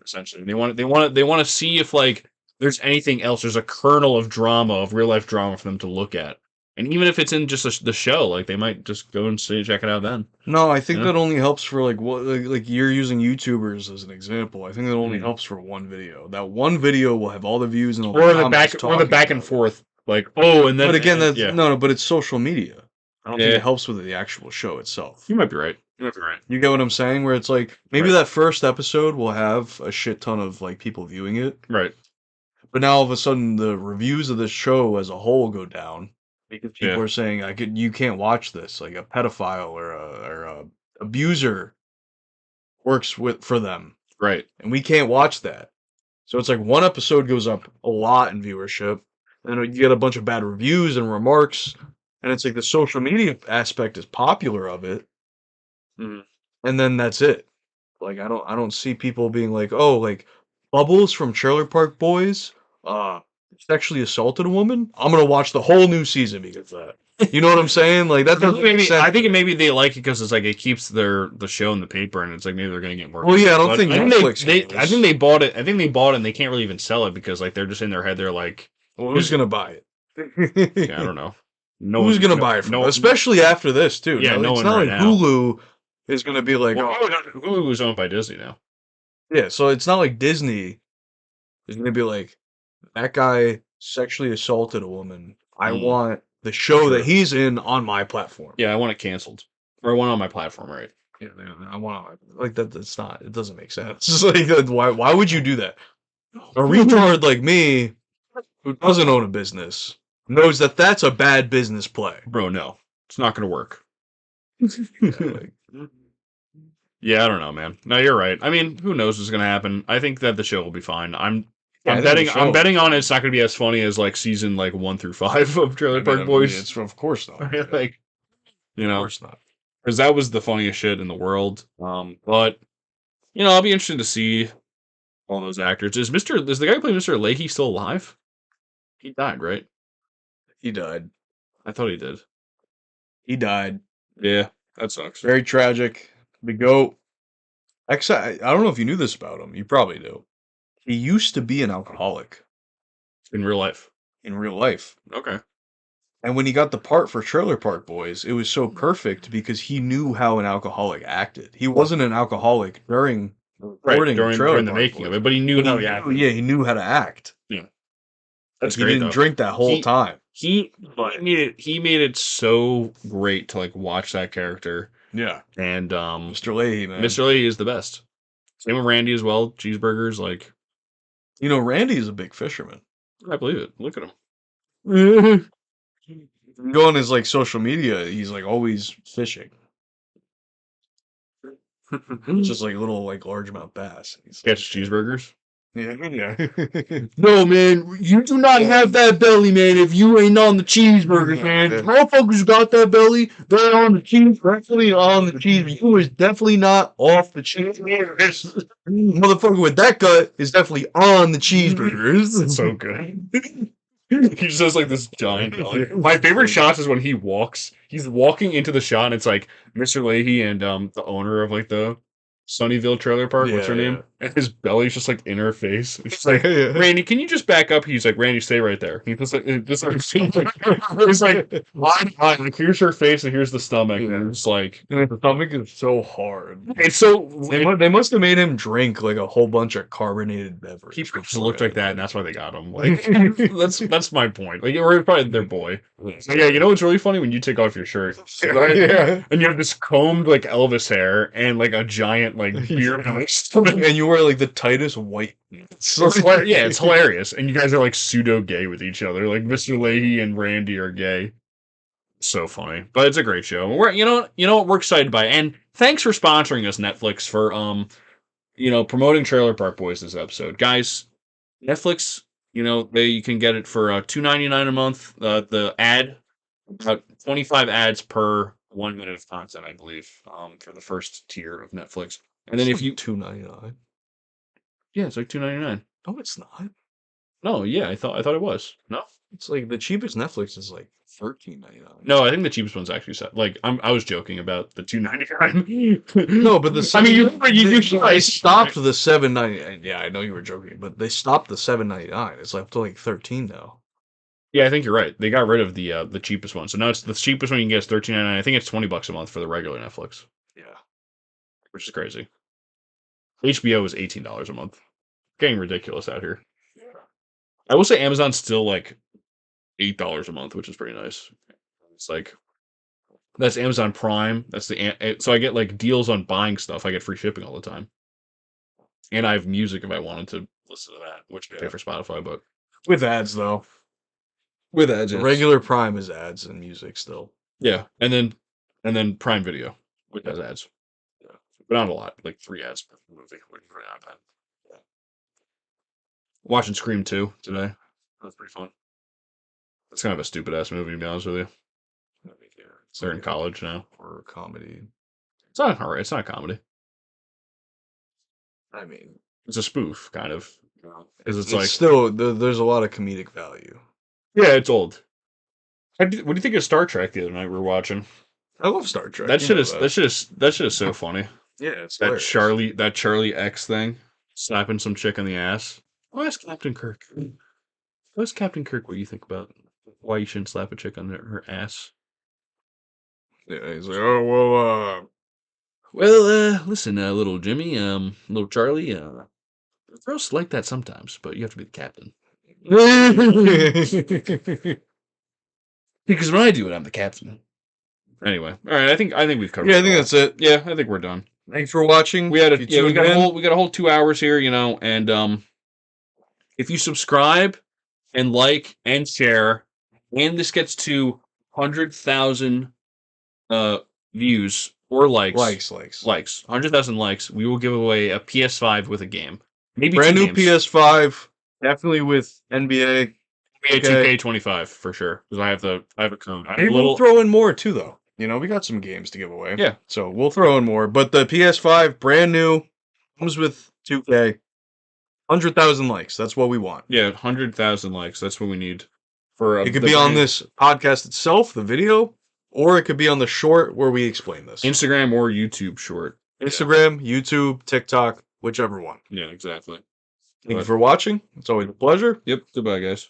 Essentially, they want to see if like there's anything else. There's a kernel of drama, of real life drama for them to look at, and even if it's in just the show, like they might just go and check it out then. No, I think Yeah. that only helps for like what like you're using YouTubers as an example. I think that only Mm. helps for one video. That one video will have all the views and all Or the comments back talking and about it. forth, like and then But again, that's yeah, no, but it's social media. I don't think Yeah. it helps with the actual show itself. you might be right. You might be right. You get what I'm saying? Where it's like maybe Right. that first episode will have a shit ton of like people viewing it, Right. but now all of a sudden the reviews of the show as a whole go down because people Yeah. are saying you can't watch this. Like a pedophile or a abuser works for them, Right. and we can't watch that. So it's like one episode goes up a lot in viewership, and then you get a bunch of bad reviews and remarks, and it's like the social media aspect is popular of it, Mhm. and then that's it. Like I don't see people being like, oh, like Bubbles from Trailer Park Boys, sexually assaulted a woman. I'm gonna watch the whole new season because of that. You know what I'm saying? Like that doesn't make sense. I think maybe they like it because it's like it keeps the show in the paper, and it's like maybe they're gonna get more. Well, yeah, I don't But think I Netflix think cares. I think they bought it. I think they bought it, and they can't really even sell it because like they're just in their head. They're like, Well, who's gonna buy it? yeah, I don't know. No Who's one- gonna no- buy it from? no- Especially after this, too. Yeah, no it's one not right like now. Hulu is gonna be like, Well, oh, Hulu was owned by Disney now. yeah. So it's not like Disney is gonna be like, that guy sexually assaulted a woman. I Mm. want the show Sure. that he's in on my platform. Yeah, I want it canceled, or I want it on my platform, right? Yeah, I want like that. That's not. It doesn't make sense. It's like, why would you do that? A retard like me, who doesn't own a business, knows that that's a bad business play. Bro, no, it's not gonna work. Yeah, like, Yeah, I don't know, man. No, you're right. I mean, who knows what's gonna happen? I think that the show will be fine. I'm Yeah, I think betting. the show I'm will betting on it's not gonna be as funny as like season like 1 through 5 of Trailer Park Boys. It's of course not. Like, you Of know, course not. because that was the funniest shit in the world. But you know, I'll be interested to see all those actors. Is the guy who played Mr. Leahy still alive? He died, right? He died. I thought he did. He died. Yeah, that sucks. Very tragic. The GOAT. Actually, I don't know if you knew this about him. You probably do. He used to be an alcoholic In real life. in real life. Okay. And when he got the part for Trailer Park Boys, it was so perfect because he knew how an alcoholic acted. He wasn't an alcoholic during recording of Trailer during the Park making of Boys, it, but he knew but how he he knew, acted. yeah, he knew how to act. Yeah. That's He great, didn't though. drink that whole time. He made it so great to like watch that character. Yeah. And Mr. Leahy, man. Mr. Leahy is the best. Same with Randy as well. Cheeseburgers, like You know, Randy is a big fisherman. I believe it. Look at him. You go on his like social media, he's like always fishing. It's just like little like largemouth bass. He's like, Catch cheeseburgers. yeah. No, man, you do not have that belly, man, if you ain't on the cheeseburgers, man. Motherfuckers got that belly, they're on the cheese, definitely on the cheese. You was definitely not off the cheeseburgers. Motherfucker with that gut is definitely on the cheeseburgers. So good. He just has like this giant belly. My favorite shots is when he walks. He's walking into the shot, and it's like Mr. Leahy and the owner of like the Sunnyvale trailer park. What's her Yeah, name? And his belly's just like in her face. It's just like, Yeah. Randy, can you just back up? He's like, Randy, stay right there. He just like, it's like, why? Like, here's her face, and here's the stomach, and it's like, The stomach is so hard. it's so. They must have made him drink like a whole bunch of carbonated beverage. He just looked like that, and that's why they got him. Like, that's my point. Like, or probably their boy. So, yeah, you know what's really funny when you take off your shirt, Yeah. and you have this combed like Elvis hair and like a giant like beard on your stomach. And you wear like the tightest white. Yeah, it's hilarious. And you guys are like pseudo gay with each other. Like Mr. Leahy and Randy are gay. So funny, but it's a great show. We're you know what we're excited by, it. And thanks for sponsoring us, Netflix, for promoting Trailer Park Boys this episode, guys. Netflix, you can get it for $2.99 a month. The ad, about 25 ads per 1 minute of content, I believe, for the first tier of Netflix. And then if you $2.99. yeah, it's like $2.99. No, it's not. No, yeah, I thought it was. No, It's like the cheapest Netflix is like $13.99. no, I think the cheapest one's actually set. Like I was joking about the $2.99. No, but the I mean, you they stopped the $7.99. Yeah, I know you were joking, but they stopped the $7.99. It's up to like 13 now. Yeah, I think you're right. They got rid of the cheapest one, so now it's the cheapest one you can get is $13.99. I think it's $20 a month for the regular Netflix, Yeah. which is crazy. HBO is $18 a month. Getting ridiculous out here. I will say Amazon's still like $8 a month, which is pretty nice. It's like that's Amazon Prime. That's so I get like deals on buying stuff. I get free shipping all the time, and I have music if I wanted to listen to that, which I pay for Spotify, but With ads though. with ads, The regular Prime is ads and music still. yeah, and then Prime Video, which has ads, but not a lot, like 3 ads per movie, which is really not bad. Yeah. Watching Scream 2 today. That's pretty fun. It's kind of a stupid ass movie, to be honest with you. They're in college now. Or comedy. It's not horror. It's not a comedy. I mean, It's a spoof, kind of. Because it's like, still there's a lot of comedic value. yeah, it's old. What do you think of Star Trek the other night we were watching? I love Star Trek. That you shit know is so funny. Yeah, it's That hilarious. Charlie X thing, slapping some chick in the ass. I'll ask Captain Kirk. I'll ask Captain Kirk what you think about why you shouldn't slap a chick on her ass. Yeah, he's like, oh Well, listen, little Jimmy, little Charlie, girls like that sometimes, but you have to be the captain. well. Because when I do it, I'm the captain. Anyway, all right. I think we've covered. Yeah, I it think all. that's it. Yeah, I think we're done. Thanks for watching. We had If you we tuned got in, we got a whole 2 hours here, and if you subscribe and like and share, and this gets to 100,000 views or likes, 100,000 likes, we will give away a PS5 with a game, maybe brand 2 new games. PS5, definitely with NBA. NBA Okay. 2K25 for sure because I have a code. Maybe we'll throw in more too, though. We got some games to give away. Yeah. So we'll throw in more. But the PS5, brand new, comes with 2K. 100,000 likes. That's what we want. Yeah, 100,000 likes. That's what we need for. It could be on this podcast itself, the video, or it could be on the short where we explain this. Instagram or YouTube short. Instagram, YouTube, TikTok, whichever one. Yeah, exactly. Thank you for watching. It's always a pleasure. Yep. Goodbye, guys.